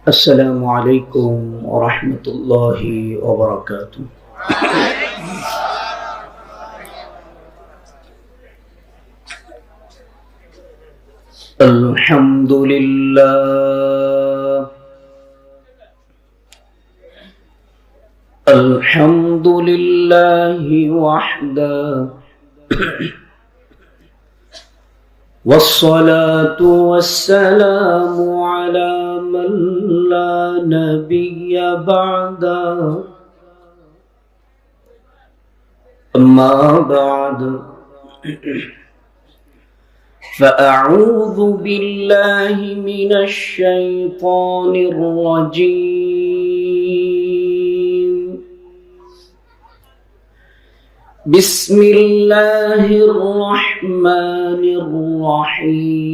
السلام عليكم ورحمة الله وبركاته. الحمد لله الحمد لله وحده والصلاة والسلام على من لا نبي بعده. أما بعد فأعوذ بالله من الشيطان الرجيم. بسم الله الرحمن الرحيم.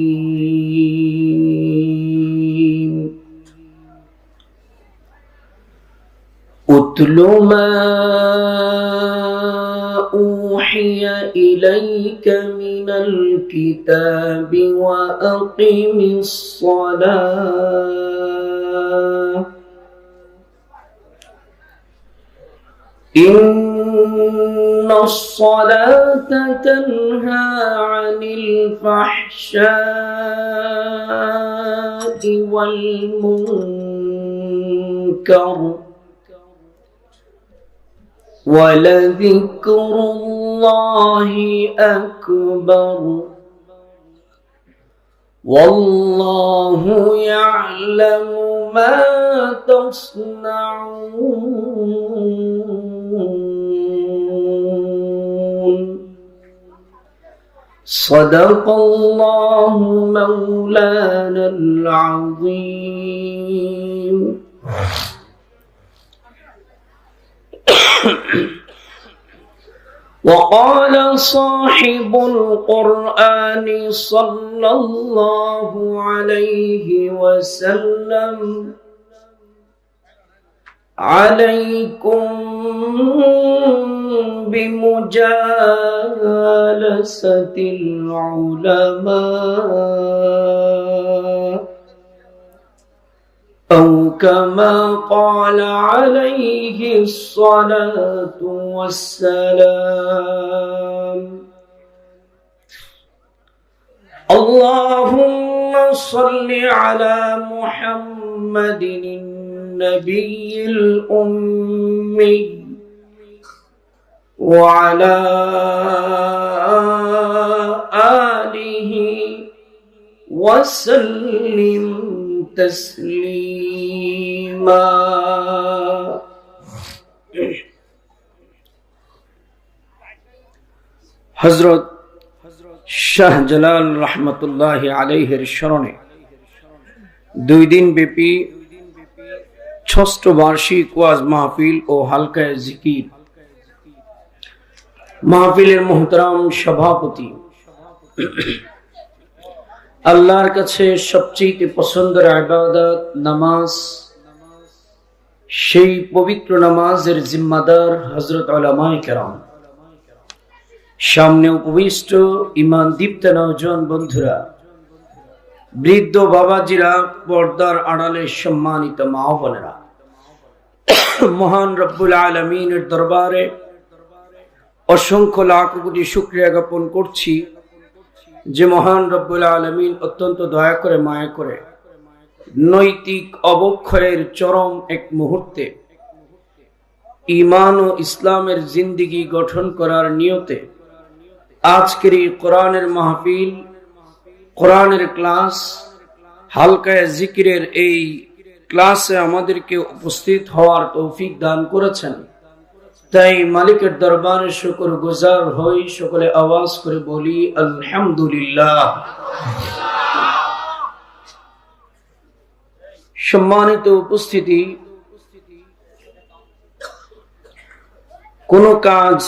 أتل ما أوحي إليك من الكتاب وأقم الصلاة إن الصلاة تنهى عن الفحشاء والمنكر ولذكر الله أكبر والله يعلم ما تصنعون. صدق الله مولانا العظيم. وقال صاحب القرآن صلى الله عليه وسلم: عليكم بمجالسة العلماء، أو كما قال عليه الصلاة والسلام. اللهم صل على محمد النبي الأمي وعلى آله وسلم تسليما. হযরত শাহজালাল রহমতুল্লাহ আলাইহির স্মরণে 2 দিন ব্যাপী 6ষ্ঠ বার্ষিক ওয়াজ মাহফিল ও হালকায়ে জিকির মাহফিলের মুহতারাম সভাপতি, আল্লাহর কাছে সবচেয়ে পছন্দের ইবাদত নামাজ, সেই পবিত্র নামাজের জিম্মাদার হযরত উলামায়ে কেরাম, সামনে উপবিষ্ট ঈমান দীপ্ত নওজোয়ান বন্ধুরা, বৃদ্ধ বাবাজিরা, পর্দার আড়ালে সম্মানিত মা ও বোনেরা, মহান রব্বুল আলামিনের দরবারে অসংখ্য লাখ কোটি শুকরিয়া জ্ঞাপন করছি যে মহান রব্বুল আলামিন অত্যন্ত দয়া করে মায়া করে নৈতিক অবক্ষয়ের চরম এক মুহূর্তে ঈমান ও ইসলামের জিন্দেগি গঠন করার নিয়তে আজকের এই কোরআনের মাহফিল, কোরআনের ক্লাস, হালকায়ে জিকিরের এই ক্লাসে আমাদেরকে উপস্থিত হওয়ার তৌফিক দান করেছেন। তাই মালিকের দরবারে শুকরগুজার হই, সকলে আওয়াজ করে বলি আলহামদুলিল্লাহ। সম্মানিত উপস্থিতি, কোন কাজ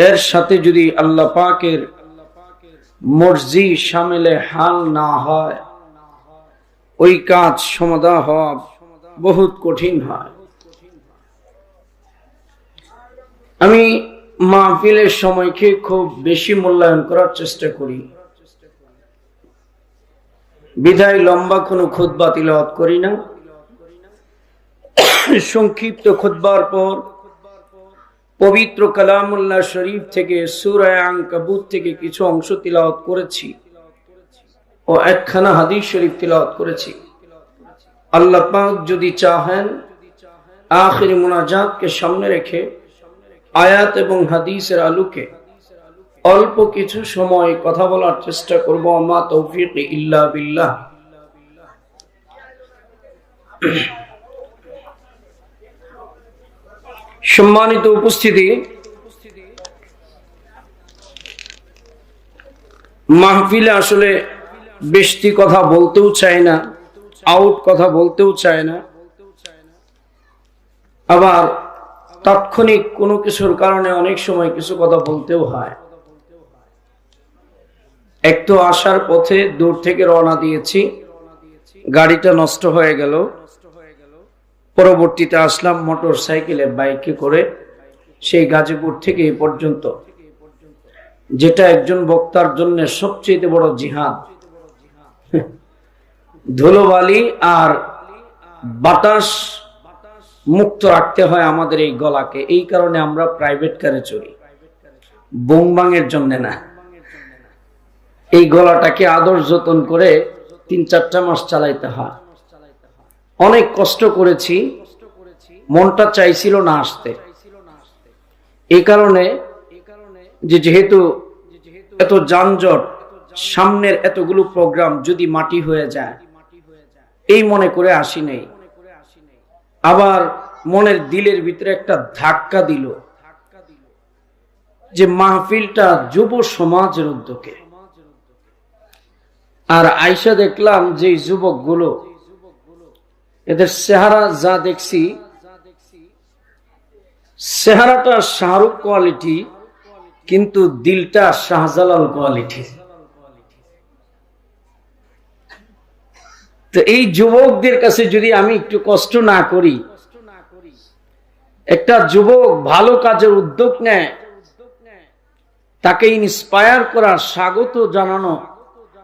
এর সাথে যদি আল্লাহ পাকের মর্জি শামিলে হাল না হয়, ওই কাজ সমাধা হওয়া বহুত কঠিন হয়। আমি মাহফিলের সময়কে খুব বেশি মূল্যায়ন করার চেষ্টা করি। বিধায় লম্বা কোনো খুতবা তিলাওয়াত করি না। সংক্ষিপ্ত খুতবার পর পবিত্র কালামুল্লাহ শরীফ থেকে সূরা আনকাবুত থেকে কিছু অংশ তিলাওয়াত করেছি ও একখানা হাদিস শরীফ তিলাওয়াত করেছি। আল্লাহ পাক যদি চাহেন আখির মুনাজাতকে সামনে রেখে আয়াত এবং হাদিসের আলোকে অল্প কিছু সময় কথা বলার চেষ্টা করব। আমা তৌফিক ইল্লা বিল্লাহ। সম্মানিত উপস্থিতি, মাহফিলে আসলে বেশি কথা বলতেও চায় না, আউট কথা বলতেও চায় না, আবার তাৎক্ষণিক কোনো কিছুর কারণে অনেক সময় কিছু কথা বলতেও হয়। এক তো আসার পথে দূর থেকে রওনা দিয়েছি, গাড়িটা নষ্ট হয়ে গেল। পরবর্তীতে আসলাম মোটর সাইকেলে, বাইকে করে সেই গাজীপুর থেকে এই পর্যন্ত, যেটা একজন বক্তার জন্য সবচেয়ে বড় জিহাদ। ধুলোবালি আর বাতাস মুক্ত রাখতে হয় আমাদের এই গলাকে। এই কারণে আমরা প্রাইভেট কারে চড়ি, বোংবাংয়ের জন্য না। এই গলাটাকে আদর যতন করে ৩-৪টা মাস চালাইতে হয়। অনেক কষ্ট করেছি, মনটা চাইছিল না আসতে। এই কারণে যেহেতু এত যানজট, সামনের এতগুলো প্রোগ্রাম যদি মাটি হয়ে যায় এই মনে করে আসি নাই। আবার মনের দিলের ভিতরে একটা ধাক্কা দিল যে মাহফিলটা যুব সমাজের উদ্যোগে। আর আইসা দেখলাম যে যুবকগুলো, এদের চেহারা যা দেখছি, চেহারাটা শাহরুখ কোয়ালিটি, কিন্তু দিলটা শাহজালাল কোয়ালিটি। তো এই যুবকদের কাছে যদি আমি একটু কষ্ট না করি, একটা যুবক ভালো কাজের উদ্যোগ নেয়, তাকে ইন্সপায়ার করা, স্বাগত জানানো,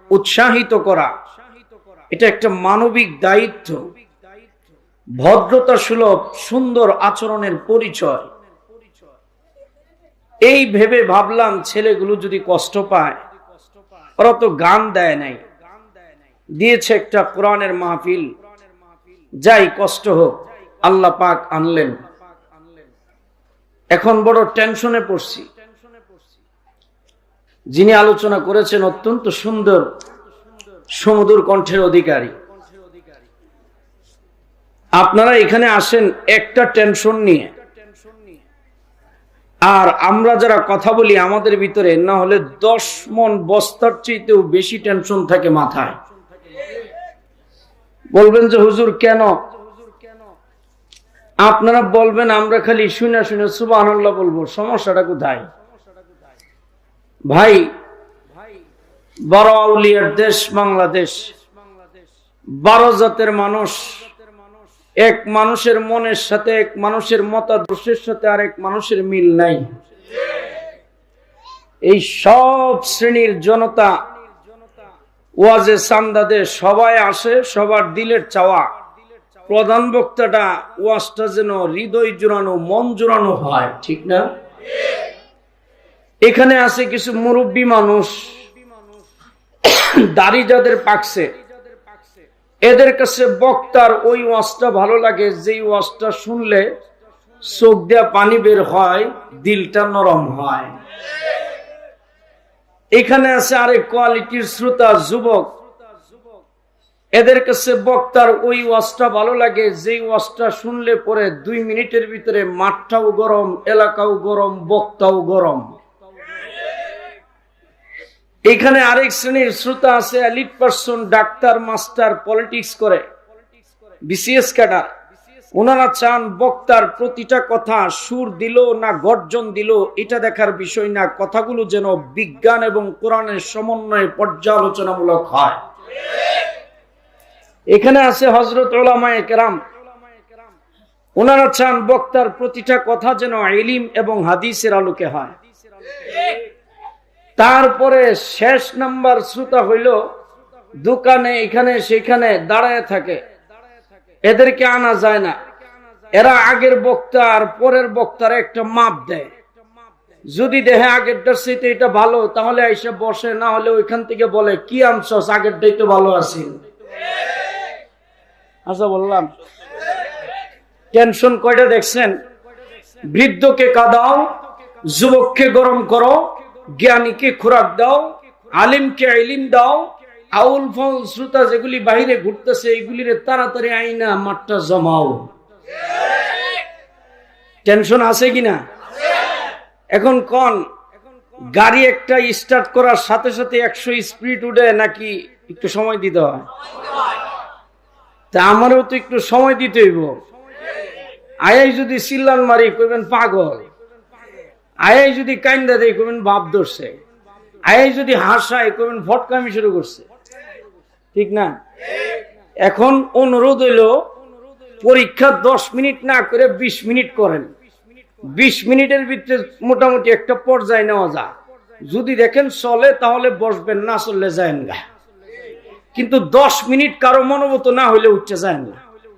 উৎসাহিত করা, এটা একটা মানবিক দায়িত্ব, ভদ্রতা সুলভ সুন্দর আচরণের পরিচয়। এই ভেবে ভাবলাম ছেলেগুলো যদি কষ্ট পায়, ওরা তো গান দেয় নাই, দিয়েছে একটা কোরআনের মাহফিল, যাই কষ্ট হোক আল্লাহ পাক আনলেন। এখন বড় টেনশনে পড়ছি। যিনি আলোচনা করেছেন অত্যন্ত সুন্দর সুমধুর কণ্ঠের অধিকারী। আপনারা এখানে আসেন একটা টেনশন নিয়ে, আর আমরা যারা কথা বলি আমাদের ভিতরে না হলে 10 মন বস্তার চাইতেও বেশি টেনশন থাকে মাথায়। বলবেন যে হুজুর কেন? আপনারা বলবেন আমরা খালি শুনে শুনে সুবহানাল্লাহ বলবো, সমস্যাটা কোথায়? ভাই, বড় আউলিয়ার দেশ বাংলাদেশ, 12 জাতের মানুষ, এক মানুষের মনের সাথে, এক মানুষের মতাদর্শের সাথে আরেক মানুষের মিল নাই। এই সব শ্রেণীর জনতা ওয়াজে চান্দা দেয়, সবাই আসে, সবার দিলের চাওয়া প্রধান বক্তাটা ওয়াজটা যেন হৃদয় জোড়ানো, মন জোড়ানো হয়, ঠিক না? এখানে আছে কিছু মুরব্বী মানুষ, দাড়ি যাদের পাকছে, এদের কাছে বক্তার ওই ওয়াজটা ভালো লাগে, যেই ওয়াজটা শুনলে চোখ দিয়া পানি বের হয়, দিলটা নরম হয়। এখানে আছে আরেক কোয়ালিটির শ্রোতা যুবক, এদের কাছে বক্তার ওই ওয়াজটা ভালো লাগে, যেই ওয়াজটা শুনলে পরে 2 মিনিটের ভিতরে মাঠটাও গরম, এলাকাও গরম, বক্তাও গরম। এখানে আরেক শ্রেণীর শ্রোতা আছে, elite person, doctor, master, politics করে, বিসিএস ক্যাডার। ওনারা চান বক্তার প্রতিটা কথা সুর দিল না গর্জন দিল এটা দেখার বিষয় না, কথাগুলো যেন বিজ্ঞান এবং কোরআনের সমন্বয়ে পর্যালোচনামূলক হয়। এখানে আছে হযরত উলামায়ে কেরাম, ওনারা চান বক্তার প্রতিটা কথা যেন ইলম এবং হাদিসের আলোকে হয়। তারপরে শেষ নাম্বার শ্রোতা হইল দোকানে এখানে সেখানে দাঁড়ায় থাকে, এদেরকে আনা যায় না। এরা আগের বক্তা আর পরের বক্তার একটা মাপ দেয়। যদি দেখে আগেরটার চাইতে এটা ভালো, তাহলে এসে বসে, না হলে ওইখান থেকে বলে কি আনছস, আগেরটাই তো ভালো আছে। আচ্ছা বললাম, টেনশন কয়টা দেখছেন? বৃদ্ধকে কাঁদাও, যুবককে গরম করো, জ্ঞানীকে খোরাক দাও, আলিমকে ইলম দাও, আউল ফাউল শ্রোতা যেগুলি বাইরে ঘুরতেছে এইগুলির তাড়াতাড়ি আইনা মাঠটা জমাও। টেনশন আছে কিনা? এখন কোন গাড়ি একটা স্টার্ট করার সাথে সাথে 100 স্পিড উঠে নাকি একটু সময় দিতে হয়? তা আমারও তো একটু সময় দিতে হইব। আয়াই যদি চিল্লান মারি কইবেন পাগল, আয়াই যদি কাইন্দা দেয় কইবেন বাপ ধরছে, আয়াই যদি হাসায় কইবেন ফটকামি শুরু করছে, ঠিক না? এখন অনুরোধ হইল পরীক্ষা 10 মিনিট না করে 20 মিনিট করেন। 20 মিনিটের ভিতরে মোটামুটি একটা পর্যায়ে নেওয়া যায়। যদি দেখেন চলে তাহলে বসবেন, না চললে যায়েন গা। কিন্তু 10 মিনিট কারো মনোমত না হইলে উঠতে যায় না।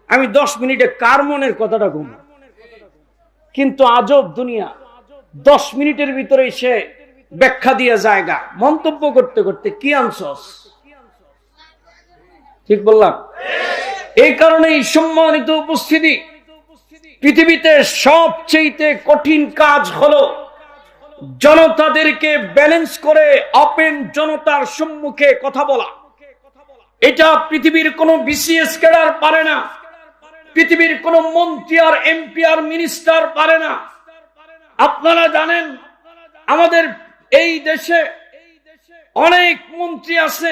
আমি 10 মিনিটে কার মনের কথাটা কম, কিন্তু আজব দুনিয়া। 10 মিনিটের ভিতরে সে ব্যাখ্যা দিয়ে জায়গা মন্তব্য করতে করতে কি আনছস, ঠিক বললাম? এই কারণেই সম্মানিত উপস্থিতি, পৃথিবীতে সবচেয়ে কঠিন কাজ হলো জনতাদেরকে ব্যালেন্স করে ওপেন জনতার সম্মুখে কথা বলা। এটা পৃথিবীর কোন বিসিএস ক্যাডার পারে না, পৃথিবীর কোন মন্ত্রী আর এমপি আর মিনিস্টার পারে না। আপনারা জানেন আমাদের এই দেশে অনেক মন্ত্রী আছে,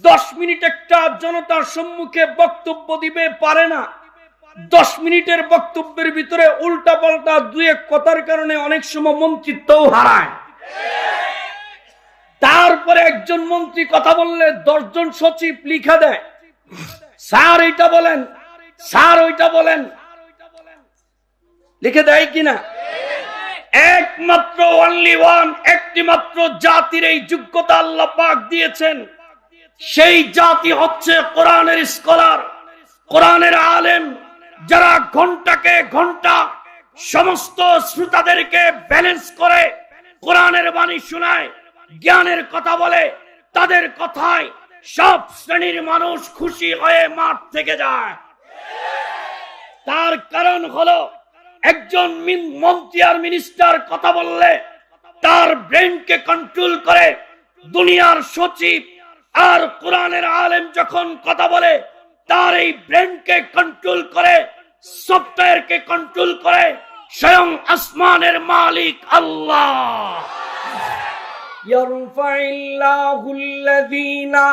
10 মিনিট একটা জনতার সম্মুখে বক্তব্য দিবে পারে না। 10 মিনিটের বক্তব্যের ভিতরে উল্টা পাল্টা 2-1 কথার কারণে অনেক সময় মন্ত্রিত্বও হারায়। তারপরে একজন মন্ত্রী কথা বললে 10 জন সচিব লিখা দেয়, স্যার এইটা বলেন, স্যার ওইটা বলেন, লিখে দেয় কিনা? একমাত্র অনলি ওয়ান, একটি মাত্র জাতির এই যোগ্যতা আল্লাহ পাক দিয়েছেন। সেই জাতি হচ্ছে কোরআনের স্কলার, কোরআনের আলেম, যারা ঘন্টাকে ঘন্টা সমস্ত শ্রোতাদেরকে ব্যালেন্স করে কোরআনের বাণী শোনায়, জ্ঞানের কথা বলে। তাদের কথায় সব শ্রেণীর মানুষ খুশি হয়ে মাঠ থেকে যায়। তার কারণ হলো একজন মন্ত্রী আর মিনিস্টার কথা বললে তার ব্রেনকে কন্ট্রোল করে দুনিয়ার সচিব, আর কোরআনের আলেম যখন কথা বলে তার এই ব্রেনকে কন্ট্রোল করে, সফটওয়্যারকে কন্ট্রোল করে স্বয়ং আসমানের মালিক আল্লাহ। ইয়ারফাইল্লাহুল্লাযীনা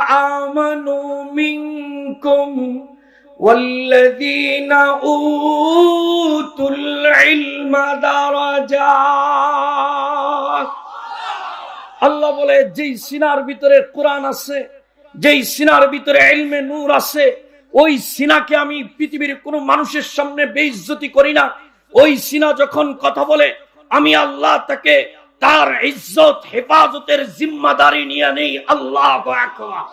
আমানু মিনকুম ওয়াল্লাযীনা উতুল ইলমা দারাজাত। আল্লাহ বলে, যেই সিনার ভিতরে কোরআন আছে, যেই সিনার ভিতরে ইলমে নূর আছে, ওই সিনাকে আমি পৃথিবীর কোন মানুষের সামনে বেইজ্জতি করি না। ওই সিনা যখন কথা বলে আমি আল্লাহ তাকে তার ইজ্জত হেফাজতের জিম্মাদারি নিয়ে নেই। আল্লাহু আকবার।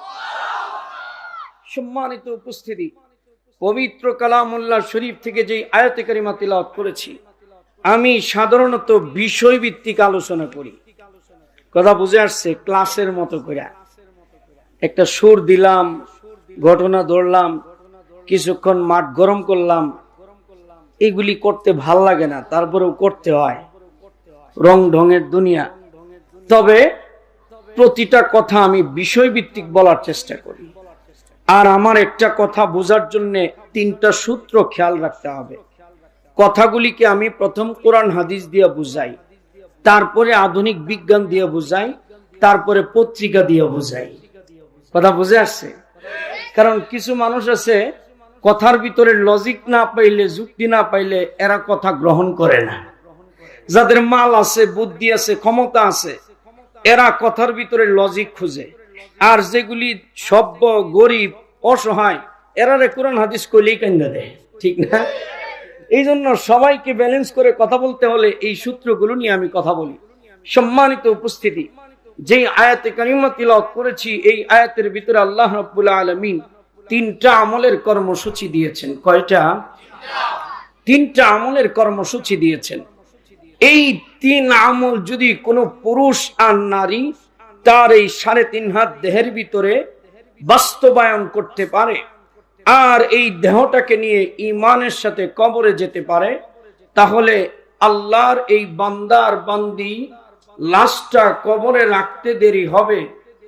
সম্মানিত উপস্থিতি, পবিত্র কালামুল্লাহ শরীফ থেকে যে আয়াতে কারিমা তিলাওয়াত করেছি, আমি সাধারণত বিষয়ভিত্তিক আলোচনা করি। কথা বুঝে আসছে? ক্লাসের মতো করে একটা সুর দিলাম, ঘটনা ধরলাম, কিছুক্ষণ মাঠ গরম করলাম, এগুলি করতে ভাল লাগে না, তারপরেও করতে হয়, রং ঢঙের দুনিয়া। তবে প্রতিটা কথা আমি বিষয়ভিত্তিক বলার চেষ্টা করি। আর আমার একটা কথা বোঝার জন্য 3টা সূত্র খেয়াল রাখতে হবে। কথাগুলিকে আমি প্রথম কোরআন হাদিস দিয়ে বুঝাই, তারপরে আধুনিক বিজ্ঞান দিয়ে বুঝাই, তারপরে পত্রিকা দিয়ে বুঝাই। কথা বুঝে আসছে? কারণ কিছু মানুষ আছে কথার ভিতরে লজিক না পাইলে, যুক্তি না পাইলে এরা কথা গ্রহণ করে না। যাদের মাল আছে, বুদ্ধি আছে, ক্ষমতা আছে, এরা কথার ভিতরে লজিক খুঁজে। আর যেগুলি সভ্য, গরিব, অসহায়, এরারে কোরআন হাদিস কইলেই কান্দা দেয়, ঠিক না? এই জন্য সবাইকে ব্যালেন্স করে কথা বলতে হলে এই সূত্রগুলো নিয়ে আমি কথা বলি। সম্মানিত উপস্থিতি, যে আয়াতে কারিমা তিলাওয়াত করেছি, এই আয়াতের ভিতরে আল্লাহ রাব্বুল আলামিন তিনটা আমলের কর্মসূচি দিয়েছেন। কয়টা? তিনটা আমলের কর্মসূচি দিয়েছেন। এই তিন আমল যদি কোনো পুরুষ আর নারী তার এই 3.5 হাত দেহের ভিতরে বাস্তবায়ন করতে পারে, আর এই দেহটাকে নিয়ে ঈমানের সাথে কবরে যেতে পারে, তাহলে আল্লাহর এই বান্দার বান্দি লাশটা কবরে রাখতে দেরি হবে,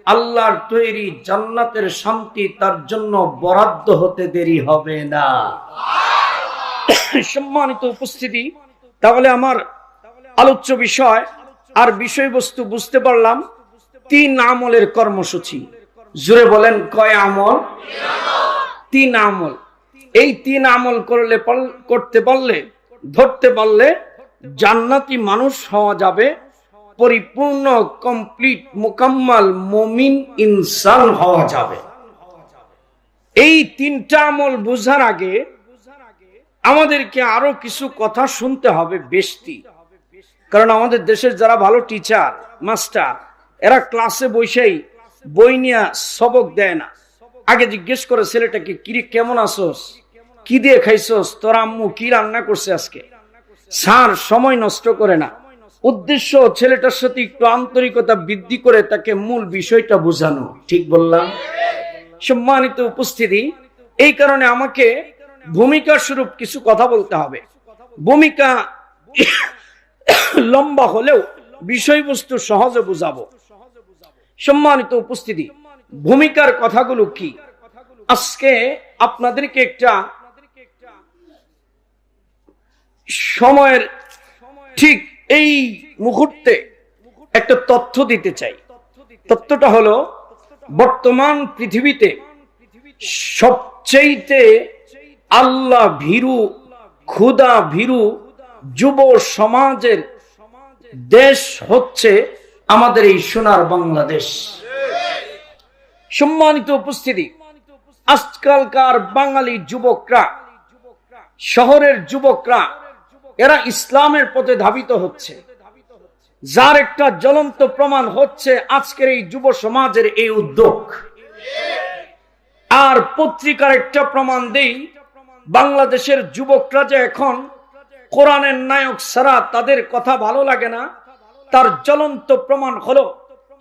আল্লাহর তৈরি জান্নাতের শান্তি তার জন্য বরাদ্দ হতে দেরি হবে না। সম্মানিত উপস্থিতি, তাহলে আমার আলোচ্য বিষয় আর বিষয়বস্তু বুঝতে পারলাম। 3 আমলের কর্মসূচি। জোরে বলেন, কয় আমল? 3 আমল। এই 3 আমল করতে পারলে, ধরতে পারলে জান্নাতি মানুষ হওয়া যাবে, পরিপূর্ণ কমপ্লিট মুকাম্মাল মুমিন ইনসান হওয়া যাবে। এই 3টা আমল বোঝার আগে আমাদেরকে আরো কিছু কথা শুনতে হবে বেশি। কারণ আমাদের দেশের যারা ভালো টিচার মাস্টার, এরা ক্লাসে বসেই বই নিয়ে সবক দেয় না। আগে জিজ্ঞেস করে ছেলেটাকে, কিরে কেমন আসোস, কি দিয়ে খাইছস, তোর আম্মু কি রান্না করছে আজকে। স্যার সময় নষ্ট করে না, উদ্দেশ্য ছেলেটার সাথে একটু আন্তরিকতা বৃদ্ধি করে তাকে মূল বিষয়টা বোঝানো। ঠিক বললাম? সম্মানিত উপস্থিতি, এই কারণে আমাকে ভূমিকা স্বরূপ কিছু কথা বলতে হবে। ভূমিকা লম্বা হলেও বিষয়বস্তু সহজে বুঝাবো। সম্মানিত উপস্থিতি, ভূমিকার কথাগুলো কি? আজকে আপনাদেরকে একটা সময়ের ঠিক এই মুহূর্তে একটা তথ্য দিতে চাই। তথ্যটা হলো, বর্তমান পৃথিবীতে সবচেয়ে আল্লাহ ভীরু, ক্ষুধা ভীরু যুব সমাজের দেশ হচ্ছে আমাদের এই সোনার বাংলাদেশ। সম্মানিত উপস্থিতি, আজকালকার বাঙালি যুবকরা, শহরের যুবকরা, এরা ইসলামের পথে ধাবিত হচ্ছে, যার একটা জ্বলন্ত প্রমাণ হচ্ছে আজকের এই যুব সমাজের এই উদ্যোগ। আর পত্রিকার একটা প্রমাণ দেই, বাংলাদেশের যুবকরা যে এখন কোরআনের নায়ক ছাড়া তাদের কথা ভালো লাগে না, তার জ্বলন্ত প্রমাণ হলো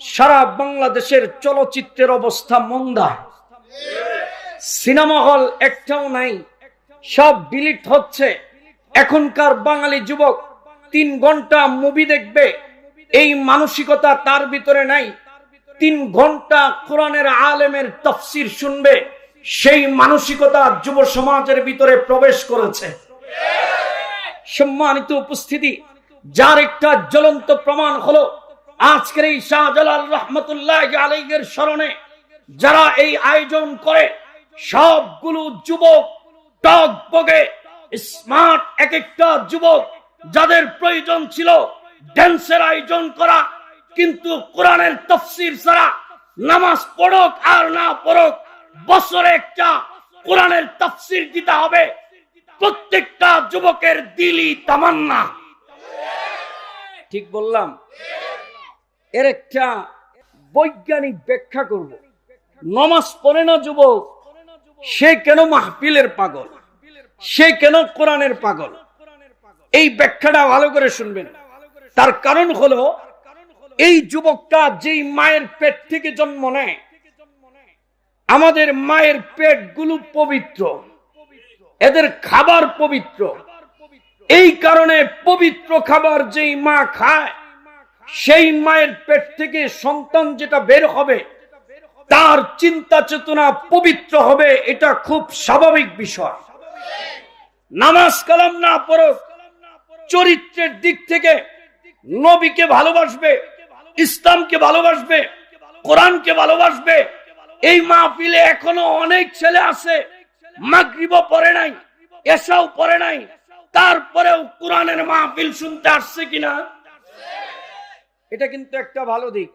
সারা বাংলাদেশের চলচ্চিত্রের অবস্থা মন্দা। সিনেমা হল একটাও নাই, সব ডিলিট হচ্ছে। এখনকার বাঙালি যুবক 3 ঘন্টা মুভি দেখবে, এই মানসিকতা তার ভিতরে নাই। 3 ঘন্টা কোরআনের আলেমের তাফসীর শুনবে, সেই মানসিকতা যুব সমাজের ভিতরে প্রবেশ করেছে। সম্মানিত উপস্থিতি, যার একটা জ্বলন্ত প্রমাণ হলো আজকের এই শাহজালাল রহমতুল্লাহ আলাইহির স্মরণে যারা এই আয়োজন করে, সবগুলো যুবক টকবগে স্মার্ট, এক একটা যুবক যাদের প্রয়োজন ছিল ড্যান্সের আয়োজন করা, কিন্তু কোরআনের তাফসীর ছাড়া নামাজ পড়ুক আর না পড়ুক, বছরে একটা কোরআনের তাফসীর দিতে হবে, প্রত্যেকটা যুবকের দিলি তামান্না। ঠিক বললাম? এর একটা বৈজ্ঞানিক ব্যাখ্যা করব। নামাজ পড়ে না যুবক, সে কেন মাহফিলের পাগল, সে কেন কোরআনের পাগল? এই ব্যাখ্যাটা ভালো করে শুনবেন। তার কারণ হলো, এই যুবকটা যেই মায়ের পেট থেকে জন্ম নেয়, আমাদের মায়ের পেটগুলো পবিত্র, এদের খাবার পবিত্র। এই কারণে পবিত্র খাবার যেই মা খায়, সেই মায়ের পেট থেকে সন্তান যেটা বের হবে তার চিন্তা চেতনা পবিত্র হবে, এটা খুব স্বাভাবিক বিষয়। নামাজ কালাম না পড়ুক, চরিত্রের দিক থেকে নবীকে ভালোবাসবে, ইসলামকে ভালোবাসবে, কোরআনকে ভালোবাসবে। এই মাহফিলে এখনো অনেক ছেলে আছে মাগরিবও পড়ে নাই, এশাও পড়ে নাই, তারপরেও কোরআনের মাহফিল শুনতে আসছে কিনা? এটা কিন্তু একটা ভালো দিক।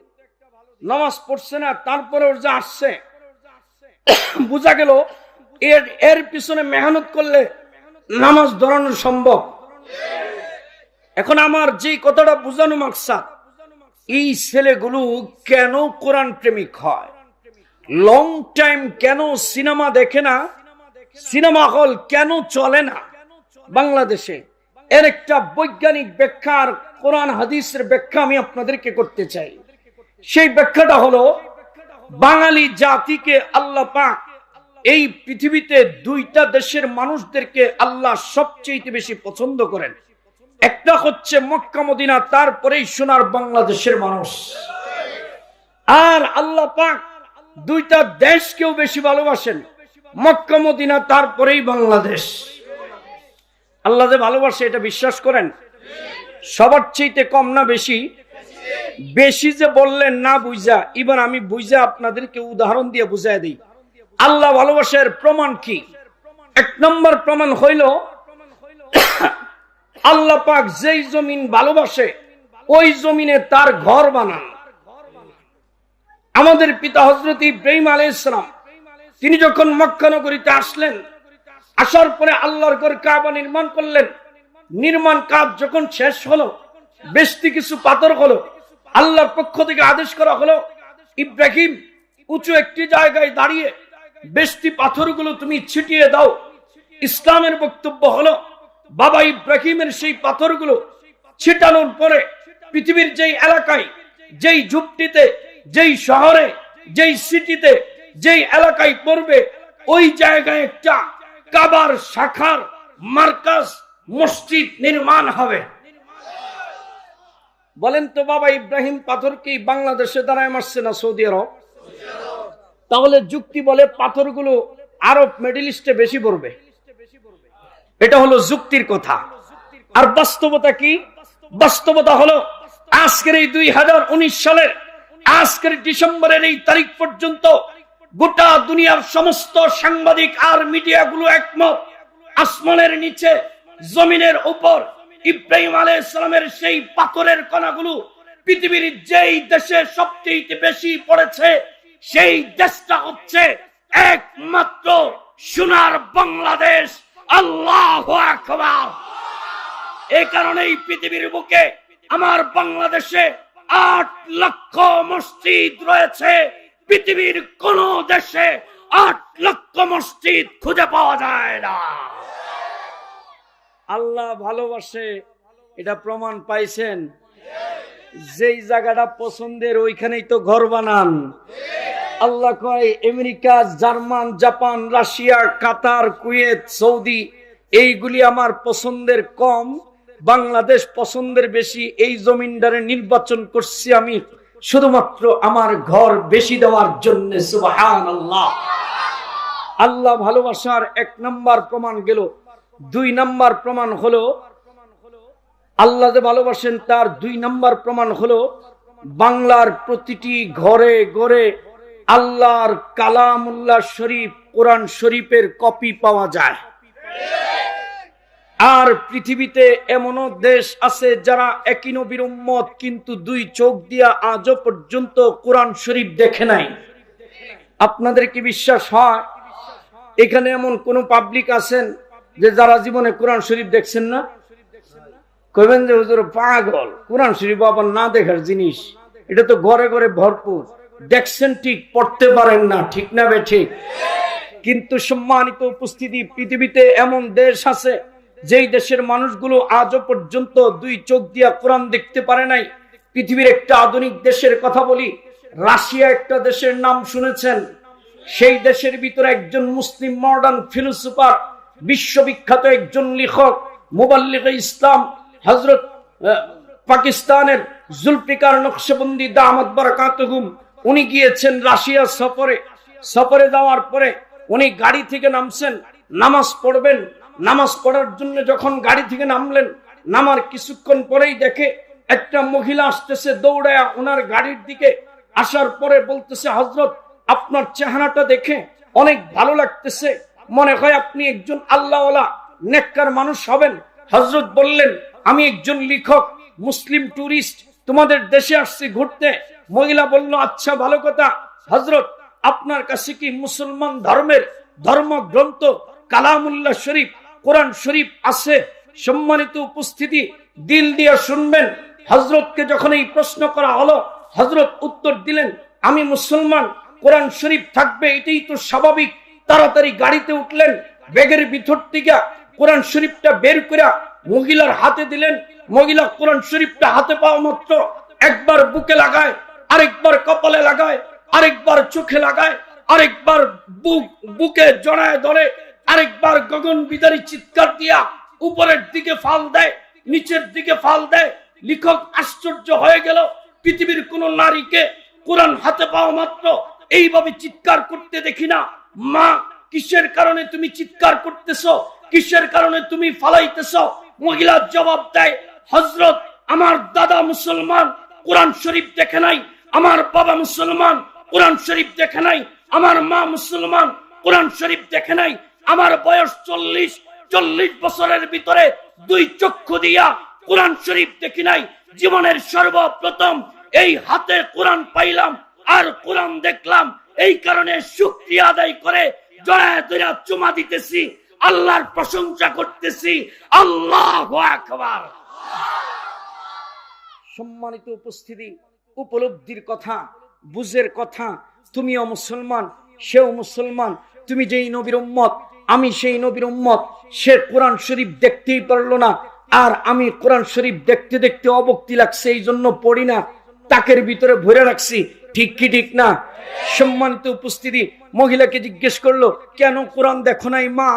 নামাজ পড়ছে না, তারপরেও যে আসছে, বোঝা গেল এর পিছনে মেহনত করলে নামাজ ধরানো সম্ভব। এখন আমার যে কথাটা বোঝানো মাকসাদ, এই ছেলেগুলো কেন কোরআন প্রেমিক হয়, লং টাইম কেন সিনেমা দেখে না, সিনেমা হল কেন চলে না বাংলাদেশে, এর একটা বৈজ্ঞানিক ব্যাখ্যা আর কোরআন হাদিসের ব্যাখ্যা আমি আপনাদেরকে করতে চাই। সেই ব্যাখ্যাটা হলো, বাঙালি জাতিকে আল্লাহ পাক এই পৃথিবীতে দুইটা দেশের মানুষদেরকে আল্লাহ সবচেয়ে বেশি পছন্দ করেন। একটা হচ্ছে মক্কা মদিনা, তারপরেই সোনার বাংলাদেশের মানুষ। আর আল্লাহ পাক দুইটা দেশকেও বেশি ভালোবাসেন, মক্কা মদিনা তারপরেই বাংলাদেশ। আল্লাহ যে ভালোবাসে এটা বিশ্বাস করেন? সবার চাইতে কম না বেশি? বেশি যে বললেন না বুঝা, এবার আমি বুঝা আপনাদেরকে উদাহরণ দিয়ে বুঝাই দিই। আল্লাহ ভালোবাসার প্রমাণ কি? এক নম্বর প্রমাণ হইল, আল্লাহ পাক যেই জমিন ভালোবাসে ওই জমিনে তার ঘর বানান। আমাদের পিতা হযরত ইব্রাহিম আলাইহিস সালাম তিনি যখন মক্কা নগরীতে আসলেন, আসার পরে আল্লাহর ঘর কাবা নির্মাণ করলেন। নির্মাণ কাজ যখন শেষ হলো, বেশি কিছু পাথর হলো, আল্লাহর পক্ষ থেকে আদেশ করা হলো, ইব্রাহিম উঁচু একটি জায়গায় দাঁড়িয়ে বেশি পাথরগুলো তুমি ছিটিয়ে দাও। ইসলামের বক্তব্য হলো, বাবা ইব্রাহিমের সেই পাথরগুলো ছিটানোর পরে পৃথিবীর যেই এলাকায়, যেই ঝুপটিতে, যেই শহরে, যেই সিটিতে, যেই এলাকায় পড়বে, ওই জায়গায় একটা কাবার শাখার মার্কাজ মসজিদ নির্মাণ হবে। বলেন তো বাবা ইব্রাহিম পাথর কি বাংলাদেশে দাঁড়ায় মারছে না সৌদি আরব? তাহলে যুক্তি বলে পাথরগুলো আরব মিডল ইস্টে বেশি পড়বে। এটা হলো যুক্তির কথা। আর বাস্তবতা কি? বাস্তবতা হলো, আজকের এই 2019 সালের আজকের ডিসেম্বরের এই তারিখ পর্যন্ত গোটা দুনিয়ার সমস্ত সাংবাদিক আর মিডিয়াগুলো একমত, আসমানের নিচে জমিনের উপর ইব্রাহিম আলাইহিস সালামের সেই পাথরের কণাগুলো পৃথিবীর যেই দেশে সবচেয়ে বেশি পড়েছে, সেই দেশটা হচ্ছে একমাত্র সোনার বাংলাদেশ। আল্লাহু আকবার। এই কারণেই পৃথিবীর বুকে আমার বাংলাদেশে 8 লক্ষ মসজিদ রয়েছে। পৃথিবীর কোন দেশে 8 লক্ষ মসজিদ খুঁজে পাওয়া যায় না। আল্লাহ ভালোবাসে, এটা প্রমাণ পাইছেন? যেই জায়গাটা পছন্দের ওইখানেই তো ঘর বানান। আল্লাহ কয়, আমেরিকা, জার্মান, জাপান, রাশিয়া, কাতার, কুয়েত, সৌদি, এইগুলি আমার পছন্দের কম, বাংলাদেশ পছন্দের বেশি। এই জমিনদারে নির্বাচন করছি আমি শুধুমাত্র আমার ঘর বেশি দেওয়ার জন্য। সুবহানাল্লাহ। আল্লাহ ভালোবাসার 1 নম্বর প্রমাণ গেল। 2 নম্বর প্রমাণ হলো, আল্লাহ যে ভালোবাসেন তার 2 নম্বর প্রমাণ হলো, বাংলার প্রতিটি ঘরে ঘরে আল্লাহর কালামুল্লাহ শরীফ, কোরআন শরীফের কপি পাওয়া যায়। আর পৃথিবীতে এমনও দেশ আছে যারা একই নবীর উম্মত, কিন্তু 2 চোখ দিয়া আজও পর্যন্ত কোরআন শরীফ দেখে নাই। আপনাদের কি বিশ্বাস হয়? এখানে এমন কোন পাবলিক আছেন যে যারা জীবনে কোরআন শরীফ দেখছেন না? কইবেন যে হুজুর পাগল, কোরআন শরীফ আবার না দেখার জিনিস, এটা তো ঘরে ঘরে ভরপুর। দেখছেন ঠিক, পড়তে পারেন না, ঠিক না বে ঠিক? কিন্তু সম্মানিত উপস্থিতি, পৃথিবীতে এমন দেশ আছে যেই দেশের মানুষগুলো আজও পর্যন্ত 2 চোখ দিয়া কোরআন দেখতে পারে নাই। পৃথিবীর একটা আধুনিক দেশের কথা বলি, রাশিয়া একটা দেশের নাম শুনেছেন? সেই দেশের ভিতরে একজন মুসলিম মডার্ন ফিলোসোফার, বিশ্ববিখ্যাত একজন লেখক, মুবাল্লিগে ইসলাম হযরত পাকিস্তানের জুলফিকার নকশবন্দি দামাত বারাকাতুহুম, উনি গিয়েছেন রাশিয়া সফরে। সফরে যাওয়ার পরে উনি গাড়ি থেকে নামছেন, নামাজ পড়বেন। নামাজ পড়ার জন্য যখন গাড়ি থেকে নামলেন, নামার কিছুক্ষণ পরেই দেখে একটা মহিলা আসতেছে দৌড়ায়া ওনার গাড়ির দিকে। আসার পরে বলতেছে, হযরত আপনার চেহারাটা দেখে অনেক ভালো লাগতেছে, মনে হয় আপনি একজন আল্লাহওয়ালা নেককার মানুষ হবেন। হযরত বললেন, আমি একজন লেখক, মুসলিম টুরিস্ট, তোমাদের দেশে আসছি ঘুরতে। মহিলা বলল, আচ্ছা ভালো কথা, হযরত আপনার কাছে কি মুসলমান ধর্মের ধর্মগ্রন্থ কালামুল্লাহ শরীফ, কোরআন শরীফ আছে? সম্মানিত উপস্থিতি, দিল দিয়ে শুনবেন, হযরতকে যখন এই প্রশ্ন করা হলো, হযরত উত্তর দিলেন, আমি মুসলমান, কোরআন শরীফ থাকবে এটাই তো স্বাভাবিক। তাড়াতাড়ি গাড়িতে উঠলেন, ব্যাগের ভিতর থেকে কোরআন শরীফটা বের করে মহিলার হাতে দিলেন। মহিলা কোরআন শরীফটা হাতে পাওয়া মাত্র একবার বুকে লাগায়, আরেকবার কপালে লাগায়, আরেকবার চোখে লাগায়, আরেকবার বুকে জড়ায় ধরে, আরেকবার গগন বিদারী চিৎকার দিয়া উপরের দিকে ফাল দেয়, নিচের দিকে ফাল দেয়। লেখক আশ্চর্য হয়ে গেল, পৃথিবীর কোন নারীকে কোরআন হাতে পাওয়া মাত্র এইভাবে চিৎকার করতে দেখি না। মা, কিসের কারণে তুমি চিৎকার করতেছো? কিসের কারণে তুমি ফালাইতেছ? মহিলা জবাব দেয়, হযরত, আমার দাদা মুসলমান, কোরআন শরীফ দেখে নাই। আমার বাবা মুসলমান, কোরআন শরীফ দেখে নাই। আমার মা মুসলমান, কোরআন শরীফ দেখে নাই। আমার বয়স 40 বছরের ভিতরে 2 চক্ষু দিয়া কোরআন শরীফ দেখি নাই। জীবনের সর্বপ্রথম এই হাতে কোরআন পাইলাম আর কোরআন দেখলাম। এই কারণে শুকরিয়া আদায় করে জড়ায় ধরে চুমা দিতেছি, আল্লাহর প্রশংসা করতেছি। আল্লাহু আকবার। সম্মানিত উপস্থিতি, উপলব্ধির কথা, বুঝের কথা। তুমিও মুসলমান, সেও মুসলমান। তুমি যেই নবীর উম্মত, আমি সেই নবীর উম্মত। সে কোরআন শরীফ দেখতেই পারলো না, আর আমি কোরআন শরীফ দেখতে দেখতে অবক্তি লাগছে, এই জন্য পড়ি না, তাকের ভিতরে ভরে রাখছি। ঠিক কি ঠিক না? সম্মানিত উপস্থিতি, মহিলাকে জিজ্ঞেস করলো, কেন কোরআন দেখো নাই মা?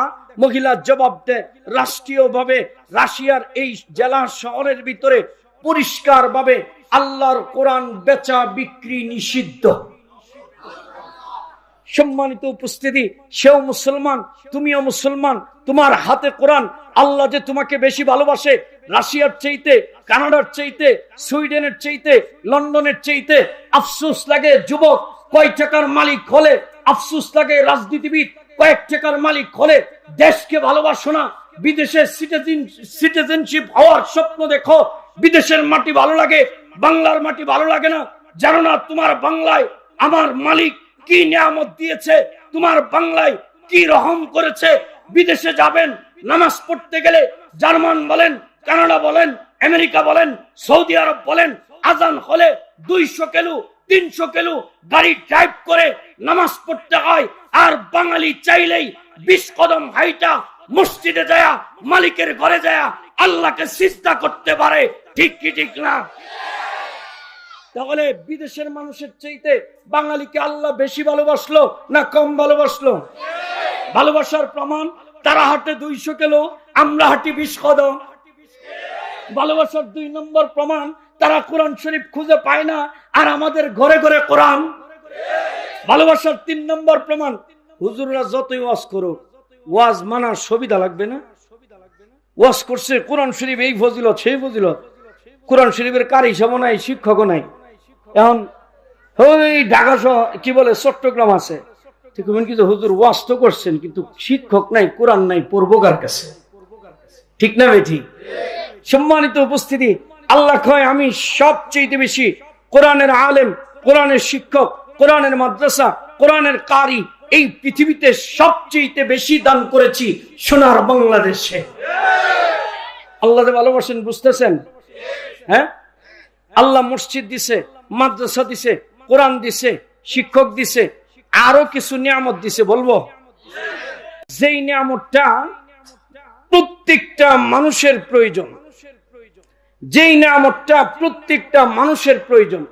মহিলা জবাব দেয়, রাষ্ট্রীয়ভাবে রাশিয়ার এই জেলা শহরের ভিতরে পরিষ্কার ভাবে আল্লাহর কোরআন বেচা বিক্রি নিষিদ্ধ। সম্মানিত উপস্থিতি, সেও মুসলমান, তুমিও মুসলমান। তোমার হাতে কোরআন। আল্লাহ যে তোমাকে বেশি ভালোবাসে, রাশিয়ার চাইতে, কানাডার চাইতে, সুইডেনের চাইতে, লন্ডনের চাইতে। আফসোস লাগে যুবক কয় টাকার মালিক হলে, আফসোস লাগে রাজনীতিবিদ কয়েক টাকার মালিক হলে। দেশকে ভালোবাসো না, বিদেশের সিটিজেনশিপ হওয়ার স্বপ্ন দেখো। বিদেশের মাটি ভালো লাগে, বাংলার মাটি ভালো লাগে না। জানো না তোমার বাংলায় আমার মালিক কি নিয়ামত দিয়েছে, তোমার বাংলায় কি রহম করেছে। বিদেশে যাবেন, নামাজ পড়তে গেলে জার্মান বলেন, কানাডা বলেন, আমেরিকা বলেন, সৌদি আরব বলেন, আজান হলে 200 কিলো 300 কিলো গাড়ি ড্রাইভ করে নামাজ পড়তে হয়। আর বাঙালি চাইলেই 20 কদম হাইটা মসজিদে যায়, মালিকের ঘরে যায় আল্লাহকে সিজদা করতে পারে। ঠিক কি ঠিক না? তাহলে বিদেশের মানুষের চাইতে বাঙালিকে আল্লাহ বেশি ভালোবাসলো না কম ভালোবাসলো? ভালোবাসার প্রমাণ, তারা হাঁটে 200 কিলো, আমরা হাঁটি 20 কদম। ভালোবাসার 2 নম্বর প্রমাণ, তারা কোরআন শরীফ খুঁজে পায় না, আর আমাদের ঘরে ঘরে কোরআন। ভালোবাসার 3 নম্বর প্রমাণ, হুজুররা যতই ওয়াজ করো, ওয়াজ মানার সুবিধা লাগবে না। ওয়াজ করছে কোরআন শরীফ এই ফজিলত সেই ফজিলত, কোরআন শরীফের কারি হিসাবও নাই, শিক্ষকও নাই। এখন ওই ঢাকা কি বলে চট্টগ্রাম আছে, কিন্তু হুজুর ওয়াজ তো করছেন, কিন্তু শিক্ষক নাই, কোরআন নাই, পড়বো কার কাছে? ঠিক না ভাই? ঠিক। সম্মানিত উপস্থিতি, আল্লাহ কয়, আমি সবচেয়ে বেশি কোরআনের আলেম, কোরআনের শিক্ষক, কোরআনের মাদ্রাসা, কোরআনের কারি এই পৃথিবীতে সবচেয়ে বেশি দান করেছি সোনার বাংলাদেশে। আল্লাহ ভালোবাসেন, বুঝতেছেন? হ্যাঁ, আল্লাহ মসজিদ দিছে, মাদ্রাসা দিছে, কোরআন দিছে, শিক্ষক দিছে, আরো কিছু নিয়ামত দিছে। বলবো যেই নিয়ামতটা প্রত্যেকটা মানুষের প্রয়োজন, যেই নিয়ামতটা প্রত্যেকটা মানুষের প্রয়োজন।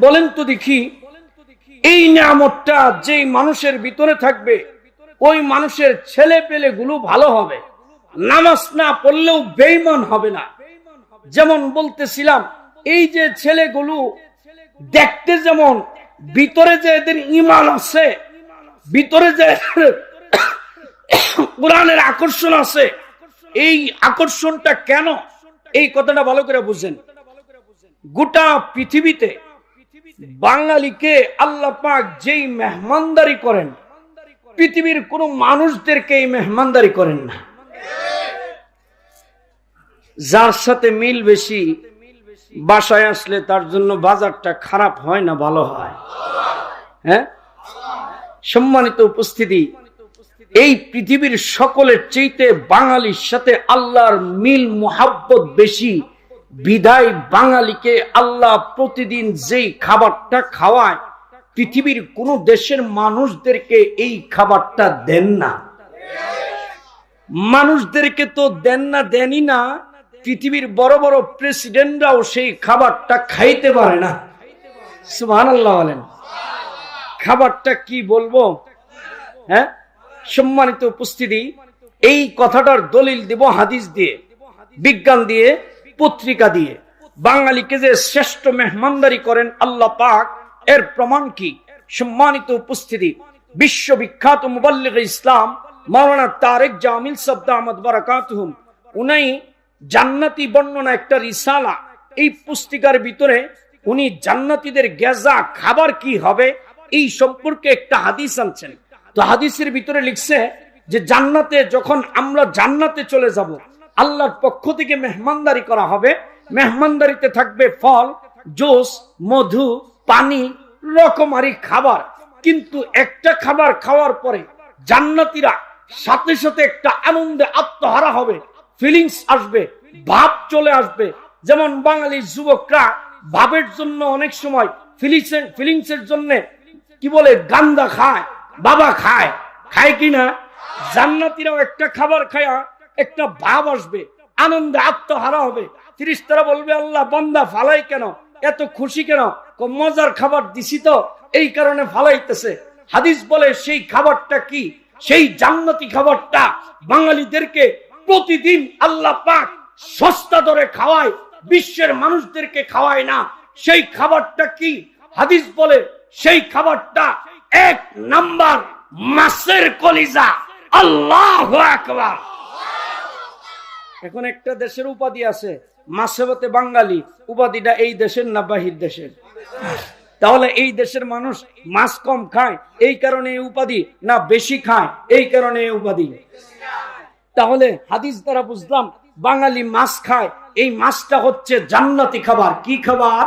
বলেন তো দেখি, এই নিয়ামতটা যেই মানুষের ভিতরে থাকবে, ওই মানুষের ছেলে পেলে গুলো ভালো হবে, নামাজ না পড়লেও বেঈমান হবে না। যেমন বলতেছিলাম, এই যে ছেলেগুলো দেখতে যেমন, ভিতরে যে এদের ঈমান আছে, ভিতরে যে কোরআনের আকর্ষণ আছে, এই আকর্ষণটা কেন? এই কথাটা ভালো করে বুঝেন। গোটা পৃথিবীতে বাঙালিকে আল্লাহ পাক যেই মেহমানদারি করেন, পৃথিবীর কোন মানুষদেরকে এই মেহমানদারি করেন না। যার সাথে মিল বেশি, বাসায় আসলে তার জন্য বাজারটা খারাপ হয় না ভালো হয়? হ্যাঁ, সম্মানিত উপস্থিতি, এই পৃথিবীর সকলের চাইতে বাঙালির সাথে আল্লাহর মিল মোহাব্বত বেশি। বিদায় বাঙালিকে আল্লাহ প্রতিদিন যেই খাবারটা খাওয়ায়, পৃথিবীর কোন দেশের মানুষদেরকে এই খাবারটা দেন না। মানুষদেরকে তো দেন না, দেনই না, পৃথিবীর বড় বড় প্রেসিডেন্টরাও সেই খাবারটা খাইতে পারে না। সুবহানাল্লাহ বলেন। খাবারটা কি বলবো? হ্যাঁ, সম্মানিত উপস্থিতি, এই কথাটার দলিল দেব হাদিস দিয়ে, বিজ্ঞান দিয়ে, পত্রিকা দিয়ে। বাঙালিকে যে শ্রেষ্ঠ মেহমানদারি করেন আল্লাহ পাক, এর প্রমাণ কি? সম্মানিত উপস্থিতি, বিশ্ববিখ্যাত মুবাল্লিগ ইসলাম মাওলানা তারেক জামিল সাহেব দামাত বারাকাতুহুম, উনি জান্নাতি বর্ণনা একটা রিসালা, এই পুস্তিকার ভিতরে উনি জান্নাতীদের গেজা খাবার কি হবে এই সম্পর্কে একটা হাদিস আনছেন। তো হাদিসের ভিতরে লিখছে যে জান্নাতে যখন আমরা জান্নাতে চলে যাব, আল্লাহর পক্ষ থেকে মেহমানদারি করা হবে। মেহমানদারিতে থাকবে ফল, জুস, মধু, পানি, রকমারি খাবার। কিন্তু একটা খাবার খাওয়ার পরে জান্নাতীরা সাথে সাথে একটা আনন্দে আত্মহারা হবে, ফিলিংস আসবে, ভাব চলে আসবে। যেমন বাঙালি যুবকরা ভাবের জন্য অনেক সময় ফিলিংসের জন্য কি বলে গান্দা খায়, বাবা খায়, খায় কিনা? জান্নাতীরাও একটা খাবার খায়া একটা ভাব আসবে, আনন্দে আত্মহারা হবে। ফেরেশতারা বলবে, আল্লাহ বান্দা ফালাই কেন, এত খুশি কেন? মজার খাবার দিছি তো, এই কারণে ফালাইতেছে। হাদিস বলে সেই খাবারটা কি? সেই জান্নাতি খাবারটা বাঙালিদেরকে প্রতিদিন আল্লাহ পাক সস্তা দরে খাওয়ায়, বিশ্বের মানুষদেরকে খাওয়ায় না। সেই খাবারটা কি? হাদিস বলে সেই খাবারটা 1 নাম্বার মাছের কলিজা। আল্লাহু আকবার। এখন একটা দেশের উপাধি আছে, মাছেবতে বাঙালি। উপাধিটা এই দেশের না বাহির দেশের? তাহলে এই দেশের মানুষ মাছ কম খায় এই কারণে এই উপাধি, না বেশি খায় এই কারণে এই উপাধি? তাহলে হাদিস দ্বারা বুঝলাম বাঙালি মাছ খায়, এই মাছটা হচ্ছে জান্নাতি খাবার। কি খাবার?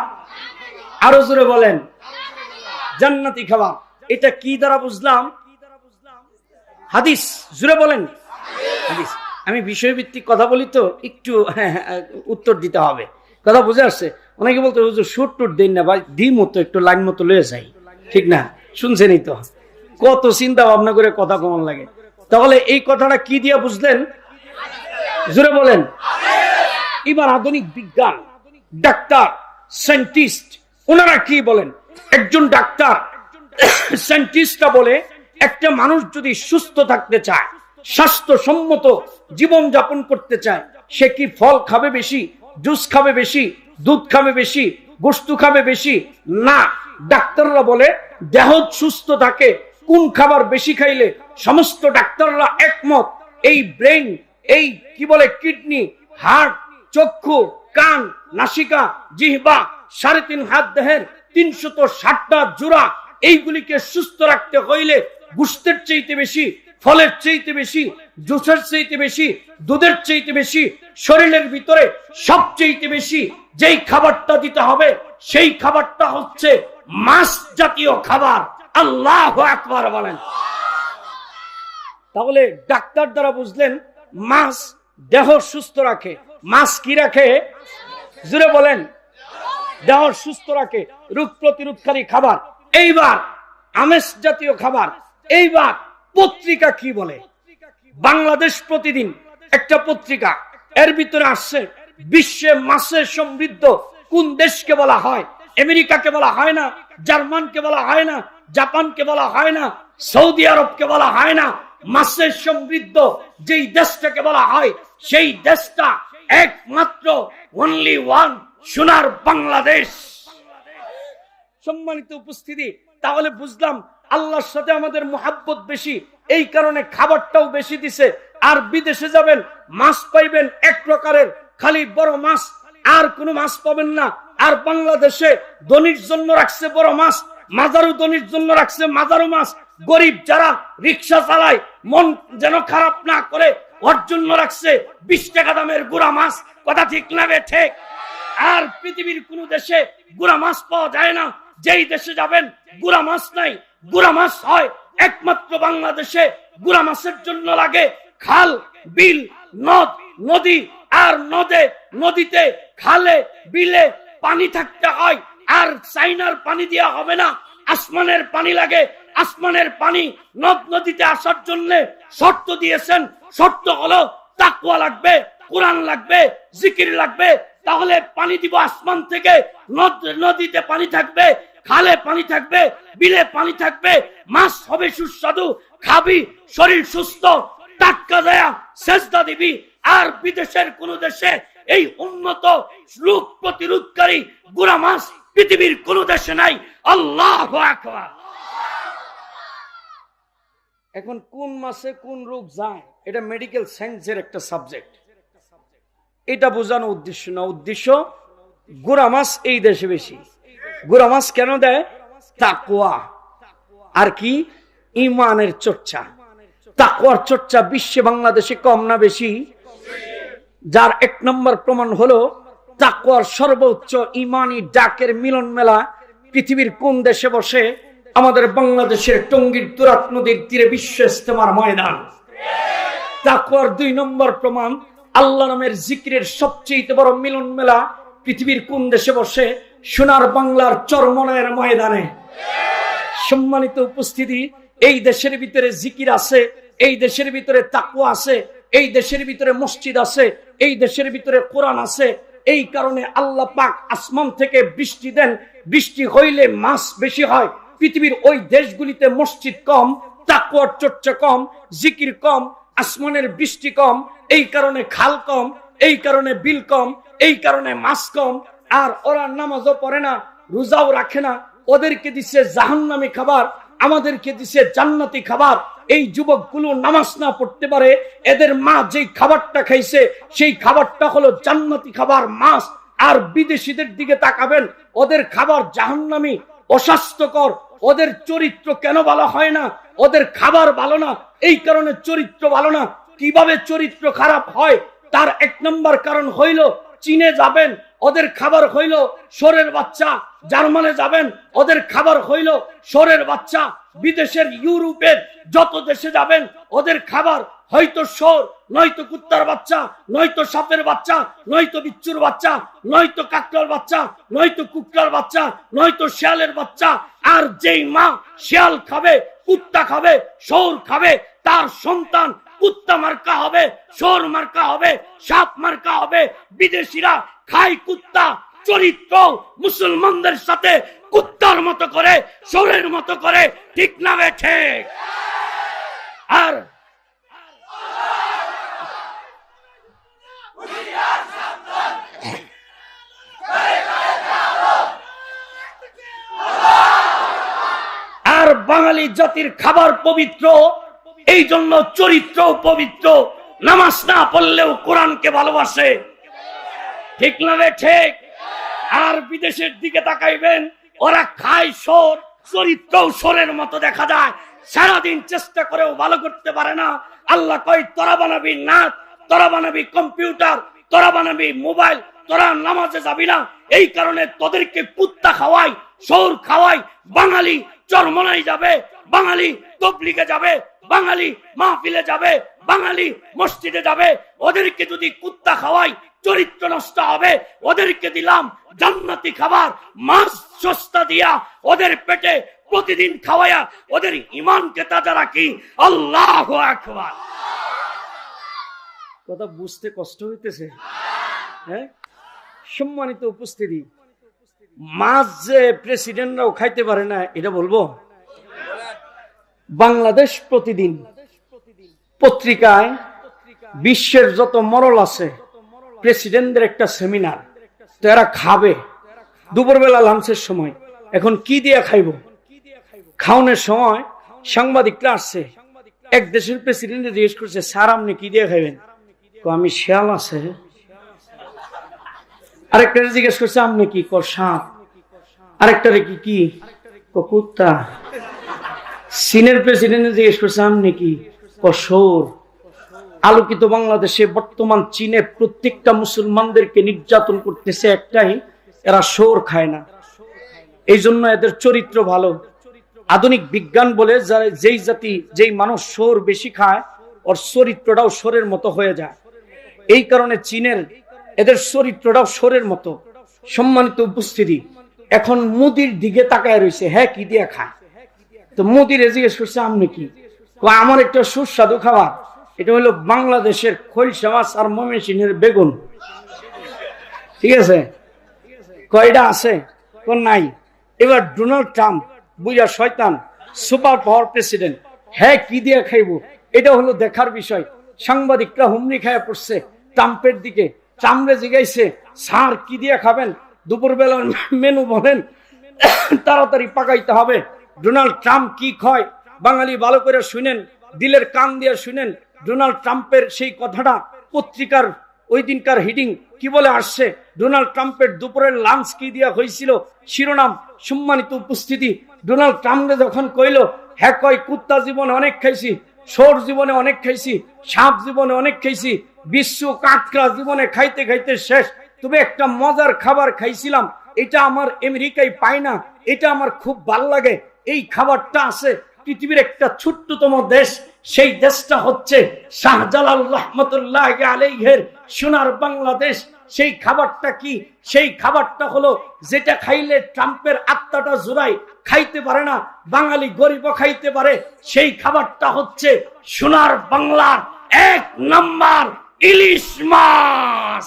আরো জোরে বলেন, জান্নাতি খাবার। এটা কি দ্বারা বুঝলাম? হাদিস। জোরে বলেন, হাদিস। আমি বিষয়ভিত্তিক কথা বলি তো একটু উত্তর দিতে হবে, কথা বুঝে আসছে? অনেকে বলতে হুজুর সুট টুট দিন না ভাই, দি মতো একটু লাইন মতো লয়ে যাই, ঠিক না? শুনছেনই তো, কত চিন্তা ভাবনা করে কথা কেমন লাগে। তাহলে এই কথাটা কি দিয়ে বুঝলেন? জোরে বলেন। এবার আধুনিক বিজ্ঞান, ডাক্তার, সায়েন্টিস্ট, ওনারা কি বলেন? একজন ডাক্তার, সায়েন্টিস্টরা বলে একটা মানুষ যদি সুস্থ থাকতে চায়, স্বাস্থ্যসম্মত জীবন যাপন করতে চায়, সে কি ফল খাবে বেশি, জুস খাবে বেশি, দুধ খাবে বেশি, গোশত খাবে বেশি? না, ডাক্তাররা বলে দেহ সুস্থ থাকে কোন খাবার বেশি খাইলে? সমস্ত ডাক্তাররা একমত, এই ব্রেন, এই কি বলে কিডনি, হার্ট, চক্ষু, কান, নাসিকা, জিহ্বা, 3.5 হাত দেহের 360টা জোড়া, এইগুলিকে সুস্থ রাখতে হইলে গোশতের চাইতে বেশি, ফলের চাইতে বেশি, জুসের চাইতে বেশি, দুধের চাইতে বেশি, শরীরের ভিতরে সবচেয়ে বেশি যেই খাবারটা দিতে হবে সেই খাবারটা হচ্ছে মাছ জাতীয় খাবার। আল্লাহু আকবার বলেন। তাহলে ডাক্তার দ্বারা বুঝলেন মাছ দেহ সুস্থ রাখে। মাছ কি রাখে? জোরে বলেন, দেহ সুস্থ রাখে, রোগ প্রতিরোধকারী খাবার। এইবার আমিষ জাতীয় খাবার। এইবার পত্রিকা কি বলে? বাংলাদেশ প্রতিদিন একটা পত্রিকা, এর ভিতরে আসছে বিশ্বে মাছে সমৃদ্ধ কোন দেশকে বলা হয়? আমেরিকাকে বলা হয় না, জার্মানকে বলা হয় না, জাপানকে বলা হয় না, সৌদি আরবকে বলা হয় না। মাছে সমৃদ্ধ যেই দেশটাকে বলা হয় সেই দেশটা একমাত্র অনলি ওয়ান, সোনার বাংলাদেশ। সম্মানিত উপস্থিতি, তাহলে বুঝলাম আল্লাহর সাথে আমাদের মোহাব্বত বেশি, এই কারণে খাবারটাও বেশি দিছে। আর বিদেশে যাবেন, মাছ পাইবেন এক প্রকারের, খালি বড় মাছ, আর কোনো মাছ পাবেন না। আর বাংলাদেশে ধনীর জন্য রাখছে বড় মাছ, মাজারু ধনীর জন্য রাখছে মাজারু মাছ। গরিব যারা রিক্সা চালায় মন যেন খারাপ না করে ওর জন্য রাখছে 20 টাকা দামের গুড়া মাছ। কথা ঠিক না ঠিক? আর পৃথিবীর কোন দেশে গুড়া মাছ পাওয়া যায় না। যেই দেশে যাবেন গুড়া মাছ নাই, গুড়া মাছ হয় একমাত্র বাংলাদেশে। গুড়া মাছের জন্য লাগে খাল, বিল, নদ, নদী আর নদীতে খালে বিলে পানি থাকতে হয়। আর চাইনার পানি দেওয়া হবে না, আসমানের পানি লাগে। আসমানের পানি নদ নদীতে আসার জন্য শর্ত দিয়েছেন। শর্ত হলো তাকওয়া লাগবে, কোরআন লাগবে, জিকির লাগবে। তাহলে পানি দিব আসমান থেকে। নদীতে পানি থাকবে, খালে পানি থাকবে, বিলে পানি থাকবে। মাছ হবে সুস্বাদু, খাবি, শরীর সুস্থ, টাটকা দেয়া সেজদা দিবি। আর বিদেশের কোন দেশে এই উন্নত রোগ প্রতিরোধকারী গুড়া মাছ পৃথিবীর কোন দেশে নাই। আল্লাহু আকবার। এখন কোন মাসে কোন রোগ যায় এটা মেডিকেল সায়েন্সের একটা সাবজেক্ট। এটা বোঝানো উদ্দেশ্য না। উদ্দেশ্য গুড়া মাছ এই দেশে বেশি। গুড়া মাছ কেন দেয়? তাকওয়া আর কি? ঈমানের চর্চা। তাকওয়ার চর্চা বিশ্বে বাংলাদেশে কম না বেশি? যার এক নম্বর প্রমাণ হলো তাকওয়ার সর্বোচ্চ ঈমানি ডাকের মিলন মেলা পৃথিবীর কোন দেশে বসে? আমাদের বাংলাদেশের টঙ্গীর তুরাগ নদীর তীরে বিশ্ব ইজতেমার ময়দান। তাকওয়ার দুই নম্বর প্রমাণ আল্লাহ নামের জিকিরের সবচেয়ে বড় মিলন মেলা পৃথিবীর কোন দেশে বসে? সোনার বাংলার চরমনায়ের ময়দানে। সম্মানিত উপস্থিতি, এই দেশের ভিতরে জিকির আছে, এই দেশের ভিতরে তাকওয়া আছে, এই দেশের ভিতরে মসজিদ আছে, এই দেশের ভিতরে কোরআন আছে। এই কারণে আল্লাহ পাক আসমান থেকে বৃষ্টি দেন। বৃষ্টি হইলে মাছ বেশি হয়। পৃথিবীর ওই দেশগুলিতে মসজিদ কম, তাকওয়ার চর্চা কম, জিকির কম, আসমানের বৃষ্টি কম। এই কারণে খাল কম, এই কারণে বিল কম, এই কারণে মাছ কম। আর ওরা নামাজও পড়ে না, রোজাও রাখে না। ওদেরকে দিছে জাহান্নামী খাবার, আমাদেরকে দিছে জান্নাতি খাবার। এই যুবকগুলো নামাজ না পড়তে পারে। এদের মা যেই খাবারটা খাইছে সেই খাবারটা হলো জান্নাতি খাবার, মাছ। আর বিদেশিদের দিকে তাকাবেন, ওদের খাবার জাহান্নামী, অস্বাস্থ্যকর। ওদের চরিত্র কেন ভালো হয় না? ওদের খাবার ভালো না, এই কারণে চরিত্র ভালো না। কিভাবে চরিত্র খারাপ হয় তার এক নম্বর কারণ হইল, চীনে যাবেন ওদের খাবার হইল শোরের বাচ্চা, জার্মানে যাবেন ওদের খাবার হইল শোরের বাচ্চা, বিদেশের ইউরোপের যত দেশে যাবেন ওদের খাবার হয়তো শোর, নয়তো কুত্তার বাচ্চা, নয়তো সাপের বাচ্চা, নয়তো বিচ্ছুর বাচ্চা, নয়তো কাকড়ার বাচ্চা, নয়তো কুকুরের বাচ্চা, নয়তো শিয়ালের বাচ্চা। আর যেই মা শিয়াল খাবে, কুত্তা খাবে, শোর খাবে, তার সন্তান কুত্তা মার্কা হবে, শোর মার্কা হবে, সাপ মার্কা হবে। বিদেশিরা খায় কুত্তা, চরিত্র মুসলমানদের সাথে কুত্তার মতো করে, শোরের মতো করে। ঠিক না বেঠে? আর বাঙালি জাতির খাবার পবিত্র, এই জন্য চরিত্র পবিত্র। নামাজ না পড়লেও কোরআনকে ভালোবাসে। ঠিক না ঠিক? আর বিদেশের দিকে তাকাইবেন, ওরা খায় শোর, চরিত্র শোরের মতো দেখা যায়। সারাদিন চেষ্টা করেও ভালো করতে পারে না। আল্লাহ কয় তোরা বানাবি নাচ, তোরা বানাবি কম্পিউটার, তোরা বানাবি মোবাইল, তোরা নামাজে যাবি না। এই কারণে তোদেরকে কুত্তা খাওয়াই, শোর খাওয়াই। বাঙালি চরমনাই যাবে, বাঙালি তবলিগে যাবে, বাঙালি মাহফিলে যাবে, বাঙালি মসজিদে যাবে। ওদেরকে যদি কুত্তা খাওয়াই চরিত্র নষ্ট হবে। ওদেরকে দিলাম জান্নাতি খাবার, মাছ সস্তা দিয়া ওদের পেটে প্রতিদিন খাওয়ায়া ওদের ঈমানকে তাজা রাখি। আল্লাহু আকবার। কথা বুঝতে কষ্ট হইতেছে? হ্যাঁ, সম্মানিত উপস্থিতি, মাছ যে প্রেসিডেন্টরাও খাইতে পারে না এটা বলবো? বাংলাদেশ প্রতিদিন পত্রিকায় বিশ্বের যত মরল আছে প্রেসিডেন্টদের একটা সেমিনার। তো এরা খাবে দুপুরবেলা লাঞ্চের সময়। এখন কি দিয়ে খাইব? খাওয়ানোর সময় সাংবাদিকরা আসছে, এক দেশের প্রেসিডেন্ট জিজ্ঞেস করছে, স্যার আপনি কি দিয়ে খাইবেন? আমি শিয়াল আছে। আরেকটা জিজ্ঞেস করছে আপনি কি? সাপ। আরেকটারে কি কি? কুত্তা। চীনের প্রেসিডেন্ট জিজ্ঞেস করছে আপনি কি? শোর। আলোকিত বাংলাদেশে বর্তমান চীনে প্রত্যেকটা মুসলমানদেরকে নির্যাতন করতেছে একটাই, এরা শোর খায় না। এই জন্য এদের চরিত্র ভালো। আধুনিক বিজ্ঞান বলে যেই জাতি, যেই মানুষ শোর বেশি খায় ওর চরিত্রটাও শোরের মতো হয়ে যায়। এই কারণে চীনের এদের চরিত্রটাও সোরের মতো। সম্মানিত উপস্থিতি, এখন মোদির দিকে তাকায় রয়েছে, হ্যাঁ কি দিয়ে খায়। তো মোদির জিজ্ঞেস করছে আপনি কি? আমার একটা সুস্বাদু খাবার, এটা হলো বাংলাদেশের খোলসা মাছ আর ময়মনসিংহের বেগুন। ঠিক আছে, কয়টা আছে? কোন নাই। এবার ডোনাল্ড ট্রাম্প বুঝা শয়তান, সুপার পাওয়ার প্রেসিডেন্ট, হ্যাঁ কি দিয়ে খাইব, এটা হলো দেখার বিষয়। সাংবাদিকরা হুমড়ি খায় পড়ছে ট্রাম্পের দিকে। ট্রাম্পে জিগাইছে, স্যার কি দিয়ে খাবেন? দুপুরবেলার মেনু বলেন, তাড়াতাড়ি পাকাইতে হবে। ডোনাল্ড ট্রাম্প কি খায় বাঙালি ভালো করে শুনেন, দিলের কান দিয়ে শুনেন। ডোনাল্ড ট্রাম্পের সেই কথাটা পত্রিকার ওই দিনকার হিডিং কি বলে আসছে, ডোনাল্ড ট্রাম্পের দুপুরের লাঞ্চ কি দিয়া হয়েছিল, শিরোনাম। সম্মানিত উপস্থিতি, ডোনাল্ড ট্রাম্পে যখন কইল, হ্যাঁ কয় কুত্তা জীবনে অনেক খাইছি, শোর জীবনে অনেক খাইছি, সাপ জীবনে অনেক খাইছি, বিশ্ব কাঁকড়া জীবনে খাইতে খাইতে শেষ, তবে একটা মজার খাবার খাইছিলাম, এটা আমার আমেরিকায় পাই না, এটা আমার খুব ভাল লাগে। এই খাবারটা আছে পৃথিবীর একটা ছোট্টতম দেশ, সেই দেশটা হচ্ছে শাহজালাল রহমতুল্লাহ আলাইহির সোনার বাংলাদেশ। সেই খাবারটা কি? সেই খাবারটা হলো যেটা খাইলে ট্রাম্পের আত্মাটা জোড়ায়, খাইতে পারে না, বাঙালি গরিব খাইতে পারে। সেই খাবারটা হচ্ছে সোনার বাংলার 1 নম্বর ইলিশ মাছ।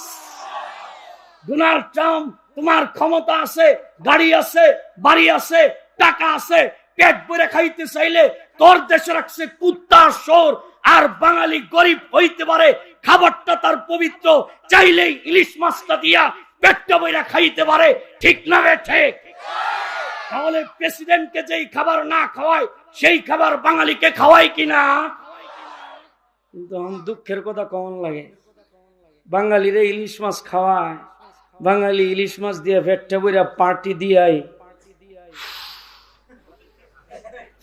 ডোনাল্ড ট্রাম্প, তোমার ক্ষমতা আছে, গাড়ি আছে, বাড়ি আছে, টাকা আছে, পেট ভরে খাইতে চাইলে তোর দেশে রাখছে কুত্তা শোর, আর বাঙালি গরিব হইতে পারে, খাবারটা তার পবিত্র, চাইলেই ইলিশ মাছটা দিয়া পেটটা ভরে খাইতে পারে। ঠিক না ঠিক? তাহলে প্রেসিডেন্টকে যেই খাবার না খাওয়ায়, সেই খাবার বাঙালিকে খাওয়ায় কিনা? কিন্তু দুঃখের কথা কেমন লাগে, বাঙালিরে ইলিশ মাছ খাওয়ায়, বাঙালি ইলিশ মাছ দিয়ে পেটটা ভরে পার্টি দিয়াই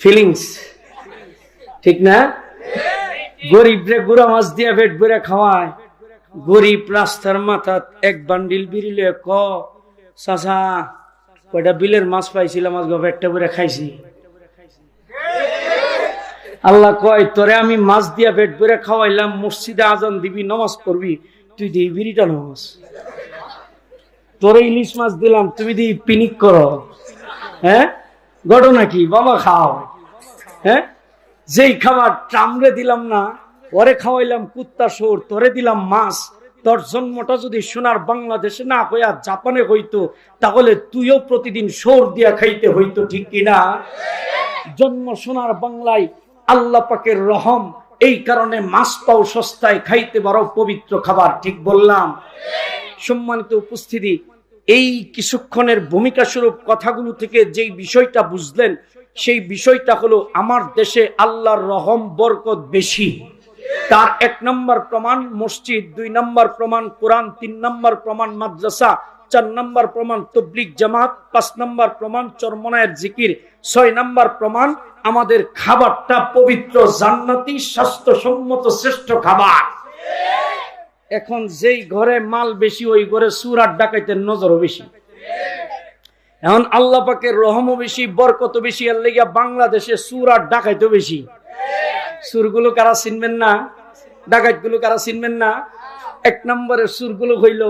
ফিলিংস, ঠিক না? গরিব রে গুড়া মাছ দিয়ে পেট ভরে খাওয়ায়, গরিব রাস্তার মাথা এক বান্ডিল বিরিলে ক চাচা কয়টা বিলের মাছ পাইছিলাম, আজ পেটটা ভরে খাইছি। আল্লাহ কয়, তোরে আমি মাছ দিয়া পেট ভরে খাওয়াইলাম, মসজিদে আজান দিবি, নামাজ পড়বি, তুই দিই বিড়িটা নামাজ। তোরে ইলিশ মাছ দিলাম, তুমি দিই পিনিক করো। হ্যাঁ, ঘটনা কি বাবা? খাও। হ্যাঁ, যেই খাবার ট্রাম্পে দিলাম না, ওরে খাওয়াইলাম কুত্তা শোর, তোরে দিলাম মাছ। তোর জন্মটা যদি সোনার বাংলাদেশে না হইয়া জাপানে হইতো, তাহলে তুইও প্রতিদিন শোর দিয়া খাইতে হইতো, ঠিক কিনা? জন্ম সোনার বাংলায়, আল্লাহ পাকের রহম, এই কারণে মাছ পাও সস্তায়, খাইতে পারো পবিত্র খাবার। ঠিক বললাম? সম্মানিত উপস্থিতি, এই কিছুক্ষণের ভূমিকা স্বরূপ কথাগুলো থেকে যেই বিষয়টা বুঝলেন, সেই বিষয়টা হলো আমার দেশে আল্লাহর রহম বরকত বেশি। তার 1 নম্বর প্রমাণ মসজিদ, 2 নম্বর প্রমাণ কোরআন, 3 নম্বর প্রমাণ মাদ্রাসা, 4 নম্বর প্রমাণ তাবলীগ জামাত, 5 নম্বর প্রমাণ চরমনায়ের জিকির, 6 নম্বর প্রমাণ আমাদের খাবারটা পবিত্র, জান্নাতি, স্বাস্থ্যসম্মত শ্রেষ্ঠ খাবার। এখন যেই ঘরে মাল বেশি, ওই ঘরে চুর আর ডাকাইতের নজরও বেশি। এখন আল্লাহ পাকের রহমও বেশি, বরকত বেশি, এর লাগা বাংলাদেশে চুর আর ডাকাইতেও বেশি। সুরগুলো কারা চিনবেন না? ডাকাত গুলো কারা চিনবেন না? 1 নম্বরের সুরগুলো হইল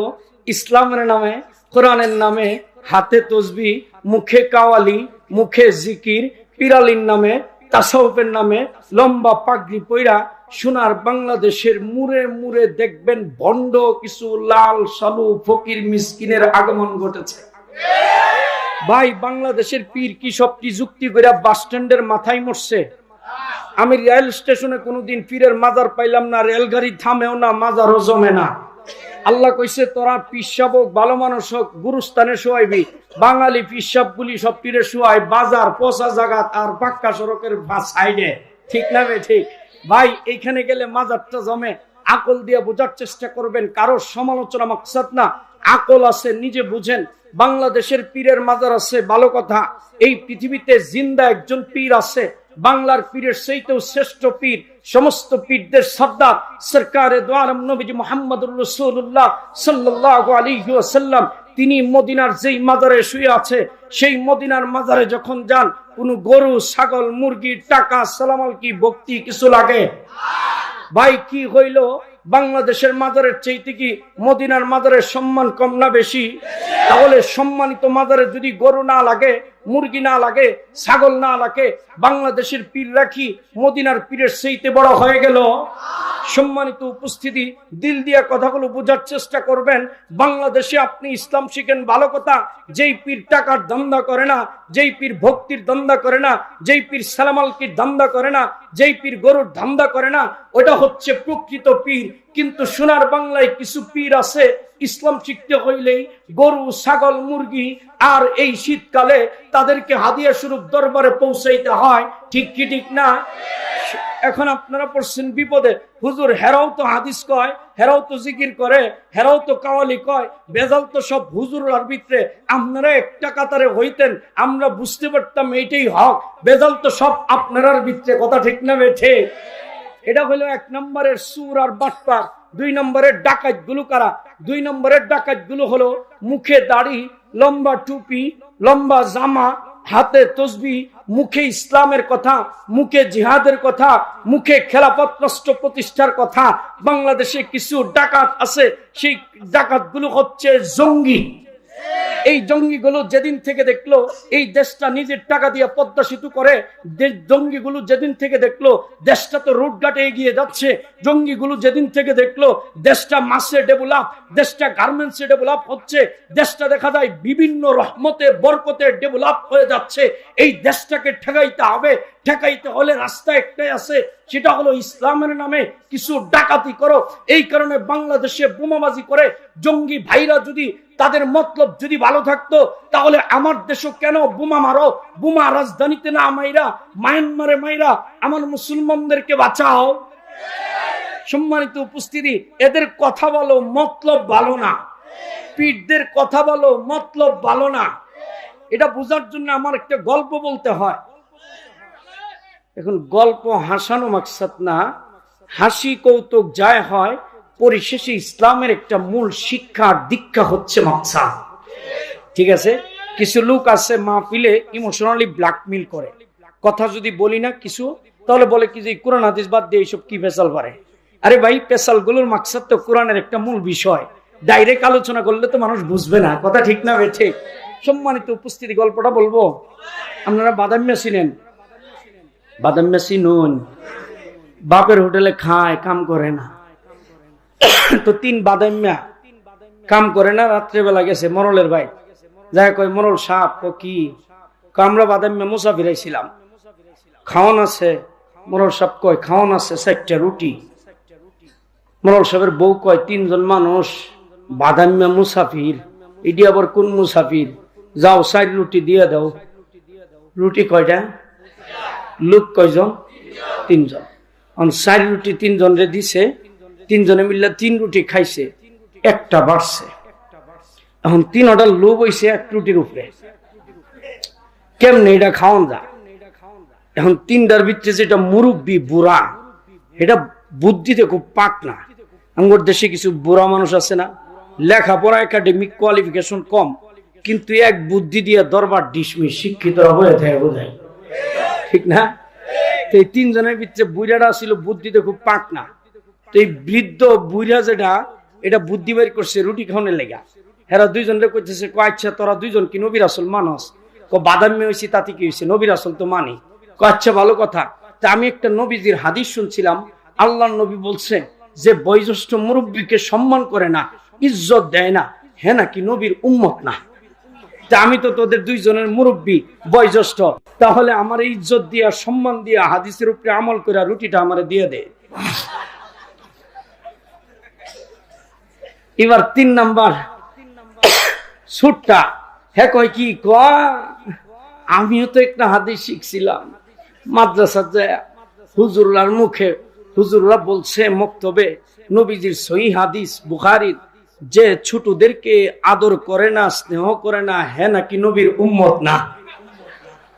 ইসলামের নামে, কোরআনের নামে, হাতে তসবি, মুখে কাওয়ালি, মুখে জিকির, পিরালির নামে, তাসাউফের নামে, লম্বা পাগড়ি পইরা সোনার বাংলাদেশের মুড়ে মুড়ে দেখবেন ভণ্ড কিছু লাল সালু ফকির মিসকিনের আগমন ঘটেছে। ভাই, বাংলাদেশের পীর কি সবটি যুক্তি করে বাস স্ট্যান্ডের মাথায় মরছে? আমি রেল স্টেশনে কোনোদিন পীরের মাজার পাইলাম না, রেলগাড়ি থামেও না, মাজারও জমে না। আল্লাহ কইছে, তোরা পিসাব হোক, ভালো মানুষ হোক, গুরুস্থানে শোয়াইবি। বাঙালি পিসাব গুলি সব পীরে শোয়াই বাজার, পচা জায়গা আর পাক্কা সড়কের সাইডে। ঠিক না বে ঠিক? ভাই, এইখানে গেলে মাজারটা জমে। আকল দিয়ে বোঝার চেষ্টা করবেন, কারোর সমালোচনা মাকসাদ না। আকল আছে, নিজে বুঝেন। বাংলাদেশের পীরের মাজার আছে, ভালো কথা। এই পৃথিবীতে জিন্দা একজন পীর আছে, বাংলার পীরের সেইতেও শ্রেষ্ঠ পীর, সমস্ত পীরদের সর্দার সরকারে দো আলম নবীজি মুহাম্মদুর রাসূলুল্লাহ সাল্লাল্লাহু আলাইহি ওয়াসাল্লাম। তিনি মদিনার যেই মাজারে শুয়ে আছে, সেই মদিনার মাজারে যখন যান, কোন গরু, ছাগল, মুরগি, টাকা, সালামাল কি ভক্তি কিছু লাগে? ভাই, কি হইল? বাংলাদেশের মাজারের চাইতে কি মদিনার মাজারের সম্মান কম না বেশি? তাহলে সম্মানিত মাজারে যদি গরু না লাগে, মুরগি না লাগে, ছাগল না লাগে, বাংলাদেশের পীর রাখি মদিনার পীরের চাইতে বড় হয়ে গেল? সম্মানিত উপস্থিতি, দিল দিয়া কথাগুলো বোঝার চেষ্টা করবেন। বাংলাদেশে আপনি ইসলাম শিখেন ভালো কথা, যেই পীর টাকার ধান্দা করে না, যেই পীর ভক্তির ধান্দা করে না, যেই পীর সালামালকির ধান্দা করে না, যেই পীর গরুর ধান্দা করে না, ওটা হচ্ছে প্রকৃত পীর। কিন্তু সোনার বাংলায় কিছু পীর আছে, ইসলাম শিখতে হইলেই গরু, ছাগল, মুরগি আর এই শীতকালে তাদেরকে হাদিয়া স্বরূপ দরবারে পৌঁছাইতে হয়। ঠিক কি ঠিক না? এখন আপনারা পড়ছেন বিপদে, হুজুর হেরাও তো হাদিস কয়, হেরাও তো জিকির করে, হেরাও তো কাওয়ালি কয়, বেজাল তো সব হুজুরার ভিতরে। আপনারা একটা কাতারে হইতেন, আমরা বুঝতে পারতাম এইটাই হক। বেজাল তো সব আপনারার ভিতরে। কথা ঠিক না বেঠে? এটা হলো 1 নম্বরের সুর আর বাটপার। 2 নম্বরের ডাকাত গুলো কারা? 2 নম্বরের ডাকাত গুলো হলো মুখে দাড়ি, লম্বা টুপি, লম্বা জামা, হাতে তসবি, মুখে ইসলামের কথা, মুখে জিহাদের কথা, মুখে খেলাফত রাষ্ট্র প্রতিষ্ঠার কথা। বাংলাদেশে কিছু ডাকাত আছে, সেই ডাকাত গুলো হচ্ছে জঙ্গি। এই জঙ্গিগুলো যেদিন থেকে দেখলো এই দেশটা নিজের টাকা দিয়ে পদ্মা সেতু করে, জঙ্গিগুলো যেদিন থেকে দেখলো দেশটা তো রোডঘাটে এগিয়ে যাচ্ছে, জঙ্গিগুলো যেদিন থেকে দেখলো দেশটা মাসে ডেভেলপ, দেশটা গার্মেন্টসে ডেভেলপ হচ্ছে, দেশটা দেখা যায় বিভিন্ন রহমতে বরকতে ডেভেলপ হয়ে যাচ্ছে, এই দেশটাকে ঠেকাইতে হবে। ঠেকাইতে হলে রাস্তা একটাই আছে, সেটা হলো ইসলামের নামে কিছু ডাকাতি করো। এই কারণে বাংলাদেশে বোমাবাজি করে জঙ্গি ভাইরা যদি তাদের মতলব যদি ভালো থাকতো, তাহলে আমার দেশও কেন বোমা মারো? বোমা রাজধানীতে না মাইরা, মায়ানমারে মাইরা আমার মুসলমানদেরকে বাঁচাও। সম্মানিত উপস্থিতি, এদের কথা বলো, মতলব ভালো না। পীরদের কথা বলো, মতলব ভালো না। এটা বোঝার জন্য আমার একটা গল্প বলতে হয়। এখন গল্প হাসানো মাকসাদ না, হাসি কৌতুক যায় হয়, পরিশেষে ইসলামের একটা মূল শিক্ষা দীক্ষা হচ্ছে মাকসাদ। ঠিক আছে? কিছু লোক আছে মাহফিলে ইমোশনালি ব্ল্যাকমেল করে, কথা যদি বলি না কিছু, তাহলে বলে কি যে কোরআন হাদিস বাদ দিয়ে এইসব কি পেশাল পারে। আরে ভাই, পেশাল গুলোর মাকসাদ তো কোরআনের একটা মূল বিষয়, ডাইরেক্ট আলোচনা করলে তো মানুষ বুঝবে না। কথা ঠিক না ভাই? ঠিক। সম্মানিত উপস্থিতি, গল্পটা বলবো। আপনারা বাদামিয়া চিনেন? বাদামিয়া চিনুন? বাপের হোটেলে খায়, কাম করে না, তো 3 বাদামিয়া কাম করে না। রাত্রেবেলা গেছে মরলের ভাই, যাই কয় মরল সাপ, কি আমরা বাদামিয়া মুসাফির আইছিলাম, খাওয়ান আছে? মরল সাপ কয় খাওয়ান আছে 4টা রুটি। মরল সাহেবের বউ কয় 3 জন মানুষ, বাদামিয়া মুসাফির, এটি আবার কোন মুসাফির? যাও 4 রুটি দিয়ে দাও। রুটি কয়টা? লোক কয়জন? 3 জন। 4 রুটি 3 জনরে দিছে, 3 জনে মিললে 3 রুটি খাইছে, একটা বাড়ছে। এখন 3টা লোভ হইছে 1 রুটির উপরে। কেমনে এটা খাওয়ান যায়? এখন 3টার ভিতরে যেটা মুরব্বী বুড়া, এটা বুদ্ধিতে খুব পাক না। আমার দেশে কিছু বুড়া মানুষ আছে না, লেখাপড়া একাডেমিক কোয়ালিফিকেশন কম, কিন্তু এক বুদ্ধি দিয়ে দরবার ডিসমিস, শিক্ষিতরা হয়ে থাকে বোঝায়। ঠিক না? তো এই 3 জনের ভিতরে বুড়াটা ছিল বুদ্ধিতে খুব পাক না। তো এই বৃদ্ধ বুড়া যেটা, এটা বুদ্ধি বের করছে রুটি খাওয়ানোর লেগা। হেরা 2 জনরে কইতেছে, আচ্ছা তোরা 2 জন কি নবী রাসূল মানস? বাদামি হয়েছি তাতে কি হয়েছে? নবী রাসূল তো মানি। আচ্ছা ভালো কথা। তা আমি একটা নবীজির হাদিস শুনছিলাম, আল্লাহর নবী বলছে যে বয়োজ্যেষ্ঠ মুরব্বীকে সম্মান করে না, ইজ্জত দেয় না, হ্যাঁ নাকি নবীর উম্মত না? তা আমি তো তোদের 2 জনের মুরব্বী, বয়োজ্যেষ্ঠ, তাহলে আমার ইজ্জত দিয়া সম্মান দিয়া হাদিসের উপরে আমল করে রুটিটা আমারে দিয়ে দে। এবার 3 নাম্বার সুটটা, হ্যাঁ কয় কি আমিও তো একটা হাদিস শিখছিলাম মাদ্রাসা যায়, হুজুরলার মুখে হুজুররা বলছে মক্তবে, নবীজির সহিহ হাদিস বুখারীর, যে ছোটদেরকে আদর করে না, স্নেহ করে না, হ্যাঁ নাকি নবীর উম্মত না?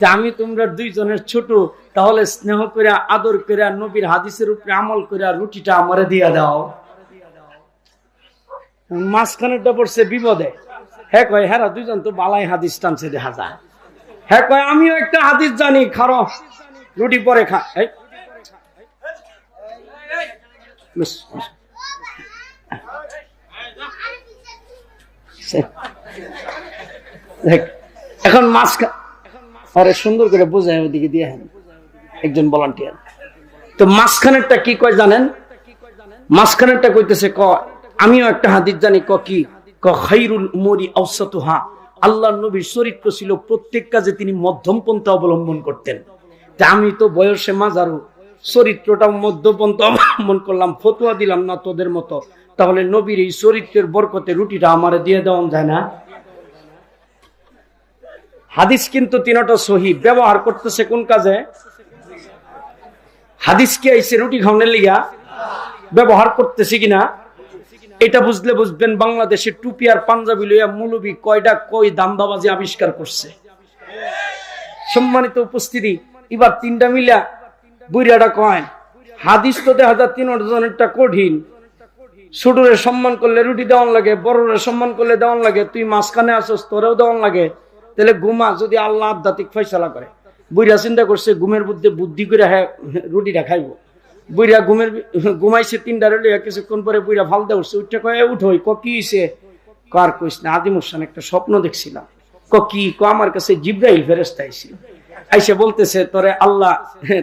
তা আমি তোমরা 2 জনের ছোট, তাহলে স্নেহ করে আদর করে নবীর হাদিসের উপরে আমল করে রুটিটা আমারে দিয়ে দাও। মাঝখানেরটা পড়ছে বিপদে। হ্যাঁ কয় হ্যাঁ 2 জন তো বালাই হাদিস টানছে দেখা যায়। হ্যাঁ কয় আমিও একটা হাদিস জানি, খারো রুটি পরে খা। এখন মাঝখানে আরে সুন্দর করে বোঝায় ওদিকে দিয়ে একজন ভলান্টিয়ার। তো মাঝখানেরটা কি কয় জানেন? মাঝখানেরটা কইতেছে আমিও একটা হাদিস জানি কি খায়রুল উমুরি আওসাতুহা। আল্লাহর নবীর চরিত্র ছিল প্রত্যেক কাজে তিনি মধ্যম পন্থা অবলম্বন করতেন। তা আমি তো বয়সে মাঝারু, চরিত্রটা মধ্যপন্থা অবলম্বন করলাম, ফতোয়া দিলাম না তোদের মতো। তাহলে নবীর এই চরিত্রের বরকতে রুটিটা আমারে দিয়ে দেওয়া যায় না? হাদিস কিন্তু তিনটা সহি, ব্যবহার করতেছে কোন কাজে? হাদিস কি আইছে রুটি খাওয়ানোর লিগা? ব্যবহার করতেছে কিনা এটা বুঝলে বুঝবেন বাংলাদেশের টুপি আর পাঞ্জাবি লইয়া মৌলবী কই দান্দাবাজি আবিষ্কার করছে। সম্মানিত উপস্থিতি, এবার তিনটা মিলা বুইরাটা কয় হাদিস তো দেখা যায় তিন জনেরটা কঠিন। ছোটরে সম্মান করলে রুটি দেওয়ান লাগে, বড়রে সম্মান করলে দেওয়ান লাগে, তুই মাঝখানে আসস তোরেও দেওয়ান লাগে। তাহলে ঘুমা যদি আল্লাহ আধ্যাত্মিক ফয়সালা করে। বুইরা চিন্তা করছে ঘুমের বুদ্ধি করে রুটিটা খাইব। বুইরা ঘুমাইছে তিনটা লইয়া, কিছুক্ষণ পরে বুইরা ভাল দেওয়া উঠছে। উঠে কয়ে উঠোই কি হইছে? কার কইস না, আদিম হোসেন একটা স্বপ্ন দেখছিলাম। কি আমার কাছে জিব্রাইল ফেরেশতা আইছিল, আইসে বলতেছে তোরে আল্লাহ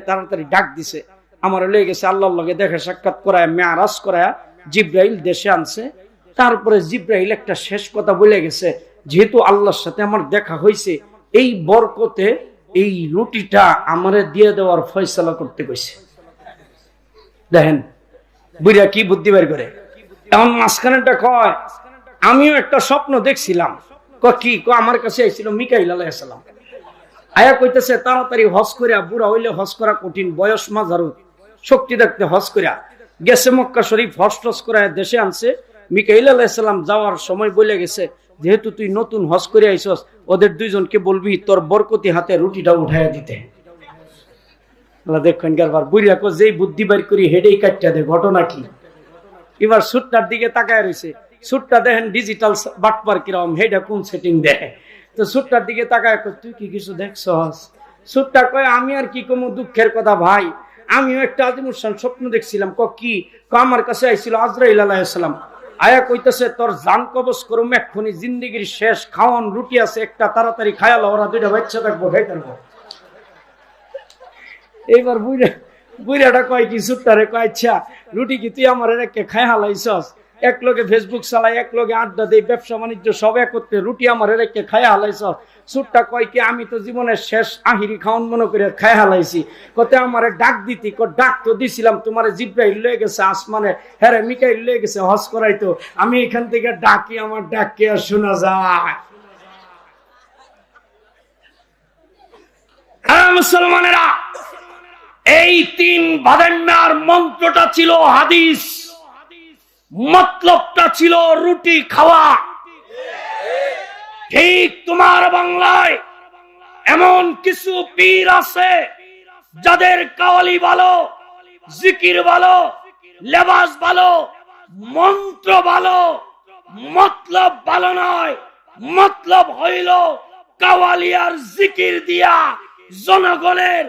তাড়াতাড়ি ডাক দিছে, আমার লয়ে গেছে আল্লাহর লগে দেখা সাক্ষাৎ করায় মেয়ারাজ করায় জিব্রাইল দেশে আনছে। তারপরে জিব্রাইল একটা শেষ কথা বলে গেছে, যেহেতু আল্লাহর সাথে আমার দেখা হয়েছে, এই বরকতে এই রুটিটা আমারে দিয়ে দেওয়ার ফয়সালা করতে কইছে। দেখেন বুইরা কি বুদ্ধি বের করে। এখন মাঝখানেটা কয় আমিও একটা স্বপ্ন দেখছিলাম। কি আমার কাছে আইছিল মিকাইল আলাইহিস সালাম, আয়া কইতেছে তাড়াতাড়ি হজ করিয়া, বুড়া হইলে হজ করা কঠিন, বয়স মাঝারু, শক্তি দেখতে হজ করিয়া গেছে মক্কা শরীফ, হজ টজ করে দেশে আনছে। মিকাইল আলাইহিস সালাম যাওয়ার সময় বলে গেছে, যেহেতু তুই নতুন হজ করে আইছস, ওদের দুইজনকে বলবি তোর বরকতি হাতে রুটিটা উঠাইয়া দিতে। দেখেন গারবার বুড়িয়া কো যেই বুদ্ধি বের করি হেডেই কাটটা দে। ঘটনা কি? এবার সুটটার দিকে তাকায় রইছে। সুটটা দেখেন ডিজিটাল বাটপার কিরকম, হেডা কোন সেটিং দেয়। তো সুটটার দিকে তাকায় কো তুই কি কিছু দেখছস? সুটটা কয় আমি আর কি কম, দুঃখের কথা ভাই, আমিও একটা আদিমুসান স্বপ্ন দেখছিলাম। কি আমার কাছে আইছিল আজরাইল আলাইহিস সালাম, আয়া কইতেছে তোর জান কবজ করুম এক্ষুনি, জিন্দেগির শেষ খাওয়ান রুটি আছে একটা, তাড়াতাড়ি খায়ালো, ওরা দুইটা বাচ্চা থাকবো, খাইতে পারবো। এইবার বুইরাটা কয় কি সুট্টারে কয় আচ্ছা রুটি কি তুই আমার রেখে খায় হালাইছস? এক লগে ফেসবুক চালাই, এক লগে আড্ডা দেই, ব্যবসা বাণিজ্য সব এক করতে, রুটি আমার রেখে খায় হালাইছস? সুট্টা কয় কি আমি তো জীবনের শেষ আহিরি খাওয়ান মনে করে খায় হালাইছি। কতে আমারে ডাক দিতি, ডাক তো দিছিলাম, তোমার জিব্রাইল লয়ে গেছে আসমানে, হ্যাঁ মিকাইল লয়ে গেছে হজ করাইতো, আমি এখান থেকে ডাকি, আমার ডাক কে আর শোনা যায়? হ্যাঁ মুসলমানেরা, এই তিন ভাদান্নার মন্ত্রটা ছিল হাদিস, মতলবটা ছিল রুটি খাওয়া। ঠিক তোমার বাংলায় এমন কিছু পীর আছে যাদের কাওয়ালি ভালো, জিকির ভালো, লেবাস ভালো, মন্ত্র ভালো, মতলব ভালো নয়। মতলব হইল কাওয়ালি আর জিকির দিয়া জনগণের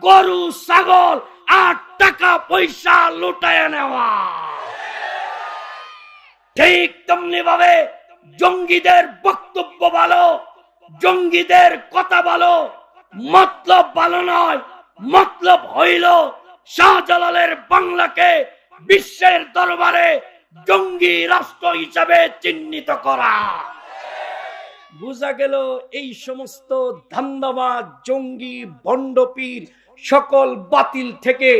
গরু ছাগল আর টাকা পয়সা লুটায় নেওয়া। ঠিক তেমনি ভাবে জঙ্গিদের বক্তব্য ভালো, জঙ্গিদের কথা ভালো, মতলব ভালো নয়। মতলব হইল শাহজালালের বাংলাকে বিশ্বের দরবারে জঙ্গি রাষ্ট্র হিসাবে চিহ্নিত করা। বুঝা গেল এই সমস্ত ধান্দাবাজ, জঙ্গি, ভণ্ডপীর সকল বাতিল থেকে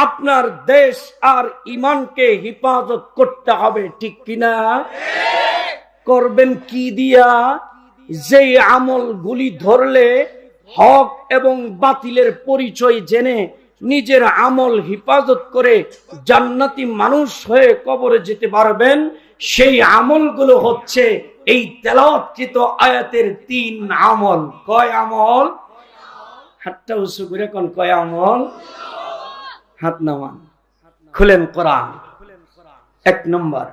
আপনার দেশ আর ইমানকে হেফাজত করতে হবে, ঠিক কিনা? করবেন কি দিয়া? যে আমল গুলি ধরলে হক এবং বাতিলের পরিচয় জেনে নিজের আমল হেফাজত করে জান্নাতি মানুষ হয়ে কবরে যেতে পারবেন, সেই আমলগুলো হচ্ছে এই তেলাওয়াতকৃত আয়াতের তিন আমল। কয় আমল? হাতটা উঁচু করে কোন কয় আমল? হাত নামান, খুলেন কোরআন। এক নম্বর,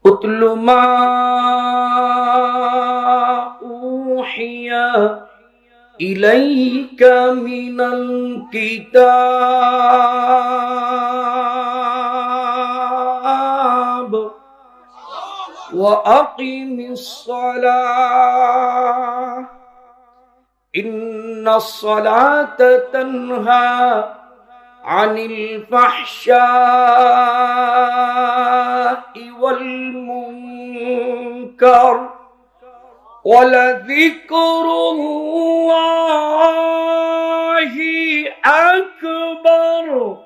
উতলু মা উহিয়া ইলাইকা মিনাল কিতাব وأقم الصلاة إن الصلاة تنهى عن الفحشاء والمنكر ولذكر الله أكبر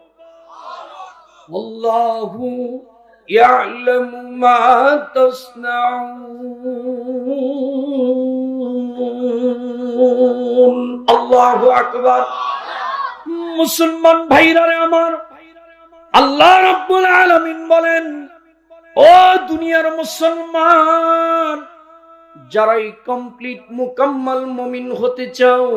والله يعلم ما تصنعون الله أكبر মুসলমান ভাইরারে আমার, আল্লাহ রাব্বুল আলামিন বলেন, ও দুনিয়ার মুসলমান, যারাই কমপ্লিট মুকাম্মাল মুমিন হতে চাও,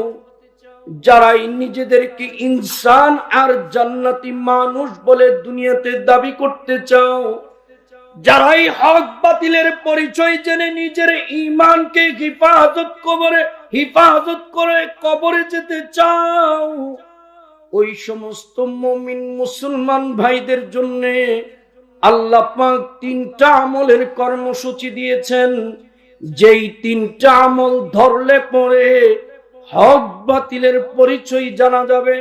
যারাই নিজেদেরকে ইনসান আর জান্নাতি মানুষ বলে দুনিয়াতে দাবি করতে চাও, যারাই হক বাতিলের পরিচয় জেনে নিজের ঈমানকে হিফাজত করে কবরে যেতে চাও, ওই সমস্ত মুমিন মুসলমান ভাইদের জন্য আল্লাহ পাক 3টা আমলের কর্মসূচি দিয়েছেন। যেই 3টা আমল ধরলে পরে হক বাতিলের পরিচয় জানা যাবে,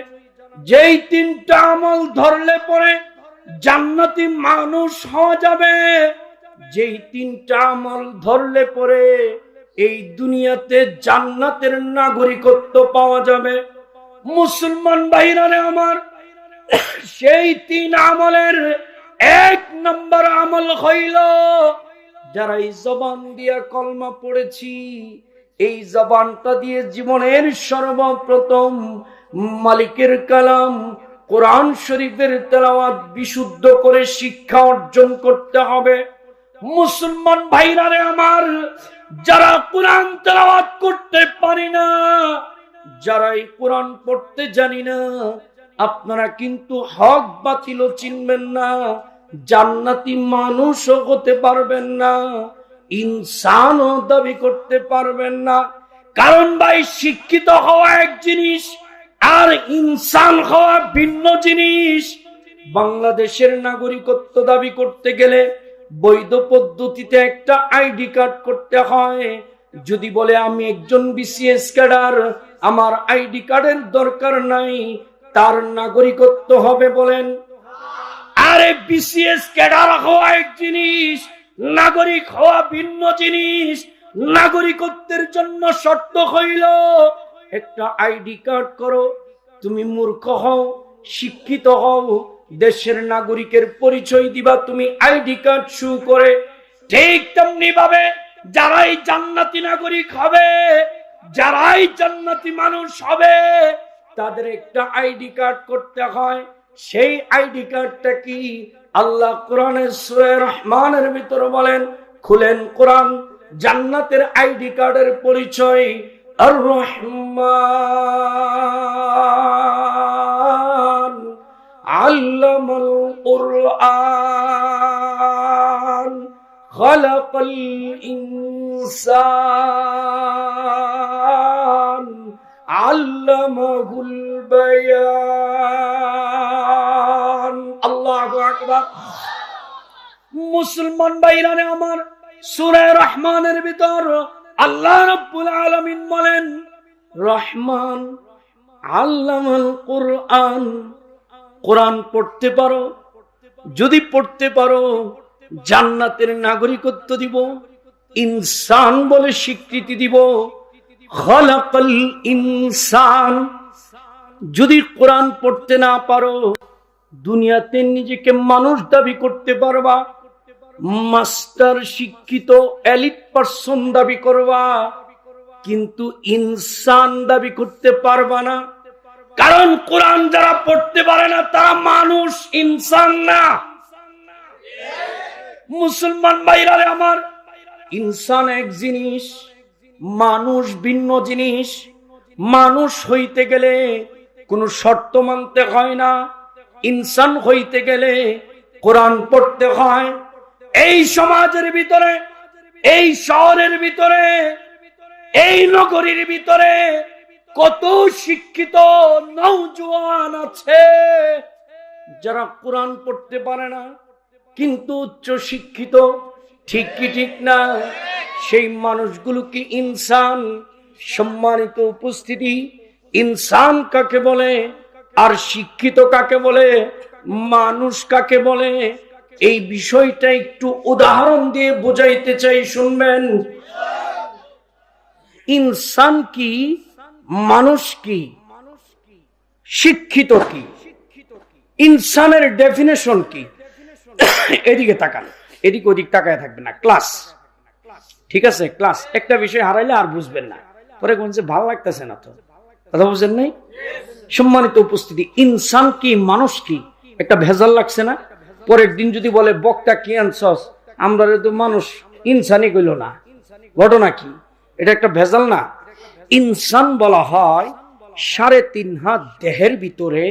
যেই 3টা আমল ধরলে পরে জান্নাতি মানুষ হওয়া যাবে, যেই 3টা আমল ধরলে পরে এই দুনিয়াতে জান্নাতের নাগরিকত্ব পাওয়া যাবে। মুসলমান ভাইরারে আমার, সেই 3 আমলের 1 নম্বর আমল হইল, যারা এই জবান দিয়া কলমা পড়েছি, এই জবানটা দিয়ে জীবনের সর্বপ্রথম মালিকের কালাম কোরআন শরীফের তেলাওয়াত বিশুদ্ধ করে শিক্ষা অর্জন করতে হবে। মুসলমান ভাইরারে আমার, যারা কোরআন তেলাওয়াত করতে পারি না, যারা এই কোরআন পড়তে জানি না, আপনারা কিন্তু হক বাতিলও চিনবেন না, জান্নাতি মানুষও হতে পারবেন না, ইনসানও দাবি করতে পারবেন না। কারণ ভাই, শিক্ষিত হওয়া এক জিনিস আর ইনসান হওয়া ভিন্ন জিনিস। বাংলাদেশের নাগরিকত্ব দাবি করতে গেলে বৈধ পদ্ধতিতে একটা আইডি কার্ড করতে হয়। যদি বলে আমি একজন বিসিএস ক্যাডার, আমার আইডি কার্ডের দরকার নাই, তার নাগরিকত্ব হবে বলেন? আরে বিসিএস ক্যাডার হওয়া এক জিনিস, নাগরিক হওয়া ভিন্ন জিনিস। নাগরিকত্বের জন্য শর্ত হইল একটা আইডি কার্ড করো। তুমি মূর্খ হও, শিক্ষিত হও, দেশের নাগরিকের পরিচয় দিবা তুমি আইডি কার্ড শো করে। ঠিক তেমনি ভাবে যারাই জান্নাতি নাগরিক হবে, যারাই জান্নাতি মানুষ হবে, তাদের একটা আইডি কার্ড করতে হয়। সেই আইডি কার্ডটা কি? আল্লাহ কোরআনের সূরা রহমানের ভিতরে বলেন, খুলেন কোরআন, জান্নাতের আইডি কার্ডের পরিচয় আর রহমান আল্লামাল কুরআন খালাকাল ইনসান আল্লামাহুল বায়ান। আল্লাহু আকবার। মুসলমান ভাইরানে আমার, সূরা রহমানের ভিতর আল্লাহ রাব্বুল আলামিন বলেন, রহমান আল্লামাল কুরআন। কোরআন পড়তে পারো? যদি পড়তে পারো, জান্নাতের নাগরিকত্ব দিব, ইনসান বলে স্বীকৃতি দিব। খালাকাল ইনসান। যদি কোরআন পড়তে না পারো, দুনিয়াতে নিজেকে মানুষ দাবি করতে পারবা, মাস্টার, শিক্ষিত, এলিট পারসন দাবি করবা, কিন্তু ইনসান দাবি করতে পারবা না। কারণ কোরআন যারা পড়তে পারে না তারা মানুষ, ইনসান না। মুসলমান ভাইরারে আমার, ইনসান এক জিনিস, মানুষ ভিন্ন জিনিস। মানুষ হইতে গেলে কোনো শর্ত মানতে হয় না, ইনসান হইতে গেলে কোরআন পড়তে হয়। এই সমাজের ভিতরে, এই শহরের ভিতরে, এই নগরীর ভিতরে কত শিক্ষিত নওজোয়ান আছে যারা কোরআন পড়তে পারে না, কিন্তু উচ্চ শিক্ষিত, ঠিক কি ঠিক না? সেই মানুষগুলো কি ইনসান? সম্মানিত উপস্থিতি, ইনসান কাকে বলে আর শিক্ষিত কাকে বলে, মানুষ কাকে বলে, এই বিষয়টা একটু উদাহরণ দিয়ে বোঝাইতে চাই, শুনবেন। ইনসান কি, মানুষ কি, শিক্ষিত কি, ইনসানের ডেফিনেশন কি? এদিকে তাকান, এদিক ওদিক তাকায় থাকবে না। ক্লাস, ঠিক আছে? ক্লাস একটা বিষয় হারাইলে আর বুঝবেন না, পরে কোন যে ভালো লাগতেছে না, তো কথা বুঝেন নাই? সম্মানিত উপস্থিতি, ইনসান কি, মানুষ কি, একটা ভেজাল লাগছে না? পরের দিন যদি বলে বক্তা কি আনছস, আমরা তো মানুষ, ইনসানই কইল না, ঘটনা কি? এটা একটা ভেজাল না? ইনসান বলা হয় 3.5 হাত দেহের ভিতরে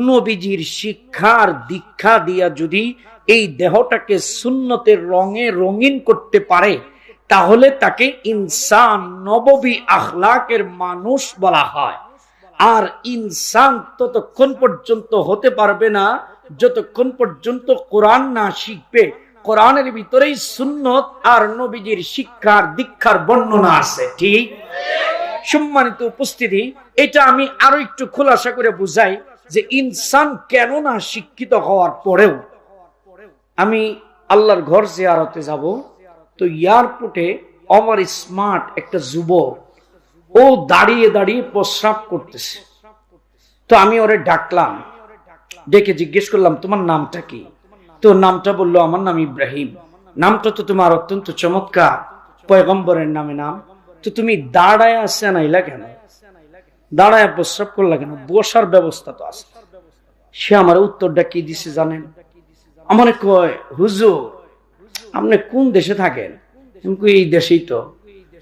নবীজির শিক্ষার দীক্ষা দিয়া যদি এই দেহটাকে সুন্নতের রঙে রঙিন করতে পারে, তাহলে তাকে ইনসান, নববী আখলাকের মানুষ বলা হয়। আর ইনসান ততক্ষণ পর্যন্ত হতে পারবে না যতক্ষণ পর্যন্ত কোরআন না শিখবে। কোরআনের ভিতরেই সুন্নত আর নবীজির শিক্ষার দীক্ষার বর্ণনা আছে, ঠিক? সম্মানিত উপস্থিতি, এটা আমি আরো একটু খোলাসা করে বুঝাই যে ইনসান কেন না শিক্ষিত হওয়ার পরেও। আমি আল্লাহর ঘর জিয়ারতে যাব, তো এয়ারপোর্টে আমার স্মার্ট একটা যুবক, ও দাঁড়িয়ে দাঁড়িয়ে প্রস্রাব করতেছে। তো আমি ওরে ডাকলাম, ডেকে জিজ্ঞেস করলাম তোমার নামটা কি? তো নামটা বললো আমার নাম ইব্রাহিম। নামটা তো তোমার অত্যন্ত চমৎকার, পয়গম্বরের নামে নাম। তো তুমি দাঁড়ায় আসছে নাইলা কেন? দাঁড়ায় প্রস্রাব করলা কেন? বসার ব্যবস্থা তো আছে। সে আমার উত্তরটা কি দিছে জানেন? আমার কয়, হুজুর আপনি কোন দেশে থাকেন? এই দেশেই তো।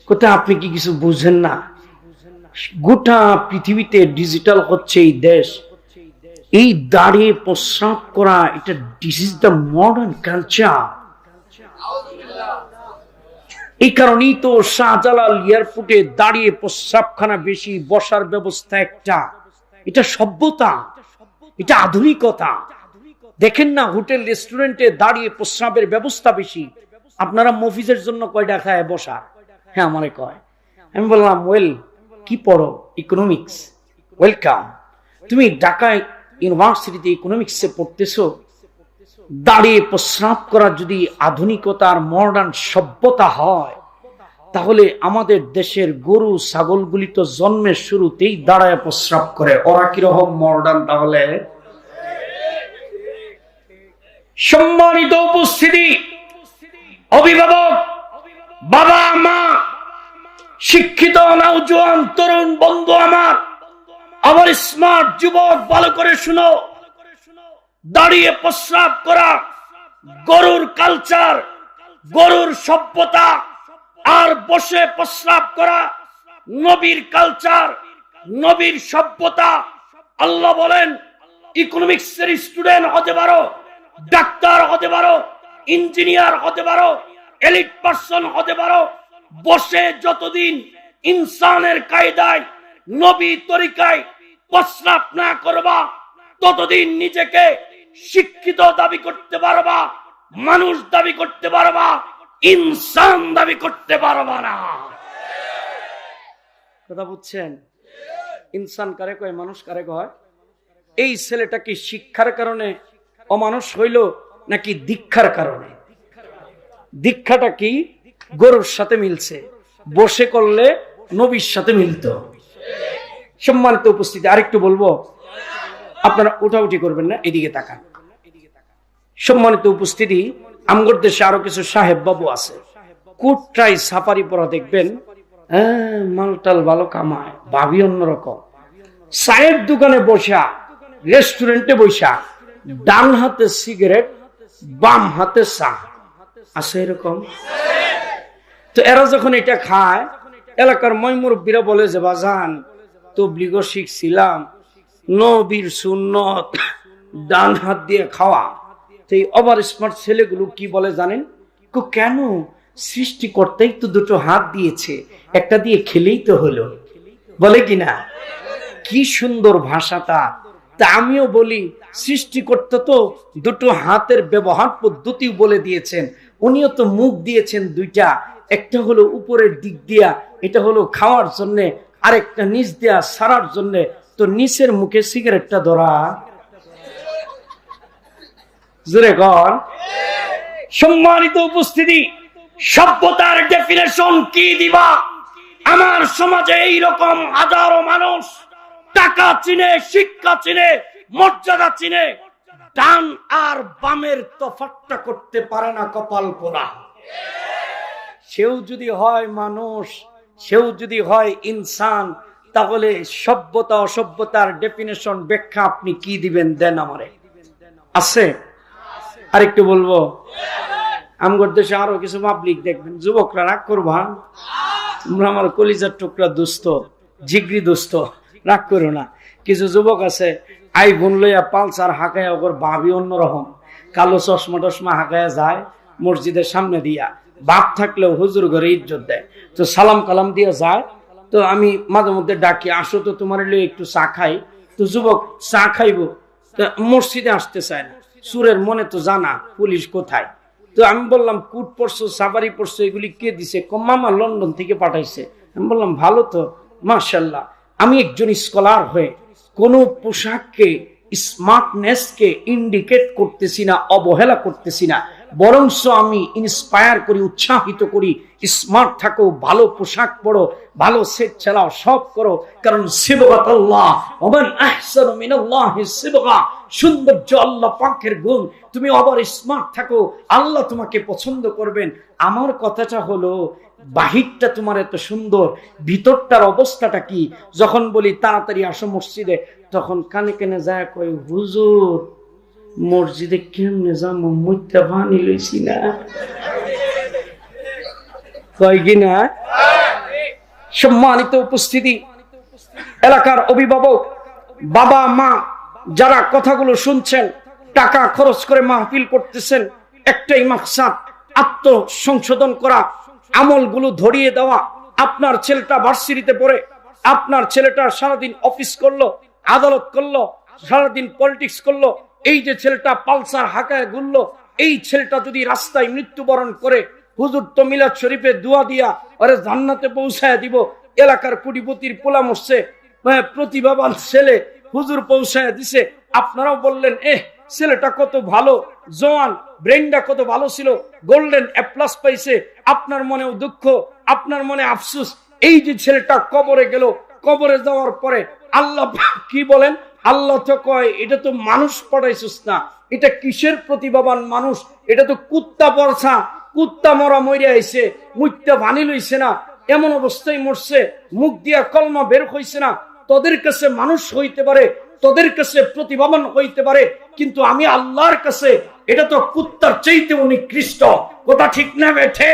কোথায়? আপনি কি কিছু বুঝেন না? গোটা পৃথিবীতে ডিজিটাল হচ্ছে এই দেশ, এই দাঁড়িয়ে প্রস্রাব করা, এটা this is the modern culture. এই কারণেই তো শাহজালাল এয়ারপোর্টে দাঁড়িয়ে প্রস্রাবখানা বেশি, বসার ব্যবস্থা একটা। এটা সভ্যতা, এটা আধুনিকতা। দেখেন না হোটেল রেস্টুরেন্টে দাঁড়িয়ে প্রস্রাবের ব্যবস্থা বেশি। আপনারা মফিজের জন্য কয়টা খায় বসা? হ্যাঁ আমারে কয়। আমি বললাম ওয়েল, কি পড়ো? ইকোনমিক্স। ওয়েলকাম। তুমি ঢাকা ইউনিভার্সিটিতে ইকোনমিক্সে পড়তেছো। দাঁড়িয়ে প্রস্রাব করা যদি আধুনিকতার মডার্ন সভ্যতা হয়, তাহলে আমাদের দেশের গরু ছাগলগুলি তো জন্মের শুরুতেই দাঁড়ায় প্রস্রাব করে। ওরা কিরকম মডার্ন তাহলে? সম্মানিত উপস্থিতি, অভিভাবক, বাবা মা, শিক্ষিত নওজোয়ান তরুণ বন্ধু আমার স্মার্ট যুবক, ভালো করে শুনো। দাঁড়িয়ে প্রস্রাব করা গরুর কালচার, গরুর সভ্যতা। আর বসে প্রস্রাব করা নবীর কালচার, নবীর সভ্যতা। আল্লাহ বলেন ইকোনমিক্সের স্টুডেন্ট হতে পারো, ডাক্তার হতে পারো, ইঞ্জিনিয়ার হতে পারো, এলিট পার্সন হতে পারো, বসে যতদিন ইনসানের কায়দায়, নবী তরিকায় প্রস্রাব না করবা, ততদিন নিজেকে শিক্ষিত দাবি করতে পারবা, মানুষ দাবি করতে পারবা, ইনসান দাবি করতে পারবা না। কথা বুঝছেন? ইনসান কারে কয়, মানুষ কারে কয়? এই ছেলেটা কি শিক্ষার কারণে অমানুষ হইল নাকি দীক্ষার কারণে? দীক্ষাটা কি? গরুর সাথে মিলছে, বসে করলে নবীর সাথে মিলতো। সম্মানিত উপস্থিতি, আরেকটু বলবো, আপনারা উঠাউঠি করবেন না, এদিকে তাকান। সম্মানিত উপস্থিতি, আমগর দেশে আরো কিছু সাহেব বাবু আছে, কোটটাই সাফারি পরা দেখবেন, মালটাল ভালো কামায়, ভাবি অন্যরকম। চায়ের দোকানে বসা, রেস্টুরেন্টে বসা, ডান হাতে সিগারেট, বাম হাতে চা আছে, এরকম। তো এরা যখন এটা খায়, এলাকার ময়মুরব্বীরা বলে যে বাজান, তবলিগ শিখছিলাম, নবীর সুন্নত ডান হাত দিয়ে খাওয়া। তো এই ওভার স্মার্ট ছেলেগুলো কি বলে জানেন? কেন? সৃষ্টিকর্তাই তো দুটো হাত দিয়েছে, একটা দিয়ে খেলেই তো হলো, বলে কিনা? কি সুন্দর ভাষাটা! তা আমিও বলি সৃষ্টিকর্তা তো দুটো হাতের ব্যবহার পদ্ধতিও বলে দিয়েছেন, উনিও তো মুখ দিয়েছেন দুইটা, একটা হলো উপরের দিক দিয়া, এটা হলো খাওয়ার জন্য, আরেকটা নিচ দিয়া সারার জন্য। তো নিচের মুখে সিগারেটটা ধরা, জোরে কর। সম্মানিত উপস্থিতি, সভ্যতার ডেফিনেশন কি দিবা? আমার সমাজে এইরকম হাজারো মানুষ টাকা চিনে, শিক্ষা চিনে, মর্যাদা চিনে, ডান আর বামের তফাৎটা করতে পারে না, কপাল পোড়া। সেও যদি হয় মানুষ, সেও যদি হয় ইনসান, তাহলে সভ্যতা অসভ্যতার ডেফিনেশন ব্যাখ্যা আপনি কি দিবেন? দেন আমারে। আছে আরেকটু বলবো, আমগর দেশে আরো কিছু পাবলিক দেখবেন, যুবকরা রাগ করবা, তোমরা আমার কলিজার টুকরা দোস্ত, জিগরি দোস্ত, রাগ করো না। কিছু যুবক আছে আইফোন লইয়া পালসার হাঁকায়, ওর ভাবি অন্যরকম, কালো চশমা টশমা হাঁকায় যায় মসজিদের সামনে দিয়া, বাপ থাকলেও হুজুর ঘরে ইজ্জত দেয়, তো সালাম কালাম দিয়ে যায়। তো আমি মাঝে মধ্যে ডাকি, আসো তো তোমার লইয়া একটু চা খাই। তো যুবক চা খাইব, মসজিদে আসতে চায় না, সুরের মনে তো জানা পুলিশ কোথায়। তো আমি বললাম কুট পড়ছো, সাফারি পড়ছো, এগুলি কে দিছে? মামা লন্ডন থেকে পাঠাইছে। আমি বললাম ভালো তো, মাশাআল্লাহ। আমি একজন স্কলার হয়ে কোনো পোশাককে, স্মার্টনেসকে ইন্ডিকেট করতেছি না, অবহেলা করতেছি না, বরংস আমি ইন্সপায়ার করি, উৎসাহিত করি, স্মার্ট থাকো, ভালো পোশাক পরো, ভালো সেট চালাও, সব করো, কারণ সিবগাতুল্লাহ ওমান আহসানু মিনাল্লাহি সিবগা, সৌন্দর্য আল্লাহ পাকের গুণ। তুমি আবার স্মার্ট থাকো, আল্লাহ তোমাকে পছন্দ করবেন। আমার কথাটা হলো, বাহিরটা তোমার এত সুন্দর, ভিতরটার অবস্থাটা কি? যখন বলি তাড়াতাড়ি আসো মসজিদে, তখন কানে কানে যায় কই, হুজুর মসজিদে কেমনে যাবো, মুইতা পানি লইছি না, কয় কিনা। সম্মানিত উপস্থিতি, এলাকার অভিভাবক, বাবা মা যারা কথাগুলো শুনছেন, টাকা খরচ করে মাহফিল করতেছেন, একটাই মাকসাদ, আত্মসংশোধন করা, আমলগুলো ধরিয়ে দেওয়া। আপনার ছেলেটা ভার্সিটিতে পড়ে, আপনার ছেলেটা সারাদিন অফিস করলো, আদালত করলো, সারাদিন পলিটিক্স করলো, এই যে ছেলেটা পালসার হাঁকায় ঘুরলো, এই ছেলেটা যদি রাস্তায় মৃত্যুবরণ করে, হুজুর তো মিলাদ শরীফে দোয়া দিয়া আরে জান্নাতে পৌঁছায় দিব। এলাকার কোটিপতির পোলা মরছে, প্রতিভাবান ছেলে, হুজুর পৌঁছায় দিছে। আপনারাও বললেন ছেলেটা কত ভালো, জওয়ান, ব্রেনটা কত ভালো ছিল, গোল্ডেন এ প্লাস পাইছে। আপনার মনেও দুঃখ, আপনার মনে আফসোস। এই যে ছেলেটা কবরে গেল, কবরে যাওয়ার পরে আল্লাহ কি বলেন? আল্লাহ তো কয়, এটা তো মানুষ পড়াইছিস না, এটা কিসের প্রতিভাবান মানুষ? এটা তো কুত্তা পড়ছা, কুত্তা মরা মরে আইছে, মুইতা ভানি লইছে না, এমন অবস্থায় মরছে, মুখ দিয়া কলমা বের হইছে না। তোদের কাছে মানুষ হইতে পারে, তোদের কাছে প্রতিভাবান হইতে পারে, কিন্তু আমি আল্লাহর কাছে এটা তো কুত্তার চাইতে নিকৃষ্ট। কথা ঠিক না বেঠে?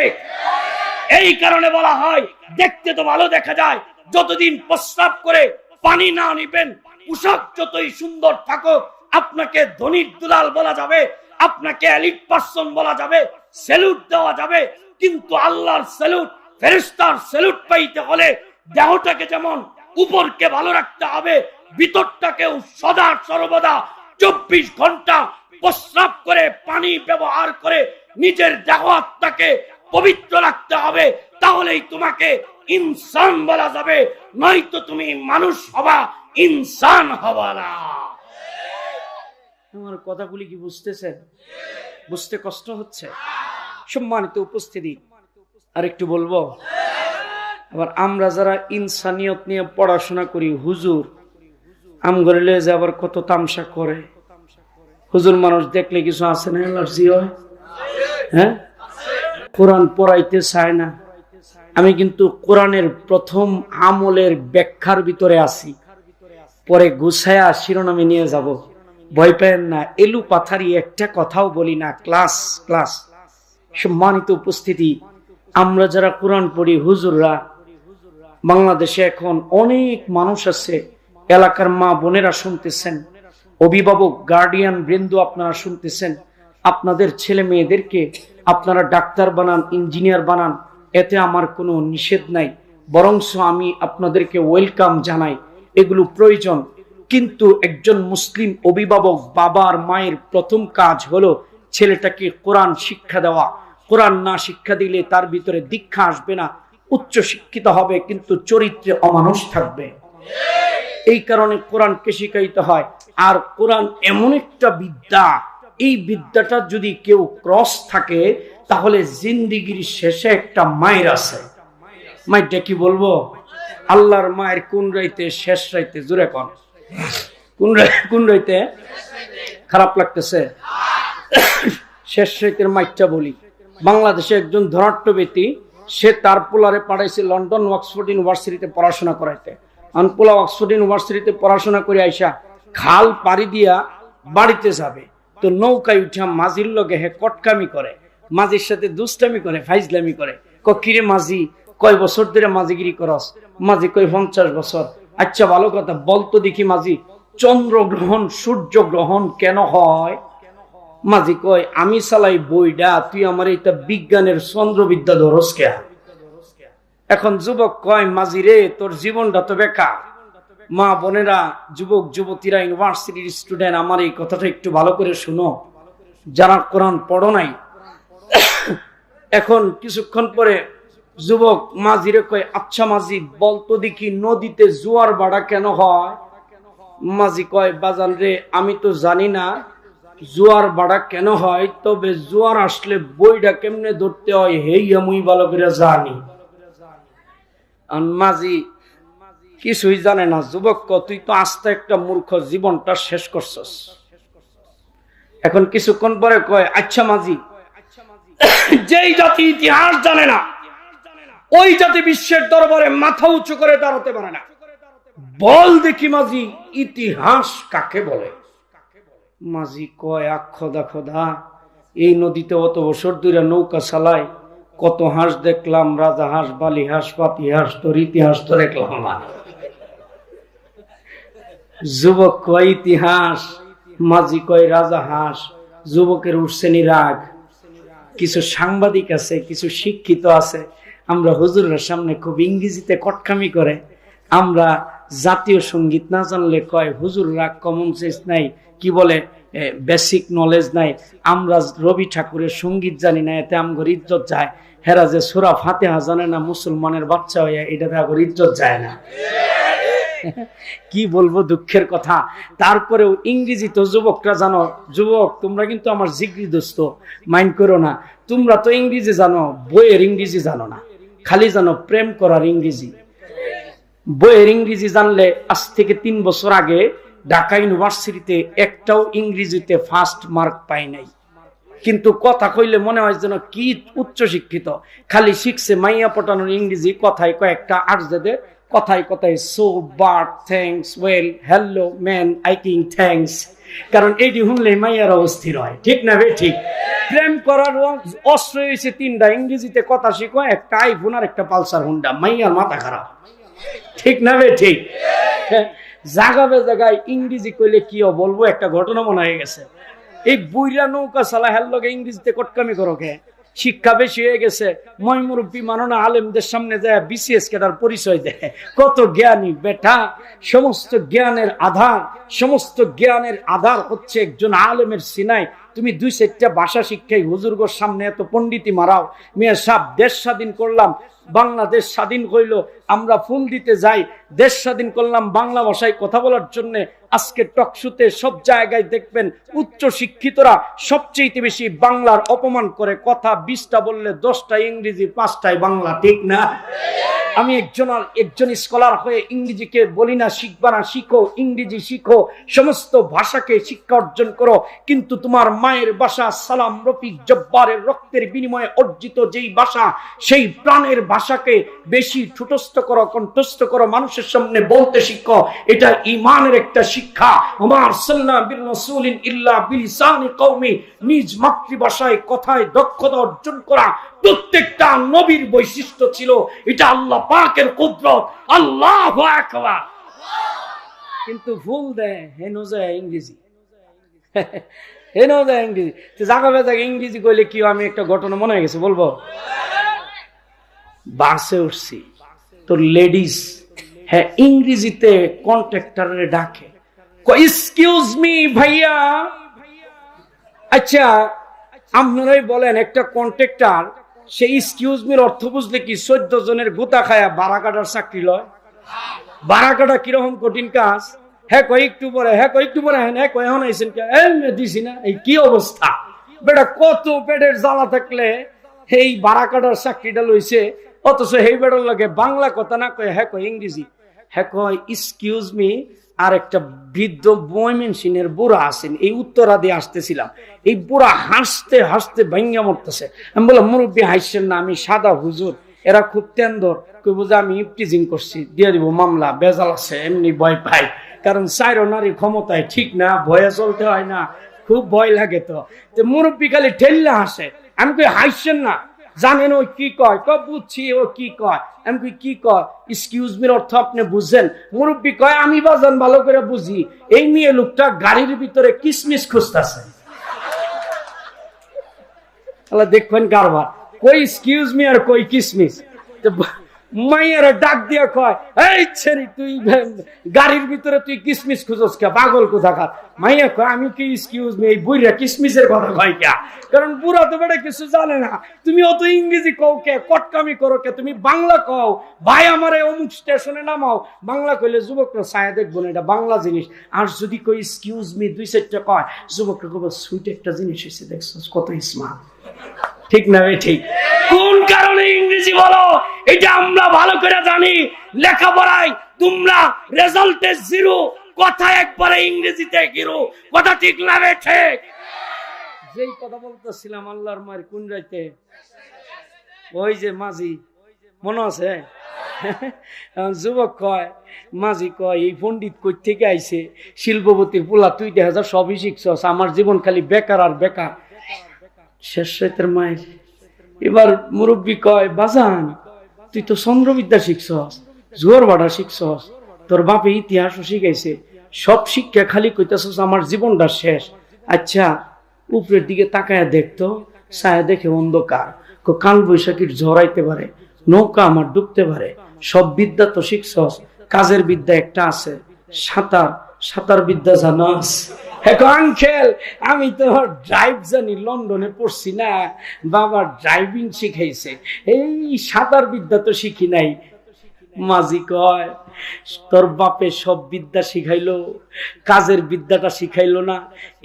এই কারণে বলা হয়, দেখতে তো ভালো দেখা যায়, যতদিন প্রস্রাব করে পানি না নিবেন, পোশাক যতই সুন্দর থাকুক, আপনাকে ধনিক দুলাল বলা যাবে, আপনাকে এলিট পারসন বলা যাবে, স্যালুট দেওয়া যাবে, কিন্তু আল্লাহর স্যালুট, ফেরেশতার স্যালুট পাইতে হলে দেহটাকে যেমন উপরকে ভালো রাখতে হবে, ভিতরটাকেও সদা সর্বদা 24 ঘন্টা প্রস্রাব করে, পানি ব্যবহার করে নিজের দেহ আত্মাকে পবিত্র রাখতে হবে। তাহলেই তোমাকে ইনসান বলা যাবে, নয়তো তুমি মানুষ হবা, ইনসান হবা না। আমার কথাগুলি কি বুঝতেছেন? বুঝতে কষ্ট হচ্ছে? সম্মানিত উপস্থিতি, আর একটু বলবো, আবার আমরা যারা ইনসানিয়ত নিয়ে পড়াশোনা করি, হুজুর আমগরে যে আবার কত তামসা করে। হুজুর মানুষ দেখলে কিছু আছে না, এলার্জি হয়, হ্যাঁ, কোরআন পড়াইতে চায় না। আমি কিন্তু কোরআনের প্রথম আমলের ব্যাখ্যার ভিতরে আছি, পরে গুছায়া শিরোনামে নিয়ে যাব, ভয় পেন না। এলু পাথারি একটা কথাও বলি না, ক্লাস ক্লাস। সম্মানিত উপস্থিতি, আমরা যারা কোরআন পড়ি, হুজুররা, বাংলাদেশে এখন অনেক মানুষ আছে, এলাকার মা বোনেরা শুনতেছেন, অভিভাবক গার্ডিয়ান বৃন্দ আপনারা শুনতেছেন, আপনাদের ছেলে মেয়েদেরকে আপনারা ডাক্তার বানান, ইঞ্জিনিয়ার বানান, এতে আমার কোনো নিষেধ নাই, বরংস আমি আপনাদেরকে ওয়েলকাম জানাই, এগুলো প্রয়োজন। কিন্তু একজন মুসলিম অভিভাবক বাবার মায়ের প্রথম কাজ হলো ছেলেটাকে কোরআন শিক্ষা দেওয়া। কোরআন না শিক্ষা দিলে তার ভিতরে দীক্ষা আসবে না, উচ্চ শিক্ষিত হবে কিন্তু চরিত্রে অমানুষ থাকবে। এই কারণে কোরআনকে শিখাইতে হয়। আর কোরআন এমন একটা বিদ্যা, এই বিদ্যাটা যদি কেউ ক্রস থাকে তাহলে জিন্দিগির শেষে একটা মায়ের আছে। মায়েরটা কি বলবো? আল্লাহর মায়ের কোন রাইতে? শেষ রাইতে। জোরে কোন কোন রাইতে? খারাপ লাগতেছে? শেষ রাইতের মাইরটা বলি। বাংলাদেশে একজন ধনাঢ্য ব্যক্তি, সে তার পোলারে পাঠাইছে লন্ডন অক্সফোর্ড ইউনিভার্সিটিতে পড়াশোনা করাইতে। আনপোলা অক্সফোর্ড ইউনিভার্সিটিতে পড়াশোনা করে আইসা খাল পাড়ি দিয়া বাড়িতে যাবে, তো নৌকায় উঠা মাঝির লগে হে কটকামি করে, মাঝির সাথে দুষ্টামি করে, ফাইজলামি করে। কিরে মাঝি, কয় বছর ধরে মাঝিগিরি করস? মাঝি কই 50 বছর। আচ্ছা ভালো কথা, বলতো দেখি মাঝি, চন্দ্রগ্রহণ সূর্য গ্রহণ কেন হয়? মাঝি কয়, আমি চালাই বইডা, তুই আমার এটা বিজ্ঞানের চন্দ্রবিদ্যা ধরস কে? এখন যুবক কয়, মাঝি রে তোর জীবনটা তো বেকার। মা বোনেরা, যুবক যুবতীরা, ইউনিভার্সিটির স্টুডেন্ট, আমার এই কথাটা একটু ভালো করে শুনো, যারা কোরআন পড়ো নাই। এখন কিছুক্ষণ পরে যুবক মাঝিরে কয়, আচ্ছা মাঝি বলতো দেখি নদীতে জোয়ার বাড়া কেন হয়? মাঝি কয়, বাজান রে আমি তো জানি না জোয়ার বাড়া কেন হয়, তবে জোয়ার আসলে বইটা কেমনে ধরতে হয় হেই আমি ভালো করে জানি। মাঝি কিছুই জানে না। যুবক, তুই তো আস্তে একটা মূর্খ, জীবনটা শেষ করছস। এখন কিছুক্ষণ পরে কয়, আচ্ছা মাঝি, যেই জাতি ইতিহাস জানে না ওই জাতি বিশ্বের দরবারে মাথা উঁচু করে দাঁড়াতে পারে না। বল দেখি মাঝি, ইতিহাস কাকে বলে? মাঝি কয়, খোদা খোদা, এই নদীতে অত বছর ধরে নৌকা চালাই, কত হাঁস দেখলাম, রাজা হাঁস, বালি হাঁস, পাতি হাঁস, তোর ইতিহাস তো দেখলাম না। যুবক কয়, ইতিহাস? মাঝি কয়, রাজা হাঁস। যুবকের উঠছেনি রাগ। কিছু সাংবাদিক আছে, কিছু শিক্ষিত আছে, আমরা হুজুরের সামনে খুব ইংরেজিতে কটকামি করে। আমরা জাতীয় সঙ্গীত না জানলে কয় হুজুররা কমন সেন্স নাই, কি বলে বেসিক নলেজ নাই। আমরা রবি ঠাকুরের সঙ্গীত জানি না, এতে আমগর ইজ্জত যায়। হেরা যে সূরা ফাতিহা জানে না, মুসলমানের বাচ্চা হইয়া, এটাতে আগর ইজ্জত যায় না। কি বলবো, দুঃখের কথা। তারপরেও ইংরেজি তো যুবকরা জানো। যুবক তোমরা কিন্তু আমার জিগরি দোস্ত, মাইন্ড করো না। তোমরা তো ইংরেজি জানো, বইয়ের ইংরেজি জানো না, খালি জানো প্রেম করার ইংরেজি। বইয়ের ইংরেজি জানলে আজ থেকে 3 বছর আগে ঢাকা ইউনিভার্সিটিতে একটাও ইংরেজিতে ফার্স্ট মার্ক পাই নাই। কিন্তু কথা কইলে মনে হয় যেন কি উচ্চ শিক্ষিত, খালি শিখছে মাইয়া পটানোর ইংরেজি। কথায় কয়েকটা আর্জেদের, কথায় কথায় so, but, thanks, well, hello, man, I king, thanks. কারণ এটি শুনলে মাইয়ারা অস্থির হয়, ঠিক না বে? ঠিক। প্রেম করার অস্ত্র হয়েছে 3টা, ইংরেজিতে কথা শিখো, একটা আইফোন আর একটা পালসার হুন্ডা। মাইয়ার মাথা খারাপ, ঠিক না বে? ঠিক। জাগাবে জায়গায় ইংরেজি কইলে কি বলবো, একটা ঘটনা মনে হয়ে গেছে। এই বুইরা নৌকা চালা হেল লগে ইংরেজিতে কটকামি করো কে? শিক্ষা বেশি হয়ে গেছে, ময়মুরব্বী মাননা আলেমদের সামনে যায় বিসিএস কেটার পরিচয় দেয়। কত জ্ঞানী বেটা! সমস্ত জ্ঞানের আধার হচ্ছে একজন আলেমের সিনাই। তুমি 2-4টা ভাষা শিক্ষাই হুজুরগোর সামনে এত পণ্ডিতি মারাও। মিয়া সাহেব, দেশ স্বাধীন করলাম, বাংলাদেশ স্বাধীন হইল, আমরা ফুল দিতে যাই। দেশ স্বাধীন করলাম বাংলা ভাষায় কথা বলার জন্য। আজকে টকশুতে সব জায়গায় দেখবেন উচ্চ শিক্ষিতরা সবচেয়ে বেশি বাংলার অপমান করে। কথা 20টা বললে 10টা ইংরেজি, 5টায় বাংলা, ঠিক না? আমি একজন স্কলার হয়ে ইংরেজিকে বলি না শিখবা না, শিখো, ইংরেজি শিখো, সমস্ত ভাষাকে শিক্ষা অর্জন করো। কিন্তু তোমার মায়ের ভাষা, সালাম, রফিক, জব্বারের রক্তের বিনিময়ে অর্জিত যেই ভাষা, সেই প্রাণের ভাষাকে বেশি ঠুটস্থ করো, কণ্ঠস্থ করো, মানুষের সামনে বলতে শিখো। এটা ঈমানের একটা শিক্ষা। আমার সাল্লাল্লাহু বির রাসূলিন ইল্লা বিলিসানি কওমি, নিজ মাতৃভাষায় কথায় দক্ষতা অর্জন করা প্রত্যেকটা নবীর বৈশিষ্ট্য ছিল। এটা আল্লাহ পাকের কুদরত। আল্লাহু আকবার। কিন্তু ভুল দেয় হেনো যায় ইংরেজি, হেনো যায় ইংরেজি। জায়গা জায়গা ইংরেজি কইলে কি? আমি একটা ঘটনা মনে হয়ে গেছে, বলবো। বাসে উঠছি, তোর লেডিস, হ্যাঁ, ইংরেজিতে কন্ট্রাক্টরে ডাকে, এক্সকিউজ মি ভাইয়া, আচ্ছা আপনারাই বলেন, একটা কন্ট্রাক্টর সে এক্সকিউজ মির অর্থ বুঝলে কি 14 জনের গোতা খায়া বাড়া কাটার চাকরি লয়? বাড়া কাটা কিরকম কঠিন কাজ। হ্যাঁ কয় একটু পরে, হ্যাঁ কয় একটু পরে, হ্যাঁ কয় এখন আইসেন দিছি না, এই কি অবস্থা বেটা, কত পেটের জ্বালা থাকলে এই বাড়া কাটার চাকরিটা লইছে, অথচ এই বেটার লাগে বাংলা কথা না কয়, হ্যাঁ কয় ইংরেজি, হ্যাঁ কয় এক্সকিউজ মি। আর একটা বৃদ্ধ বয়মেনসিনের বুড়া আছেন, এই উত্তরা দিয়ে আসতেছিলাম, এই বুড়া হাসতে হাসতে ভাঙ্গা মরতেছে। আমি বললাম মুরব্বী হাসছেন না, আমি সাদা হুজুর, এরা খুব তেন্দর, কই বুঝে আমি ইফটিজিং করছি, দিয়ে দিব মামলা, বেজাল আছে, এমনি ভয় পাই, কারণ চাইরো নারীর ক্ষমতায় ঠিক না, ভয়ে চলতে হয় না, খুব ভয় লাগে। তো মুরব্বী খালি ঠেললে হাসে। আমি কই হাসছেন না, জানেন ও কি কয়? বুঝছি ও কি কয়। আমি কই কি কয়? এক্সকিউজ মির অর্থ আপনি বুঝছেন? মুরব্বী কয় আমি বাজান ভালো করে বুঝি, এই মেয়ে লোকটা গাড়ির ভিতরে কিসমিস খুঁজতেছে। দেখবেন কারবার, কই এক্সকিউজ মি আর কই কিসমিস। মাইয়ারা ডাক দিয়া কয়, এই ছেড়ি তুই গাড়ির ভিতরে তুই কিসমিস খুঁজস কে, পাগল কোথাকার। মাইয়া কয় আমি কি এক্সকিউজ মি, এই বুইরা কিসমিসের কথা কয় কে? কারণ বুড়া তো বেটা কিছু জানে না, তুমি অত ইংরেজি কও কে, কটকামি করো কে, তুমি বাংলা কও, ভাই আমার অমুক স্টেশনে নামাও। বাংলা কইলে যুবকরা ছায়া দেখবো না, এটা বাংলা জিনিস। আর যদি কই এক্সকিউজ মি 2-4টা কয়, যুবকরা কব সুইট একটা জিনিস হয়েছে, দেখছো কত স্মার্ট। ঠিক না ভাই? ঠিক। কোন কারণে ইংরেজি বলো এটা আমরা ভালো করে জানি, লেখাপড়ায় তোমরা রেজাল্টে জিরো, কথা একবারে ইংরেজিতে হিরো, কথা ঠিক না ভাই? ঠিক। যেই কথা বলতেছিলাম আল্লাহর মায়ের কোন রাইতে, ওই যে মাঝি মনে আছে, যুবক কয়, মাঝি কয় এই পণ্ডিত কই থেকে আইছে, শিল্পপতির পোলা, তুই দেখা যা সবই শিখছস, আমার জীবন খালি বেকার আর বেকার। শেষ রাতের মায়ের। এবার মুরব্বী কয়, বাজান তুই তো চন্দ্রবিদ্যা শিখছস, জোয়ার ভাড়া শিখছস, তোর বাপে ইতিহাসও শিখাইছে, সব শিক্ষা খালি কইতাছস আমার জীবনটা শেষ। আচ্ছা উপরের দিকে তাকায় দেখতো, ছায়া দেখে অন্ধকার, কাল বৈশাখীর ঝড়াইতে পারে, নৌকা আমার ডুবতে পারে, সব বিদ্যা তো শিখছস, কাজের বিদ্যা একটা আছে, সাঁতার, সাঁতার বিদ্যা জানাস? আঙ্কেল আমি তো ড্রাইভ জানি, লন্ডনে পড়ছি না, বাবা ড্রাইভিং শিখাইছে, এই সাঁতার বিদ্যা তো শিখি নাই। মাঝি কয়, তোর বাপে সব বিদ্যা শিখাইলো, কাজের বিদ্যাটা শিখাইলো না?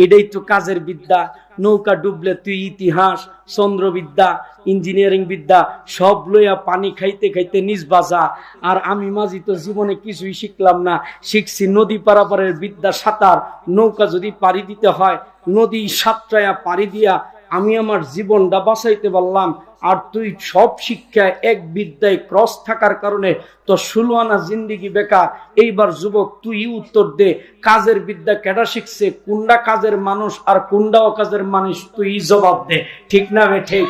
এটাই তো কাজের বিদ্যা। নৌকা ডুবলে তুই ইতিহাস, চন্দ্রবিদ্যা, ইঞ্জিনিয়ারিং বিদ্যা সব লইয়া পানি খাইতে খাইতে নিজ বাজা। আর আমি মাঝি তো জীবনে কিছুই শিখলাম না, শিখছি নদী পারাপারের বিদ্যা, সাঁতার। নৌকা যদি পাড়ি দিতে হয়, নদী সাতটায়া পাড়ি দিয়া আমি আমার জীবনটা বাঁচাইতে পারলাম। আর তুই সব শিক্ষা এক বিদ্যায় ক্রস থাকার কারণে তো 16 আনা জিন্দিগি বেকার। এইবার যুবক তুই উত্তর দে, কাজের বিদ্যা কেডা শিখছে, কোনটা কাজের মানুষ আর কোনটা অকাজের মানুষ, তুই জবাব দে। ঠিক না বে? ঠিক।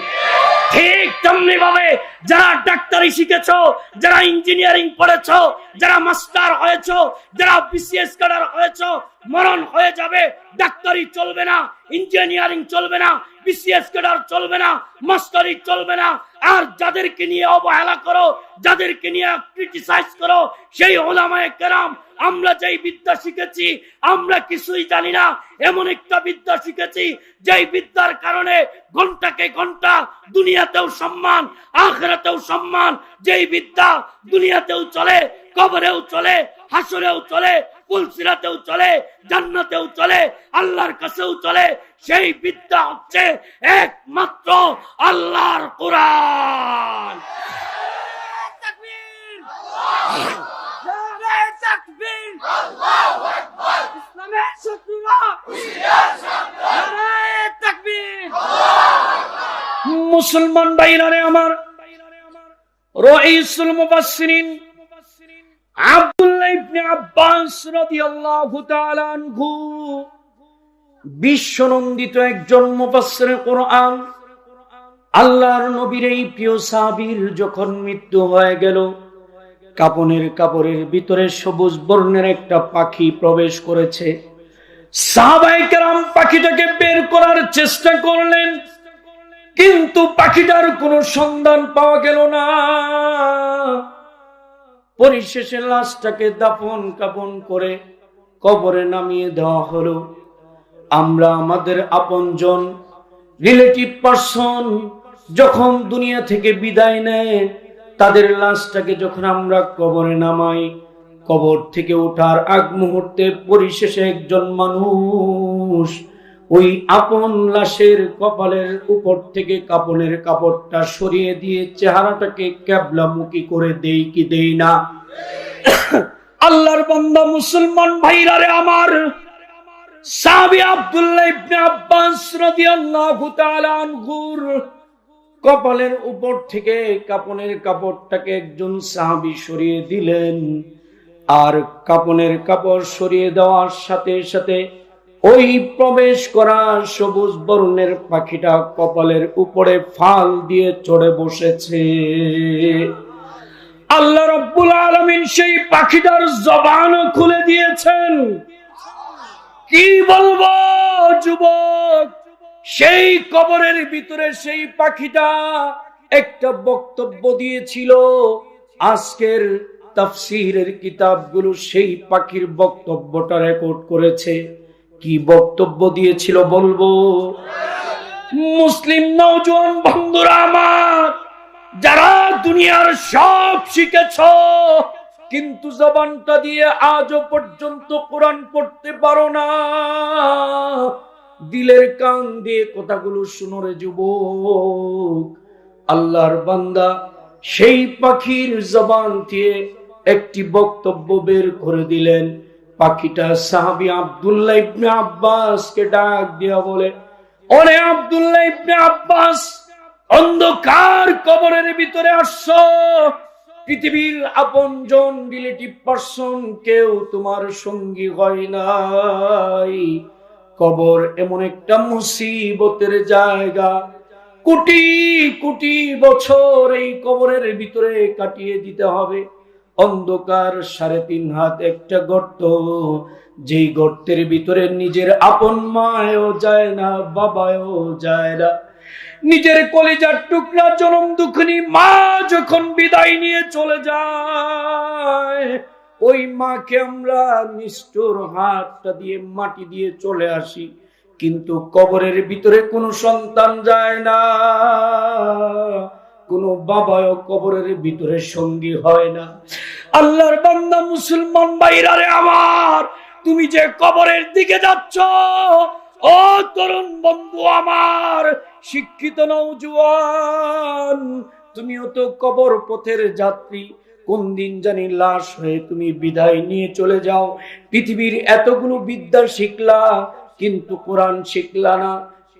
ঠিক তেমনি ভাবে যারা ডাক্তারি শিখেছো, যারা ইঞ্জিনিয়ারিং পড়েছো, যারা মাস্টার হয়েছো, যারা বিসিএস ক্যাডার হয়েছো, মরণ হয়ে যাবে, ডাক্তারি চলবে না, ইঞ্জিনিয়ারিং চলবে না, বিসিএস ক্যাডার চলবে না, মাস্টারি চলবে না। আর যাদেরকে নিয়ে অবহেলা করো, যাদেরকে নিয়ে ক্রিটিসাইজ করো, সেই উলামায়ে কেরাম, আমরা যেই বিদ্যা শিখেছি আমরা কিছুই জানি না, এমন একটা বিদ্যা শিখেছি যেই বিদ্যার কারণে ঘন্টাকে ঘন্টা দুনিয়াতেও সম্মান, আখিরাতেও সম্মান। যেই বিদ্যা দুনিয়াতেও চলে, কবরেও চলে, হাসরেও চলে, পুলসিরাতেও চলে, জান্নাতেও চলে, আল্লাহর কাছেও চলে। সেই বিদ্যা হচ্ছে একমাত্র আল্লাহর কোরআন। তাকবীর, নারে তাকবীর, আল্লাহু আকবার, ইসলামের শত্রুরা হুঁশিয়ার সাবধান, নারে তাকবীর, আল্লাহু আকবার। মুসলমান ভাইরা রে আমার, রাইসুল মুফাসসিরিন আব্দুল্লাহ ইবনে আব্বাস রাদিয়াল্লাহু তাআলা আনহু বিশ্বনন্দিত একজন মুফাসসিরে কোরআন। আল্লাহর নবীর এই প্রিয় সাহাবীর যখন মৃত্যু হয়ে গেল, কাপড়ের ভিতরে সবুজ বর্ণের একটা পাখি প্রবেশ করেছে। সাহাবায়ে কেরাম পাখিটাকে বের করার চেষ্টা করলেন, কিন্তু পাখিটার কোনো সন্ধান পাওয়া গেল না। পরিশেষে লাশটাকে দাফন কাফন করে কবরে নামিয়ে দেওয়া হলো। আমরা আমাদের আপনজন, রিলেটিভ পারসন যখন দুনিয়া থেকে বিদায় নেয়, তাদের লাশটাকে যখন আমরা কবরে নামাই, কবর থেকে ওঠার আগ মুহূর্তে পরিশেষে একজন মানুষ ওই আপন লাশের কপালের উপর থেকে কাপড়ের কাপড়টা সরিয়ে দিয়ে চেহারাটাকে ক্যাবলামুখী করে দেই কি দেই না? আল্লাহর বান্দা মুসলমান ভাইরা রে আমার, সাহাবী আব্দুল্লাহ ইবনে আব্বাস রাদিয়াল্লাহু তাআলা আনহুর কপালের উপর থেকে কাপনের কাপড়টাকে একজন সাহাবী সরিয়ে দিলেন। আর কাপনের কাপড় সরিয়ে দেওয়ার সাথে সাথে ওই প্রবেশ করা সবুজ বর্ণের পাখিটা কপালের উপরে ফাল দিয়ে চড়ে বসেছে। আল্লাহ রাব্বুল আলামিন সেই পাখিটার জবান খুলে দিয়েছেন। কি বলবো যুবক, সেই কবরের ভিতরে সেই পাখিটা একটা বক্তব্য দিয়েছিল। আজকের তাফসীরের কিতাবগুলো সেই পাখির বক্তব্যটা রেকর্ড করেছে। কি বক্তব্য দিয়েছিল বলবো? মুসলিম নওজোয়ান বন্ধুরা আমার, যারা দুনিয়ার সব শিখেছ কিন্তু জবানটা দিয়ে আজও পর্যন্ত কোরআন পড়তে পারো না, দিলের কান দিয়ে কথাগুলো শুনো রে যুবক। আল্লাহর বান্দা সেই পাখির জবান দিয়ে একটি বক্তব্য বের করে দিলেন। পাখিটা সাহাবী আব্দুল্লাহ ইবনে আব্বাসকে ডাক দিয়া বলে, ওরে আব্দুল্লাহ ইবনে আব্বাস, অন্ধকার কবরের ভিতরে আসছো, পৃথিবীর আপনজন রিলেটিভ পারসন কেউ তোমার সঙ্গী হয় নাই। কবর এমন একটা মুসিবতের জায়গা, কোটি কোটি বছর এই কবরের ভিতরে কাটিয়ে দিতে হবে। অন্ধকার 3.5 হাত একটা গর্ত, যেই গর্তের ভিতরে নিজের আপন মায়ও যায় না, বাবাও যায় না। নিজের কলিজার টুকরা জনম দুঃখিনী মা যখন বিদায় নিয়ে চলে যায়, ওই মাকে আমরা নিষ্ঠুর হাতটা দিয়ে মাটি দিয়ে চলে আসি, কিন্তু কবরের ভিতরে কোনো সন্তান যায় না, কোনো বাবাও কবরের ভিতরে সঙ্গী হয় না। আল্লাহর বান্দা মুসলমান ভাইরা রে আমার, তুমি যে কবরের দিকে যাচ্ছ, ও তরুণ বন্ধু আমার, শিক্ষিত নওজোয়ান, তুমিও তো কবর পথের যাত্রী। কোন দিন জানি লাশ হয়ে তুমি বিদায় নিয়ে চলে যাও। পৃথিবীর এতগুলো বিদ্যা শিখলা, কিন্তু কোরআন শিখলা না।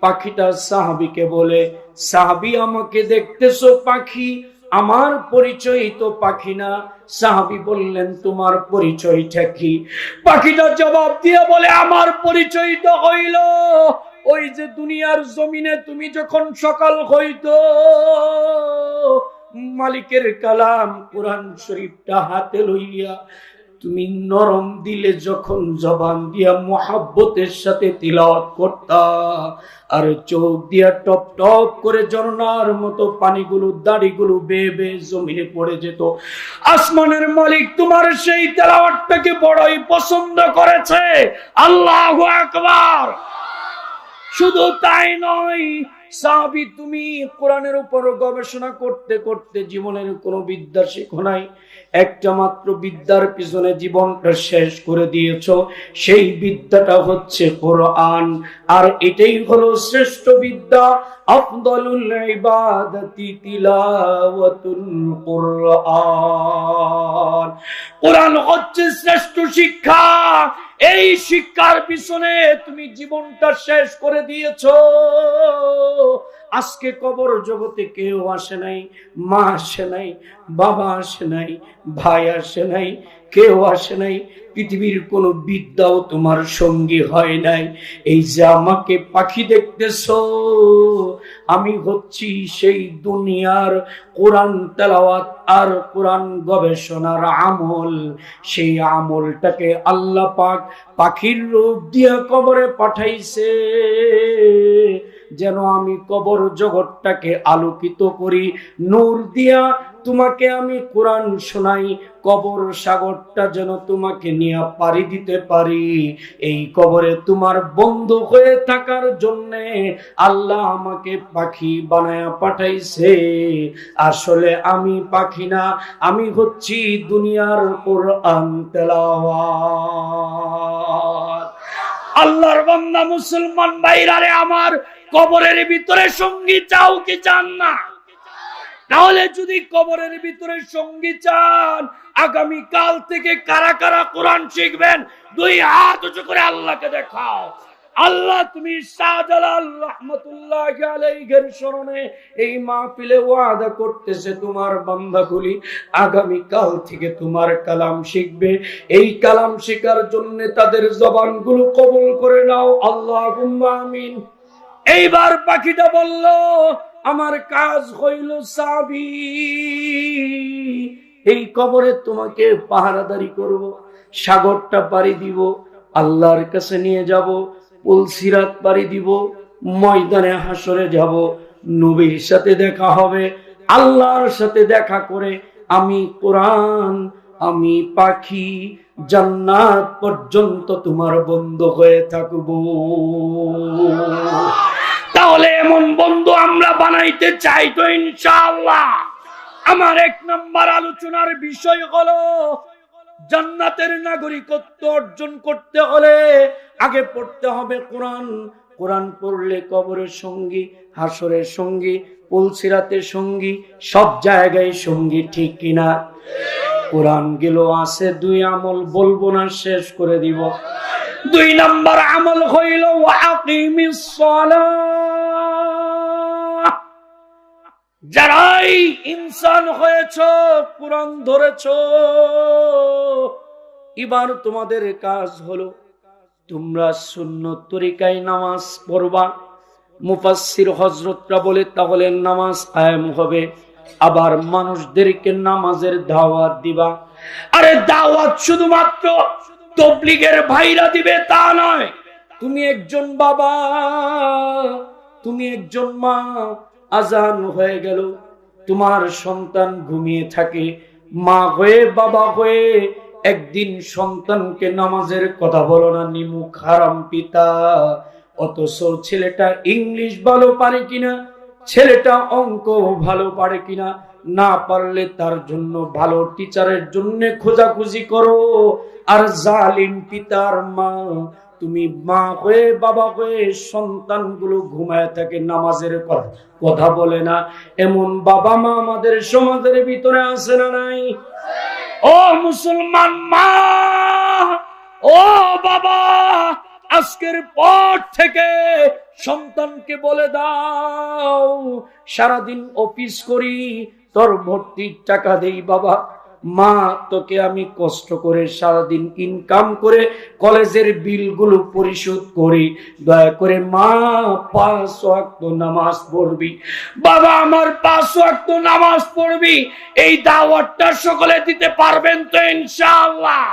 পাখিটা সাহাবীকে বলে, সাহাবী আমাকে দেখতেছো পাখি, আমার পরিচয় তো পাখি না। সাহাবী বললেন, তোমার পরিচয়টা কি? পাখিটা জবাব দিয়ে বলে, আমার পরিচয় তো হইল ওই যে দুনিয়ার জমিনে তুমি যখন সকাল হইতো, মালিকের কালাম কোরআন শরীফটা হাতে লইয়া তুমি নরম দিলে যখন জবান দিয়া মুহাব্বতের সাথে তিলাওয়াত করতা, আর চোখ দিয়া টপ টপ করে ঝর্ণার মতো পানিগুলো দাড়িগুলো বেয়ে বেয়ে জমিনে পড়ে যেত। আসমানের মালিক তোমার সেই তেলাওয়াতটাকে বড়ই পছন্দ করেছে। আল্লাহু আকবার। শুধু তাই নয়, সাহাবী তুমি কোরআনের উপর গবেষণা করতে করতে জীবনের কোনো বিদ্যা শেখো নাই, একটা মাত্র বিদ্যার পিছনে জীবনটা শেষ করে দিয়েছো। সেই বিদ্যাটা হচ্ছে কোরআন, আর এটাই হলো শ্রেষ্ঠ বিদ্যা। আফদালুল ইবাদাতি তিলাওয়াতুল কোরআন। কোরআন হচ্ছে শ্রেষ্ঠ শিক্ষা। এই শিক্ষার পিছনে তুমি জীবনটা শেষ করে দিয়েছো। আজকে কবর জগতে কেউ আসে নাই, মা আসে নাই, বাবা আসে নাই, ভাই আসে নাই, কেউ আসে নাই, পৃথিবীর কোনো বিদ্যাও তোমার সঙ্গী হয় নাই। এই যে আমাকে পাখি দেখতেছো, আমি হচ্ছি সেই দুনিয়ার কোরআন তেলাওয়াত আর কোরআন গবেষণার আমল। সেই আমলটাকে আল্লাহ পাক পাখির রূপ দিয়া কবরে পাঠাইছে, যেন আমি কবর জগৎটাকে আলোকিত করি, নূর দিয়া তোমাকে আমি কোরআন শোনাই, কবর সাগরটা যেন তোমাকে নিয়ে পাড়ি দিতে পারি। এই কবরে তোমার বন্ধু হয়ে থাকার জন্য আল্লাহ আমাকে পাখি বানায়া পাঠাইছে। আসলে আমি পাখি না, আমি হচ্ছি দুনিয়ার কোরআন তেলাওয়াত। আল্লাহর বান্দা মুসলমান ভাইরারে আমার, কবরের ভিতরে সঙ্গী চাও কি চান না? তাহলে যদি কবরের ভিতরে সঙ্গী চান, আগামী কাল থেকে কারা কারা কোরআন শিখবেন? দুই হাত উঁচু করে আল্লাহকে দেখাও। আল্লাহ, তুমি শাহজালাল রাহমাতুল্লাহি আলাইহির স্মরণে এই মাহফিলে ওয়াদা করতেছে তোমার বান্দাগুলি আগামী কাল থেকে তোমার কালাম শিখবে। এই কালাম শেখার জন্য তাদের জবানগুলো কবুল করে নাও, আল্লাহুম্মা আমিন। এইবার পাখিটা বলল, আমার কাজ হইল সাবি, এই কবরে তোমাকে পাহারাদারি করব, সাগরটা পাড়ি দিব, আল্লাহর কাছে নিয়ে যাব, পুলসিরাত পাড়ি দিব, ময়দানে হাসরে যাব, নবীর সাথে দেখা হবে, আল্লাহর সাথে দেখা করে আমি কোরআন, আমি পাখি, জান্নাত পর্যন্ত তোমার বন্ধু হয়ে থাকবো। তাহলে এমন বন্ধু আমরা বানাইতে চাই তো ইনশাআল্লাহ। আমার 1 নম্বর আলোচনার বিষয় হলো, জান্নাতের নাগরিকত্ব অর্জন করতে হলে আগে পড়তে হবে কোরআন। কোরআন পড়লে কবরের সঙ্গী, হাসরের সঙ্গী, পুলসিরাতের সঙ্গী, সব জায়গায় সঙ্গী, ঠিক কিনা? কোরআন গেল আছে 2 আমল, বলবো না, শেষ করে দিব। 2 নম্বর আমল হইল ওয়াকিমিস সালাহ। যারাই ইনসান হয়েছো, কোরআন ধরেছো, এবার তোমাদের কাজ হলো তোমরা সুন্নত তরিকায় নামাজ পড়বা। মুফাসসির হযরতরা বলে তাহলে নামাজ কায়েম হবে। আবার মানুষদেরকে নামাজের দাওয়াত দিবা। আরে দাওয়াত শুধুমাত্র তাবলীগের ভাইরা দিবে তা নয়। তুমি একজন বাবা, তুমি একজন মা, আজান হয়ে গেল, তোমার সন্তান ঘুমিয়ে থাকে, মা হয়ে বাবা হয়ে একদিন সন্তানকে নামাজের কথা বলো না, নিমুখ হারাম পিতা। অথচ ছেলেটা ইংলিশ ভালো পারে কিনা, ছেলেটা অঙ্ক ভালো পারে কিনা, না পারলে তার জন্য ভালো টিচারের জন্য খোঁজাখুঁজি করো। আর জালিম পিতার মা, তুমি মা হয়ে বাবা হয়ে সন্তানগুলো ঘুমায় থাকে, নামাজের কথা বলে না, এমন বাবা মা আমাদের সমাজের ভিতরে আছে না নাই? ও মুসলমান মা, ও বাবা, আজকের পর থেকে সন্তানকে বলে দাও, সারাদিন অফিস করি, তোর ভর্তির টাকা দেই বাবা, মা তোকে আমি কষ্ট করে সারাদিন ইনকাম করে কলেজের বিলগুলো পরিশোধ করি, দয়া করে মা 5 ওয়াক্ত নামাজ পড়বি। বাবা আমার 5 ওয়াক্ত নামাজ পড়বি, এই দাওয়াতটা সকলে দিতে পারবেন তো ইনশাআল্লাহ?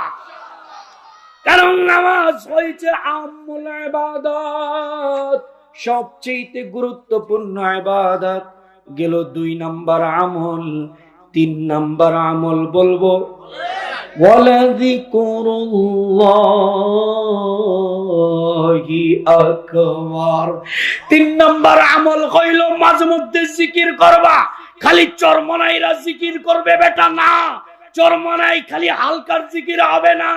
কারণ নামাজ হয়েছে আম্মুল ইবাদত, সবচেয়ে গুরুত্বপূর্ণ ইবাদত। গেল 2 নম্বর আমল। 3 নম্বর আমল বলবো, ওয়ালাযিকুরুল্লাহি আকবার। 3 নম্বর আমল হইল মাঝে মধ্যে জিকির করবা। খালি চরমনাইরা জিকির করবে বেটা না, চরমনাই খালি হালকার জিকির হবে না।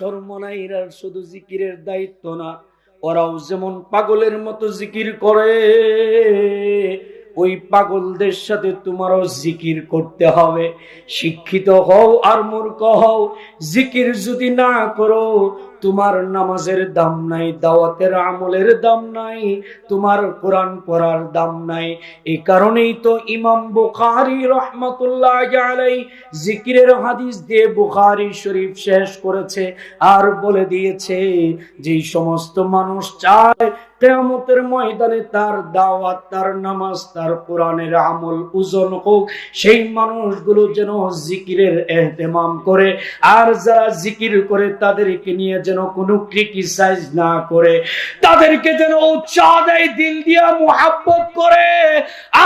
চরমনাইরা শুধু জিকিরের দায়িত্ব না, ওরাও যেমন পাগলের মতো জিকির করে, ওই পাগলদের সাথে তোমারও জিকির করতে হবে। শিক্ষিত হও আর মূর্খ হও, জিকির যদি না করো তোমার নামাজের দাম নাই, দাওয়াতের আমলের দাম নাই, তোমার কোরআন পড়ার দাম নাই। এই কারণেই তো ইমাম বুখারী রাহমাতুল্লাহি আলাইহি জিকিরের হাদিস দিয়ে বুখারী শরীফ শেষ করেছে আর বলে দিয়েছে, যে সমস্ত মানুষ চায় কিয়ামতের ময়দানে তার দাওয়াত, তার নামাজ, তার কোরআনের আমল ওজন হোক। সেই মানুষগুলো যেন জিকিরের ইহতিমাম করে, আর যারা জিকির করে তাদেরকে নিয়ে যেন কোনো ক্রিটিসাইজ না করে, তাদেরকে যেন উৎসাহ দেয়, দিল দিয়া মুহাব্বত করে।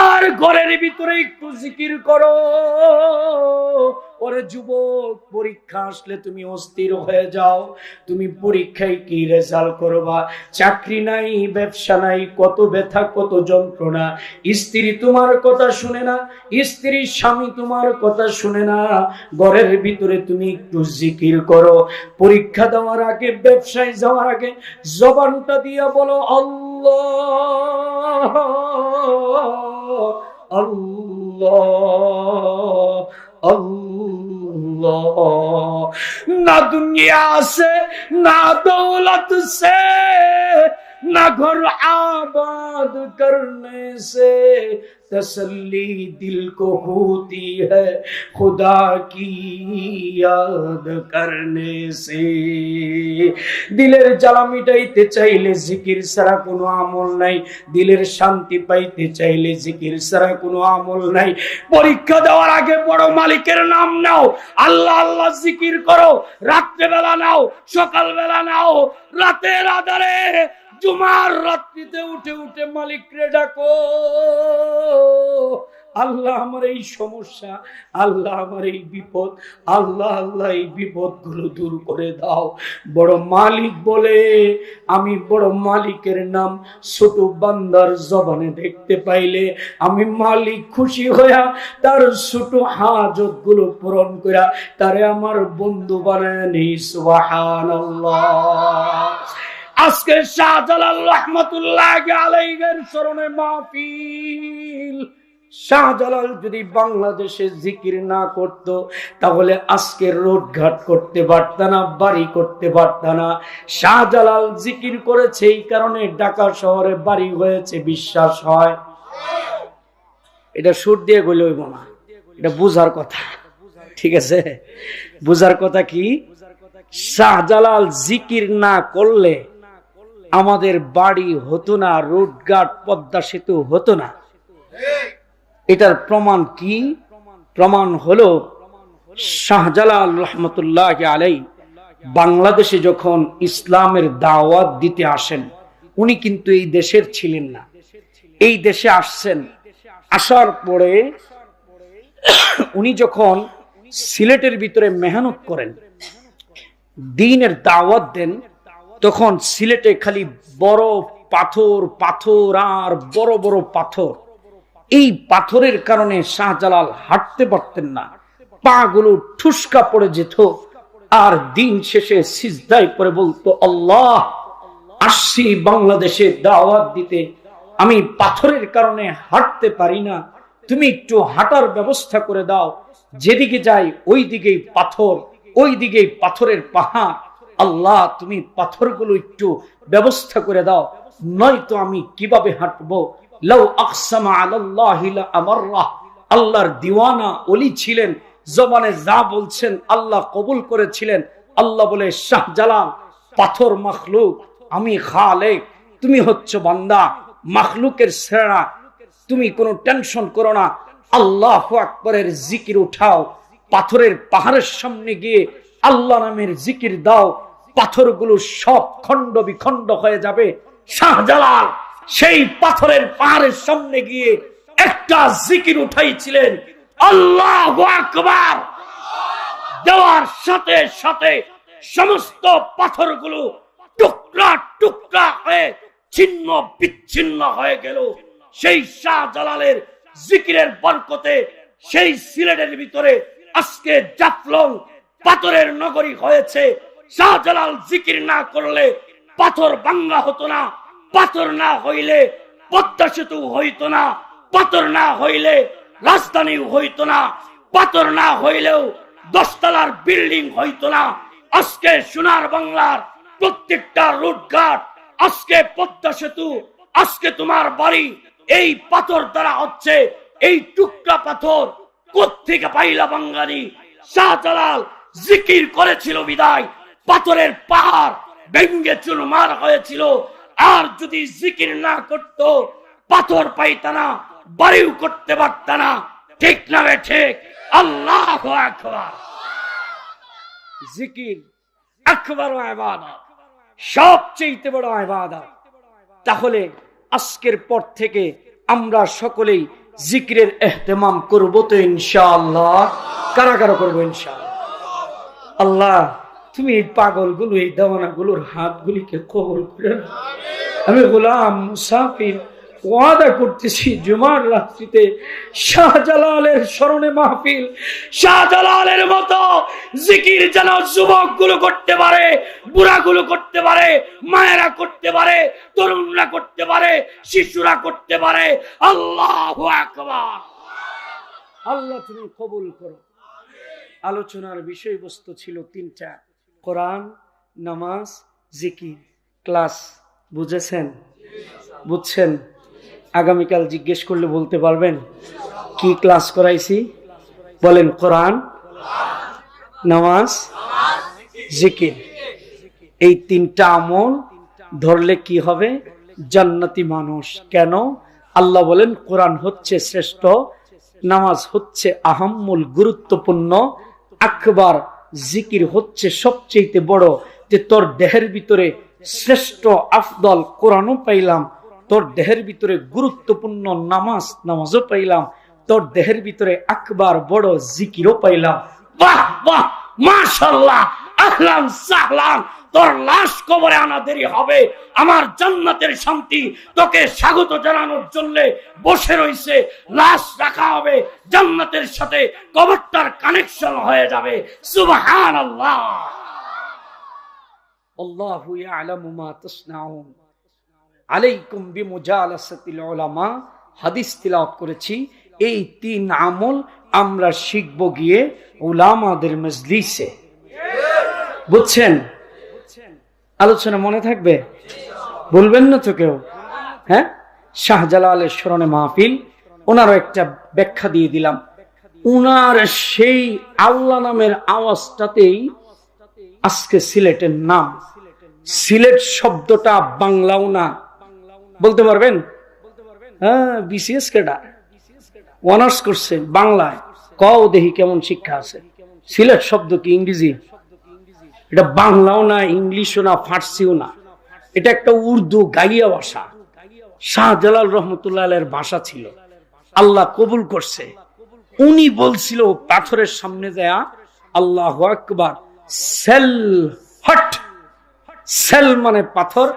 আর ঘরের ভিতরে একটু জিকির করো। ওরে যুবক, পরীক্ষা আসলে তুমি অস্থির হয়ে যাও। তুমি পরীক্ষায় কি রেজাল্ট করবা? চাকরি নাই, ব্যবসা নাই, কত ব্যথা, কত যন্ত্রণা। স্ত্রী তোমার কথা শুনে না, স্ত্রীর স্বামী তোমার কথা শুনে না। ঘরের ভিতরে তুমি একটু জিকির করো। পরীক্ষা দেওয়ার আগে, ব্যবসায় যাওয়ার আগে জবানটা দিয়া বলো আল্লাহ আল্লাহ अल्लाह। ना दुनिया से, ना दौलत से, ना घर आबाद करने से तसल्ली दिल को होती है खुदा की याद करने से। দিলের জ্বালা মিটাইতে চাইলে জিকির ছাড়া কোনো আমল নাই। দিলের শান্তি পাইতে চাইলে জিকির ছাড়া কোনো আমল নাই। পরীক্ষা দেওয়ার আগে বড় মালিকের নাম নাও, আল্লাহ আল্লাহ জিকির করো। রাত্রে বেলা নাও, সকাল বেলা নাও, রাতের আধারে, জুমার রাত্রিতে উঠে উঠে মালিকরে ডাকো। আল্লাহ আমার এই সমস্যা, আল্লাহ আমার এই বিপদ, আল্লাহ আল্লাহ এই বিপদ গুলো দূর করে দাও। বড় মালিক বলে, আমি বড় মালিকের নাম ছোট বান্দার জবানে দেখতে পাইলে আমি মালিক খুশি হইয়া তার ছোট হাজত গুলো পূরণ করা তারে আমার বন্ধু বানায় নেই। সুবহানাল্লাহ। আজকে শাহজালাল রহমাতুল্লাহ আলাইহির স্মরণে মাহফিল। শাহজালাল যদি বাংলাদেশে জিকির না করত তাহলে আজকে রোড ঘাট করতে পারত না, বাড়ি করতে পারত না। শাহজালাল জিকির করেছে, এই কারণে ঢাকা শহরে বাড়ি হয়েছে। বিশ্বাস হয়? এটা সুর দিয়ে গইলে হইব না, এটা বুঝার কথা। ঠিক আছে, বুঝার কথা কি? শাহজালাল জিকির না করলে আমাদের বাড়ি হতো না, রোডঘাট, পদ্মা সেতু হতো না। এটার প্রমাণ কি? প্রমাণ হলো শাহজালাল রহমতুল্লাহ আলাই বাংলাদেশে যখন ইসলামের দাওয়াত দিতে আসেন, উনি কিন্তু এই দেশের ছিলেন না। এই দেশে আসছেন, আসার পরে উনি যখন সিলেটের ভিতরে মেহনত করেন, দ্বীনের দাওয়াত দেন, তখন সিলেটে খালি বড় পাথর, পাথর আর বড় বড় পাথর। এই পাথরের কারণে শাহজালাল হাঁটতে পারতেন না, পা গুলো ঠুসকা পড়ে যেত। আর দিন শেষে সিজদায় পড়ে বলতো, আল্লাহ, আসছি বাংলাদেশে দাওয়াত দিতে, আমি পাথরের কারণে হাঁটতে পারি না, তুমি একটু হাঁটার ব্যবস্থা করে দাও। যেদিকে যাই ওই দিকেই পাথর, ওই দিকেই পাথরের পাহাড়। আল্লাহ, তুমি পাথরগুলো একটু ব্যবস্থা করে দাও, নয়তো আমি কিভাবে হাঁটবো? লাউ আকসামা আলাল্লাহি লা আমাররাহ। আল্লাহর দিওয়ানা ওলি ছিলেন, জবানে যা বলছেন আল্লাহ কবুল করেছিলেন। আল্লাহ বলে, শাহজালাল, পাথর মাখলুক, আমি খালেক, তুমি হচ্ছ বান্দা, মাখলুকের শ্রেণা, তুমি কোনো টেনশন করো না। আল্লাহু আকবারের জিকির উঠাও, পাথরের পাহাড়ের সামনে গিয়ে আল্লাহ নামের জিকির দাও, পাথরগুলো সব খণ্ড বিখণ্ড হয়ে যাবে। শাহজালাল সেই পাথরের পাহাড়ের সামনে গিয়ে একটা জিকির উঠাইছিলেন, আল্লাহু আকবার। দেওয়ার সাথে সাথে সমস্ত পাথরগুলো টুকরা টুকরা হয়ে ছিন্ন বিচ্ছিন্ন হয়ে গেল। সেই শাহজালালের জিকিরের বরকতে সেই সিলেটের ভিতরে আজকে জাফলং পাথরের নগরী হয়েছে। শাহজালাল জিকির না করলে পাথর ভাঙ্গা হতো না, পাথর না হইলে পদ্মা সেতু হইতো না, পাথর না হইলে রাজধানী হইতো না, পাথর না হইলেও 10 তলার বিল্ডিং হইতো না। আজকে সোনার বাংলার প্রত্যেকটা রুটঘাট, আজকে পদ্মা সেতু, আজকে তোমার বাড়ি এই পাথর দ্বারা হচ্ছে। এই টুকরা পাথর কোত্থেকে পাইলা বাঙালি? শাহজালাল জিকির করেছিল বিদায় পাথরের পাহাড় ভেঙ্গে চুরমার হয়েছিল। আর যদি জিকির না করত পাথর পাইতা না, বাড়িও করতে পারত না। ঠিক না ঠিক? আল্লাহু আকবার। জিকির আকবার ইবাদত, সবচেয়ে বড় ইবাদত। তাহলে আজকের পর থেকে আমরা সকলেই জিকিরের ইহতিমাম করব তো ইনশাআল্লাহ। কারা কারা করবো ইনশাআল্লাহ? আল্লাহ তুমি এই পাগলগুলো, এই দেওয়ানাগুলোর হাতগুলিকে কবুল করে নাও। আমি গোলাম মুসাফির ওয়াদা করতেছি জুমার রাত্রিতে শাহজালালের স্মরণে মাহফিল, শাহজালালের মতো জিকির যেন যুবকগুলো করতে পারে, বুড়াগুলো করতে পারে, মায়েরা করতে পারে, তরুণরা করতে পারে, শিশুরা করতে পারে। আল্লাহু আকবার। আল্লাহ তুমি কবুল করো। আলোচনার বিষয়বস্তু ছিল তিনটা: কোরআন, নামাজ, জিকির। ক্লাস বুঝেছেন? বুঝছেন? আগামীকাল জিজ্ঞেস করলে বলতে পারবেন কি ক্লাস করাইছি? বলেন। কোরআন, নামাজ, জিকির। এই তিনটা আমল ধরলে কি হবে? জান্নাতি মানুষ। কেন? আল্লাহ বলেন কোরআন হচ্ছে শ্রেষ্ঠ, নামাজ হচ্ছে আহাম্মুল গুরুত্বপূর্ণ, আকবার, জিকির হচ্ছে সবচেয়ে বড়। যে তোর দেহের ভিতরে শ্রেষ্ঠ আফদল কোরআনও পাইলাম, তোর দেহের ভিতরে গুরুত্বপূর্ণ নামাজও পাইলাম, তোর দেহের ভিতরে আকবার বড় জিকিরও পাইলাম। বাহ বাহ, মাশাআল্লাহ, আহলান সাহলান। তোর লাশ কবরে আনা দেরি হবে, আমার জান্নাতের শান্তি তোকে স্বাগত জানানোর জন্য বসে রইছে। লাশ রাখা হবে জান্নাতের সাথে, কবরটার কানেকশন হয়ে যাবে। সুবহানাল্লাহ। আল্লাহু ইয়ালামু মা তাসনাউন। আলাইকুম বিমুজালাসাতিল উলামা। হাদিস তিলাওয়াত করেছি। এই তিন আমল আমরা শিখব গিয়ে উলামাদের মজলিসে। বুঝছেন? আলোচনা মনে থাকবে? বলবেন না তো কেউ? হ্যাঁ, শাহজালালের স্মরণে মাহফিল, ওনারও একটা ব্যাখ্যা দিয়ে দিলাম। উনার সেই আল্লাহ নামের আওয়াজটাতেই আজকে সিলেটের নাম। সিলেট শব্দটা বাংলাও না, বলতে পারবেন? হ্যাঁ, বিসিএস কেডা অনার্স করছে বাংলায়, কও দেখি কেমন শিক্ষা আছে। সিলেট শব্দ কি ইংরেজি? এটা বাংলাও না, ইংলিশও না, ফার্সিও না, এটা একটা উর্দু গাইয়া ভাষা। শাহজালাল রহমতুল্লাহ আলাইহির ভাষা ছিল, আল্লাহ কবুল করছে। উনি বলছিল পাথরের সামনে যায় আল্লাহু আকবার, সেল হট। সেল মানে পাথর,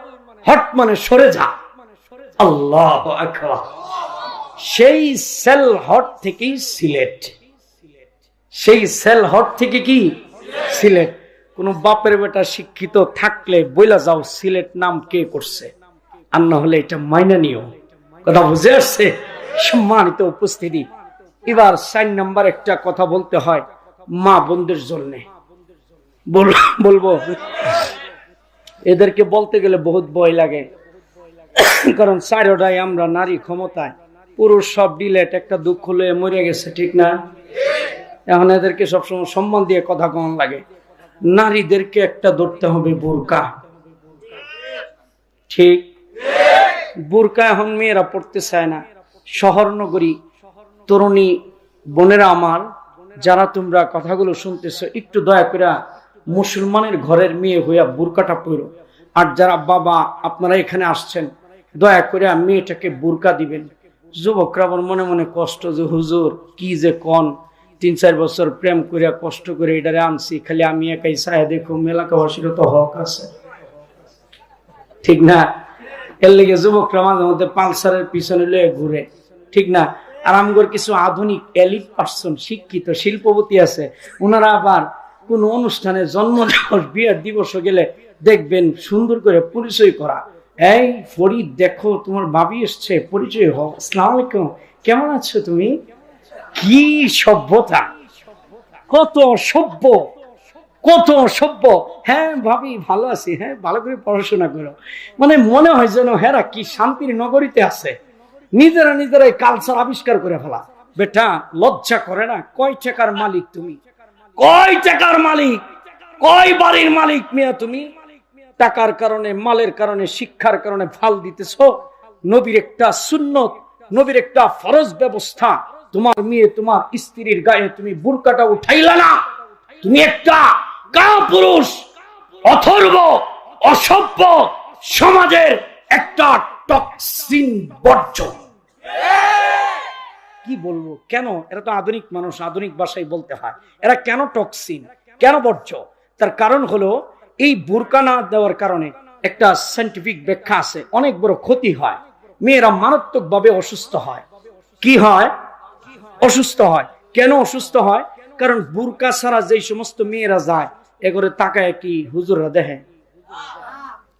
হট মানে সরে যা। আল্লাহু আকবার। সেই সেল হট থেকেই সিলেট, সেই সেল হট থেকে কি সিলেট। কোন বাপের বেটা শিক্ষিত থাকলে বইলা যাও সিলেট নাম কে করছে, আর না হলে এটা মাইনা নিও। কথা বুঝে আসছে? সম্মানিত উপস্থিতি, এবার 4 নাম্বার একটা কথা বলতে হয় মা বোনদের জন্য। বলবো, এদেরকে বলতে গেলে বহুত ভয় লাগে, কারণ চারোটাই আমরা নারী ক্ষমতায়, পুরুষ সব ডিলেট, একটা দুঃখ লয়ে মরে গেছে, ঠিক না? এখন এদেরকে সবসময় সম্মান দিয়ে কথা কম লাগে। নারীদেরকে একটা ধরতে হবে বোরকা, ঠিক? বোরকা এখন মেয়েরা পড়তে চায় না। শহর নগরী তরুণী বোনেরা আমার, যারা তোমরা কথাগুলো শুনতেছ, একটু দয়া করে মুসলমানের ঘরের মেয়ে হইয়া বোরকাটা পরো। আর যারা বাবা আপনারা এখানে আসছেন, দয়া করে মেয়েটাকে বোরকা দিবেন। যুবকরা আবার মনে মনে কষ্ট, যে হুজুর কি যে কন, 3-4 বছর প্রেম করিয়া কষ্ট করে এটারে আনছি, খালি আমি একাই চায় দেখো, এলাকাবাসীরও তো হক আছে, ঠিক না? এর লেগে যুবকরা মাঝে মধ্যে পালসারের পিছনে লয়ে ঘুরে, ঠিক না? আর আমগর কিছু আধুনিক এলিট পার্সন, শিক্ষিত শিল্পপতি আছে, ওনারা আবার কোন অনুষ্ঠানে, জন্মদিবস, বিয়ের দিবস গেলে দেখবেন সুন্দর করে পরিচয় করা। এই ফরিদ, দেখো তোমার ভাবি এসছে, পরিচয় হোক, আসসালামু আলাইকুম, কেমন আছো তুমি? কি সভ্যতা, কত সভ্য, কত সভ্য। হ্যাঁ ভাবি ভালো আছি, হ্যাঁ ভালো করে পড়াশোনা করো। মানে মনে হয় যেন হেরা কি শান্তির নগরীতে আছে। নিজেরাই কালচার আবিষ্কার করে ফেলা। বেটা লজ্জা করে না? কয় টাকার মালিক তুমি? কয় টাকার মালিক? কয় বাড়ির মালিক মিয়া তুমি? টাকার কারণে, মালের কারণে, শিক্ষার কারণে ফাল দিতেছ। নবীর একটা সুন্নত, নবীর একটা ফরজ ব্যবস্থা, তোমার মেয়ে, তোমার স্ত্রীর গায়ে তুমি বুরকাটা উঠাইলা না, তুমি একটা কাপুরুষ, অথর্ব, অসভ্য সমাজের একটা টক্সিন বর্জ্য। কি বলবো, কেন? এরা তো আধুনিক মানুষ, আধুনিক ভাষায় বলতে হয়। এরা কেন টক্সিন, কেন বর্জ্য? তার কারণ হলো এই বুরকা না দেওয়ার কারণে একটা সায়েন্টিফিক ব্যাখ্যা আছে, অনেক বড় ক্ষতি হয়। মেয়েরা মারাত্মক ভাবে অসুস্থ হয়। কি হয়? অসুস্থ হয়। কেন অসুস্থ হয়? কারণ বুরকা ছাড়া যেই সমস্ত মেয়েরা যায়, এগোরে তাকায় কি হুজুররা দেখে?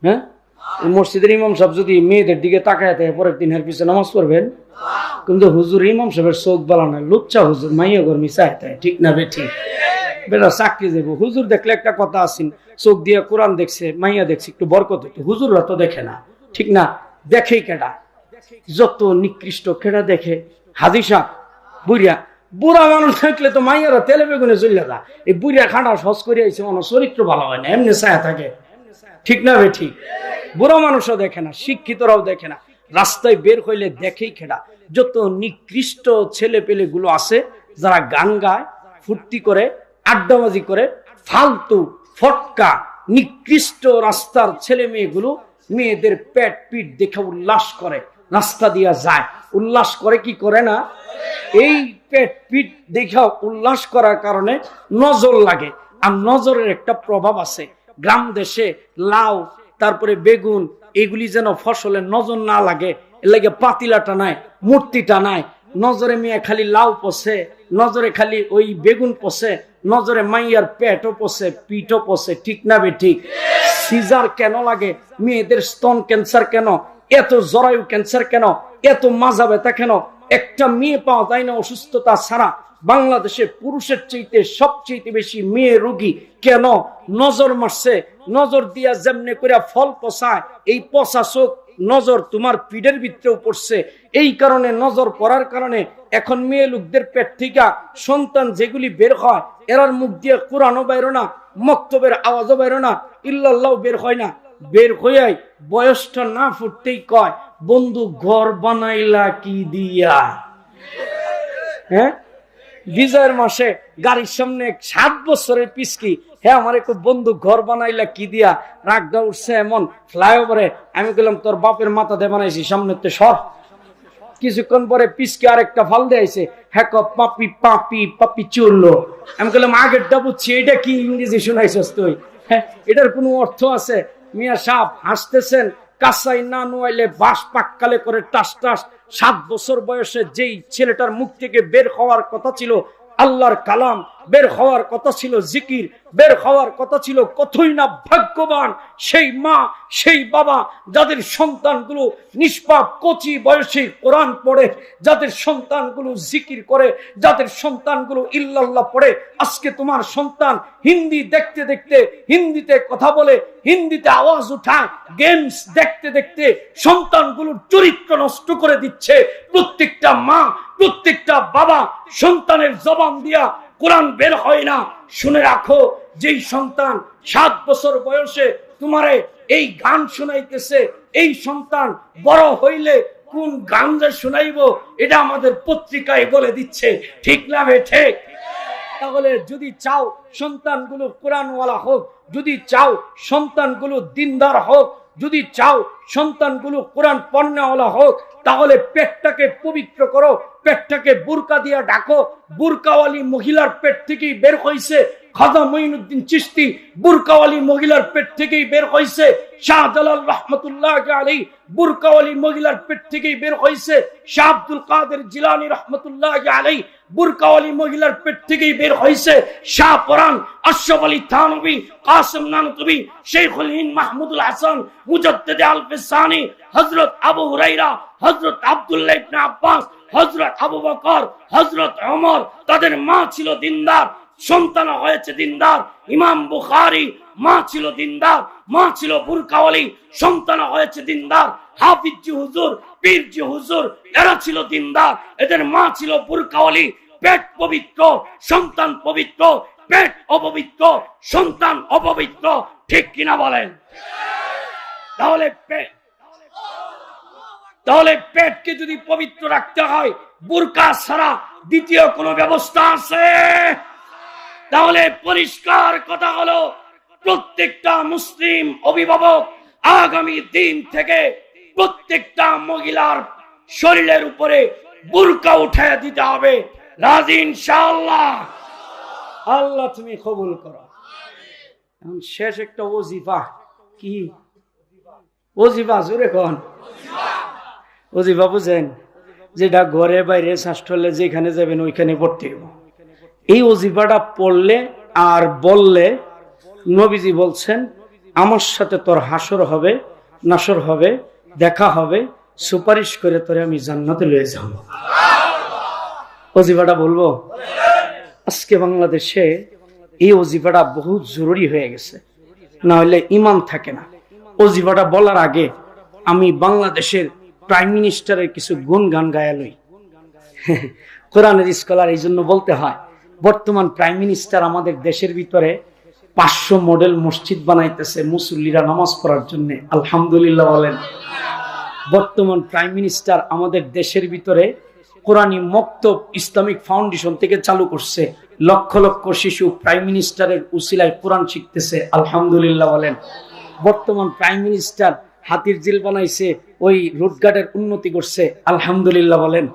হ্যাঁ, মসজিদের ইমাম সাহেব যদি মেয়েদের দিকে তাকায় থাকে, পরের দিন এর পিছনে নামাজ পড়বেন। কিন্তু হুজুর, ইমাম সাহেবের চোখ বালা না, লুচ্চা হুজুর, মাইয়া গরমি চাইতে, ঠিক না বেঠি? বেটা চাকরি যাবো। হুজুর দেখলে একটা কথা আছেন, চোখ দিয়ে কোরআন দেখছে, মাইয়া দেখছে, একটু বরকত হইতো। হুজুররা তো দেখে না, ঠিক না? দেখেই কেডা? যত নিকৃষ্ট কেডা দেখে? হাদিসা বুড়িয়া, বুড়া মানুষ থাকলে তো মাইয়ারা তেলে বেগুনে চলে যা। এই বুড়িয়া খাটা সস করে আইছে, মানে চরিত্র ভালো হয় না, এমনি ছায়া থাকে, ঠিক না বেঠি? বুড়া মানুষও দেখে না, শিক্ষিতরাও দেখে না, রাস্তায় বের হইলে দেখেই খেডা। যত নিকৃষ্ট ছেলে পেলে গুলো আছে, যারা গান গায়, ফুর্তি করে, আড্ডাবাজি করে, ফালতু ফটকা নিকৃষ্ট রাস্তার ছেলে মেয়েগুলো মেয়েদের পেট পিঠ দেখে উল্লাস করে, রাস্তা দিয়া যায়, উল্লাস করে কি করে না? এই পেট পিঠ দেখে উল্লাস করার কারণে নজর লাগে। আর নজরের একটা প্রভাব আছে। গ্রাম দেশে লাউ, তারপরে বেগুন, এগুলি যেন ফসলের নজর না লাগে, এর লাগে পাতিলাটা নাই, মূর্তিটা নাই। নজরে মেয়ে খালি লাউ পচে, নজরে খালি ওই বেগুন পচে, নজরে মাইয়ার পেটও পচে, পিঠও পচে, ঠিক না বে ঠিক? সিজার কেন লাগে? মেয়েদের স্তন ক্যান্সার কেন? এত জরায়ু ক্যান্সার কেন? এত মাজা ব্যথা কেন? একটা মেয়ে পাওয়া যায় না অসুস্থতা ছাড়া। বাংলাদেশে পুরুষের চাইতে সবচেয়ে বেশি মেয়ে রোগী কেন? নজর মারছে। নজর দিয়া যেমনে করে ফল পচায়, এই পচা চোখ নজর তোমার পিঠের ভিতরেও পড়ছে। এই কারণে নজর পড়ার কারণে এখন মেয়ে লোকদের পেট থেকে সন্তান যেগুলি বের হয়, এরার মুখ দিয়ে কোরআনও বেরো না, মক্তবের আওয়াজও বেরো না, ইল্লাল্লাহ বের হয় না। বের হইয়াই বয়সটা না ফুটতেই কয়, বন্ধু ঘর বানাইলা কি দিয়া? হ্যাঁ, বিজয়ের মাসে গাড়ির সামনে 7 বছরের পিসকি, হ্যাঁ আমার একটু বন্ধু ঘর বানাইলা কি দিয়া? রাগটা উঠছে এমন ফ্লাইওভারে। আমি বললাম, তোর বাপের মাথা দিয়ে বানাইছি, সামনে তো সর। কিছুক্ষণ পরে পিসকে আরেকটা ফাল দিয়েছে, হ্যাঁ পাপি পাপি পাপি চুরলো। আমি বললাম, আগেরটা বুঝছি, এটা কি ইংরেজি শোনাইছস তুই? হ্যাঁ, এটার কোনো অর্থ আছে? মিয়া সাহেব হাসতেছেন, কাঁচাই না নোয়াইলে বাঁশ পাককালে করে টাস টাস। 7 বছর বয়সে যেই ছেলেটার মুখ থেকে বের হওয়ার কথা ছিল আল্লাহর কালাম, বের হওয়ার কথা ছিল জিকির, বের হওয়ার কথা ছিল কতই না ভাগ্যবান সেই মা, সেই বাবা যাদের সন্তানগুলো নিষ্পাপ কচি বয়সে কোরআন পড়ে, যাদের সন্তানগুলো জিকির করে, যাদের সন্তানগুলো ইল্লাল্লাহ পড়ে। আজকে তোমার সন্তান হিন্দি দেখতে দেখতে হিন্দিতে কথা বলে, হিন্দিতে আওয়াজ উঠায়, গেমস দেখতে দেখতে সন্তানগুলোর চরিত্র নষ্ট করে দিচ্ছে। প্রত্যেকটা মা, প্রত্যেকটা বাবা সন্তানের জবান দিয়া কোরআন বের হয় না। শুনে রাখো, যেই সন্তান 7 বছর বয়সে তোমারে এই গান শোনাইতেছে, এই সন্তান বড় হইলে কোন গান যে শোনাইব, এটা আমাদের পত্রিকায় বলে দিচ্ছে, ঠিক না বে ঠিক? তাহলে যদি চাও সন্তানগুলো কোরআনওয়ালা হোক, যদি চাও সন্তানগুলো দিনদার হোক, যদি চাও সন্তানগুলো কোরআন পড়নেওয়ালা হোক, তাহলে পেটটাকে পবিত্র করো, পেটটাকে বুরকা দিয়া ঢাকো। বুরকাওয়ালি মহিলার পেট থেকেই বের হইছে খাজা মঈনুদ্দিন চিশতি, বুরকাওয়ালি মহিলার পেট থেকেই বের হইছে শাহজালাল রহমতুল্লাহ আলাইহি, বুরকাওয়ালি মহিলার পেট থেকেই বের হইছে শাহ আব্দুল কাদের জিলানী রহমতুল্লাহ আলাইহি, বুরকাওয়ালি মহিলার পেট থেকেই বের হইছে শাহ পরান আশরাফ আলী থানভী, কাসেম নানতুবি, শেখুল হিন্দ মাহমুদুল হাসান, মুজাদ্দিদ আল-ফিসানি, হযরত আবু হুরায়রা, হযরত আব্দুল্লাহ ইবনে আব্বাস, হযরত আবু বকর, হযরত ওমর। তাদের মা ছিল দিনদার, সন্তান হয়েছে দিনদার। ইমাম বুখারী মা ছিল দিনদার, মা ছিল বুরকাওয়ালি, সন্তান হয়েছে দিনদার। হাফিজ জি হুজুর, পীর জি হুজুর, এরা ছিল দিনদার, এদের মা ছিল বুরকাওয়ালি। পেট পবিত্র, সন্তান পবিত্র, পেট অপবিত্র, সন্তান অপবিত্র, ঠিক কিনা বলেন? তাহলে পেটকে যদি পবিত্র রাখতে হয় বুরকা ছাড়া দ্বিতীয় কোনো ব্যবস্থা আছে? তাহলে পরিষ্কার কথা হলো, প্রত্যেকটা মুসলিম অভিভাবক আগামী দিন থেকে প্রত্যেকটা মহিলার শরীরের উপরে বুরকা উঠে দিতে হবে। রাজি ইনশাআল্লাহ? আল্লাহ তুমি কবুল করো। এখন শেষ একটা ওজিফা। কি ওজিফা? জোরে কোন ওজিফা বুঝেন? যেটা ঘরে বাইরে শাস্ত্রলে যেখানে যাবেন ওইখানে পড়তে হবে। এই ওজিফাটা পড়লে আর বললে নবীজি বলছেন, আমার সাথে তোর হাসর হবে, নাসর হবে, দেখা হবে, সুপারিশ করে তোরে আমি জান্নাতে লয়ে যাব। ওজিফাটা বলবো। আজকে বাংলাদেশে এই ওজিফাটা বহুত জরুরি হয়ে গেছে, না হলে ইমান থাকে না। ওজিফাটা বলার আগে আমি বাংলাদেশের প্রাইম মিনিস্টারের কিছু গুণগান গায়া লই। কোরআনের স্কলার এই জন্য বলতে হয়, বর্তমান প্রাইম মিনিস্টার আমাদের দেশের ভিতরে 500 মডেল মসজিদ বানাইতেছে মুসল্লিরা নামাজ পড়ার জন্য। আলহামদুলিল্লাহ বলেন। বর্তমান প্রাইম মিনিস্টার আমাদের দেশের ভিতরে কোরআনী মক্তব ইসলামিক ফাউন্ডেশন থেকে চালু করছে। লক্ষ লক্ষ শিশু প্রাইম মিনিস্টারের উসিলায় কোরআন শিখতেছে। আলহামদুলিল্লাহ বলেন। বর্তমান প্রাইম মিনিস্টার হাতির জিল বানাইছে, ওই রোডঘাটের উন্নতি করছে। আলহামদুলিল্লাহ বলেন।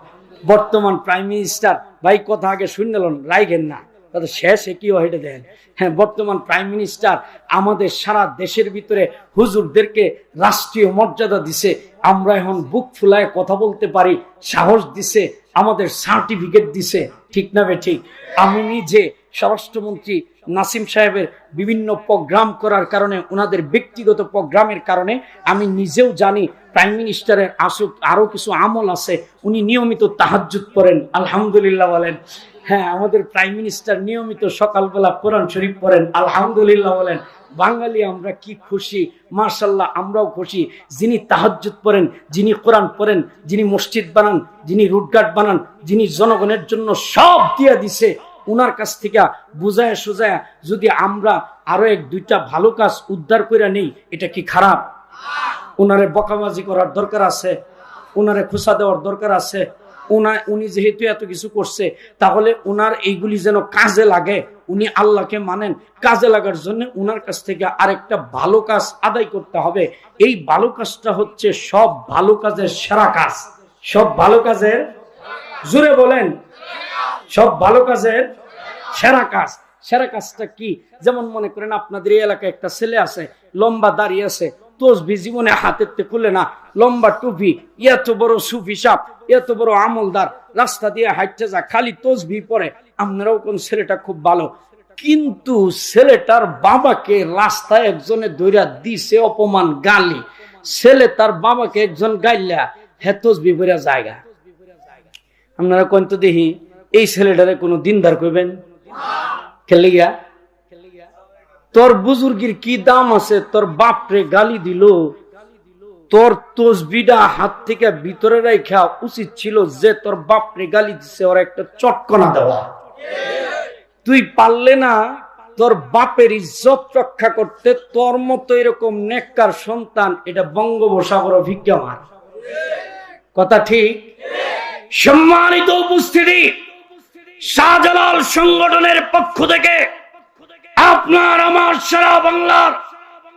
বর্তমান প্রাইম মিনিস্টার, ভাই কথা আগে শুনলেন, রাইগেন না, তাতে শেষে কি হেঁটে দেন। হ্যাঁ, বর্তমান প্রাইম মিনিস্টার আমাদের সারা দেশের ভিতরে হুজুরদেরকে রাষ্ট্রীয় মর্যাদা দিছে। আমরা এখন বুক ফুলায় কথা বলতে পারি, সাহস দিছে, আমাদের সার্টিফিকেট দিছে। ঠিক না বে ঠিক? আমি নিজে স্বরাষ্ট্রমন্ত্রী নাসিম সাহেবের বিভিন্ন প্রোগ্রাম করার কারণে, ওনাদের ব্যক্তিগত প্রোগ্রামের কারণে আমি নিজেও জানি প্রাইম মিনিস্টারের আরো কিছু আমল আছে। উনি নিয়মিত তাহাজ্জুদ পড়েন। আলহামদুলিল্লাহ বলেন। হ্যাঁ, আমাদের প্রাইম মিনিস্টার নিয়মিত সকালবেলা কোরআন শরীফ পড়েন। আলহামদুলিল্লাহ বলেন। বাঙালি আমরা কি খুশি, মাশাআল্লাহ আমরাও খুশি। যিনি তাহাজ্জুদ পড়েন, যিনি কোরআন পড়েন, যিনি মসজিদ বানান, যিনি রুটঘাট বানান, যিনি জনগণের জন্য সব দিয়ে দিছে, উনার কাছ থেকে বুঝায় সুজায় যদি আমরা আরো 1-2টা ভালো কাজ উদ্ধার করে নেই, এটা কি খারাপ? উনারে বকাবাজি করার দরকার আছে? উনারে খুশা দেওয়ার দরকার আছে? উনি যেহেতু এত কিছু করছে, তাহলে উনার এইগুলি যেন কাজে লাগে, উনি আল্লাহকে মানেন, কাজে লাগার জন্য উনার কাছ থেকে আরেকটা ভালো কাজ আদায় করতে হবে। এই ভালো কাজটা হচ্ছে সব ভালো কাজের সেরা কাজ। সব ভালো কাজের, জোরে বলেন, সব ভালো কাজের সেরা কাজ। সেরা কাজটা কি? যেমন মনে করেন আপনাদের এই এলাকায় একটা ছেলে আছে, লম্বা দাঁড়িয়ে আছে, তসবি জীবনে হাতের খুলে না, লম্বা টুপি, এত বড় সুফি সাপ, এত বড় আমলদার, রাস্তা দিয়ে হাঁটতে যা, খালি তসবি পরে। আপনারাও কোন ছেলেটা খুব ভালো, কিন্তু ছেলেটার বাবাকে রাস্তায় একজনে ধইরা দিছে অপমান, গালি। ছেলে তার বাবাকে একজন গাইলা, হ্যাঁ তসবি পরে জায়গা। আপনারা কোন তো দেখি এই ছেলেটারে কোনো দিনদার কইবেন? খেলে গিয়া তোর বুজুর্গির কি দাম আছে? তোর বাপরে গালি দিল, তোর তসবিটা হাত থেকে ভিতরে রাখা উচিত ছিল যে তোর বাপরে গালি দিছে ওরা একটা চটকনা দেওয়া। তুই পারলে না তোর বাপের ইজ্জত রক্ষা করতে? তোর মতো এরকম নেককার সন্তান, এটা বঙ্গোপসাগর ভিজ্ঞামান কথা। ঠিক? সম্মানিত উপস্থিতি, শাহজালাল সংগঠনের পক্ষ থেকে আপনার আমার সারা বাংলার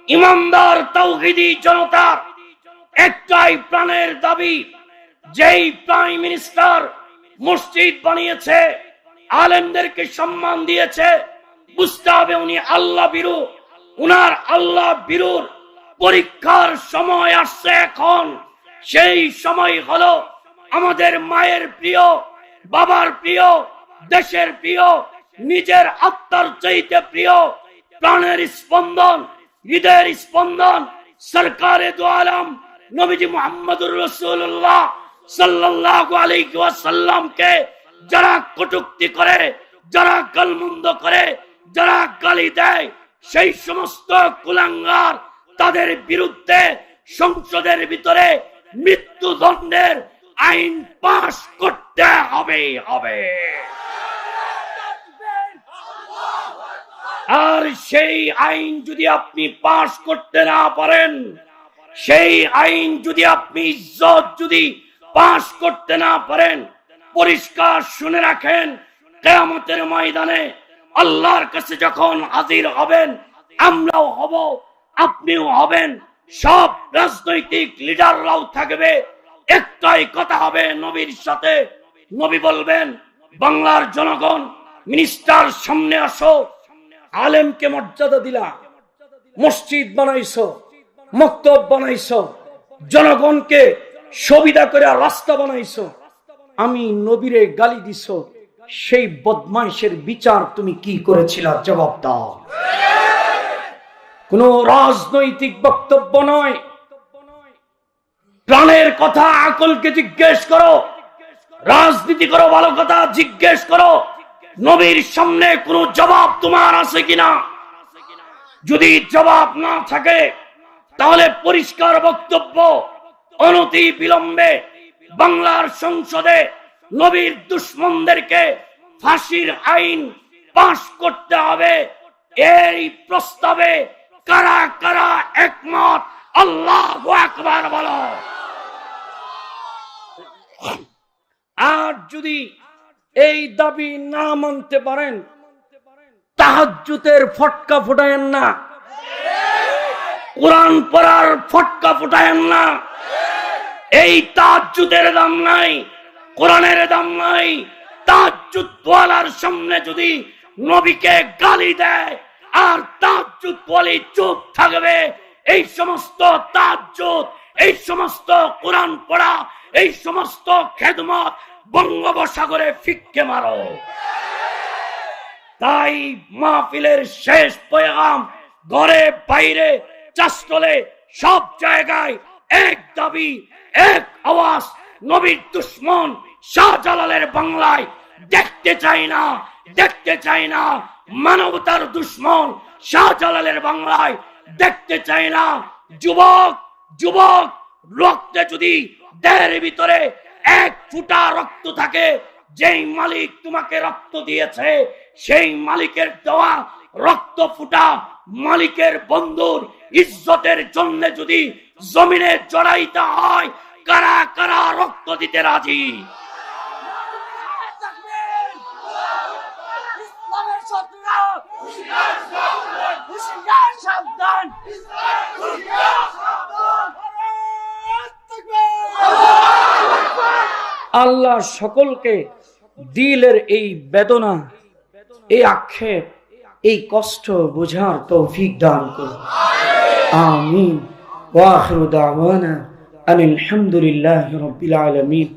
ইমানদার তাওহীদি জনতার একটাই প্রাণের দাবি, যেই প্রাইম মিনিস্টার মসজিদ বানিয়েছে, আলেমদেরকে সম্মান দিয়েছে, বুঝতে হবে উনি আল্লাহ বিরু। উনার আল্লাহ বিরুর পরীক্ষার সময় আসছে এখন। সেই সময় হলো আমাদের মায়ের প্রিয়, বাবার প্রিয়, দেশের প্রিয়, নিজের আত্মার চাইতে প্রিয়, প্রাণের স্পন্দন, হৃদয়ের স্পন্দন, সরকারে দু আলম নবীজি মুহাম্মদুর রাসূলুল্লাহ সাল্লাল্লাহু আলাইহি ওয়াসাল্লামকে যারা কটূক্তি করে, যারা গালমন্দ করে, যারা গালি দেয়, সেই সমস্ত কুলাঙ্গার, তাদের বিরুদ্ধে সংসদের ভিতরে মৃত্যুদণ্ডের আইন পাশ করতে হবে। আর সেই আইন যদি আপনি পাশ করতে না পারেন, সেই আইন যদি আপনি ইজ্জত যদি পাশ করতে না পারেন, পরিষ্কার শুনে রাখেন, কিয়ামতের ময়দানে আল্লাহর কাছে যখন হাজির হবেন, আমরাও হব, আপনিও হবেন, সব রাজনৈতিক লিডাররাও থাকবে, একটাই কথা হবে নবীর সাথে। নবী বলবেন, বাংলার জনগণ, মিনিস্টার সামনে আসো, আলেমকে মর্যাদা দিলা, মসজিদ বানাইছো, মক্তব বানাইছো, জনগণকে সুবিধা করে রাস্তা বানাইছো, আমি নবীরে গালি দিছো, সেই বদমাইশের বিচার তুমি কি করেছিলা? জবাব দাও। কোন রাজনৈতিক বক্তব্য নয়, প্রাণের কথা আকলকে জিজ্ঞেস করো, রাজনীতি করো, ভালো কথা জিজ্ঞেস করো, নবীর সামনে কোন জবাব তোমার আছে কিনা? যদি জবাব না থাকে তাহলে পরিষ্কার বক্তব্য, অনতি বিলম্বে বাংলার সংসদে নবীর দুশমনদেরকে ফাঁসির আইন পাশ করতে হবে। এই প্রস্তাবে কারা কারা একমত? আল্লাহু আকবার বলো। আর যদি এই দাবি না মানতে পারেন, তাহাজ্জুদের ফটকা ফুটায়েন না, কোরআন পড়ার ফটকা ফুটায়েন না। এই তাহাজ্জুদের দাম নাই, কোরআনের দাম নাই। তাহাজ্জুদ ওয়ালার সামনে যদি নবীকে গালি দেয় আর তাহাজ্জুদ ওয়ালি চুপ থাকবে, এই সমস্ত তাহাজ্জুদ, এই সমস্ত কোরআন পড়া, এই সমস্ত খেদমত বঙ্গোপসাগরে ফিক্কে মারো। তাই মাহফিলের শেষ পয়গাম, ঘরে বাইরে চাষতলে সব জায়গায় এক দাবি, এক আওয়াজ, নবীর দুশমন শাহজালালের বাংলায় দেখতে চাই না, দেখতে চাই না। মানবতার দুশমন শাহজালালের বাংলায় দেখতে চাই না। যুবক, যুবক, রক্তে যদি দেহের ভিতরে এক ফুটা রক্ত থাকে, যেই মালিক তোমাকে রক্ত দিয়েছে, সেই মালিকের দেওয়া রক্ত ফুটা মালিকের বন্ধুর ইজ্জতের জন্য যদি জমিনে জড়াইতে হয়, কারা কারা রক্ত দিতে রাজি? আল্লাহ সকলকে দিলের এই বেদনা, এই আক্ষেপ, এই কষ্ট বোঝার তৌফিক দান করুন। আমিন। ওয়া আখিরু দাওয়ানা আলহামদুলিল্লাহি রাব্বিল আলামিন।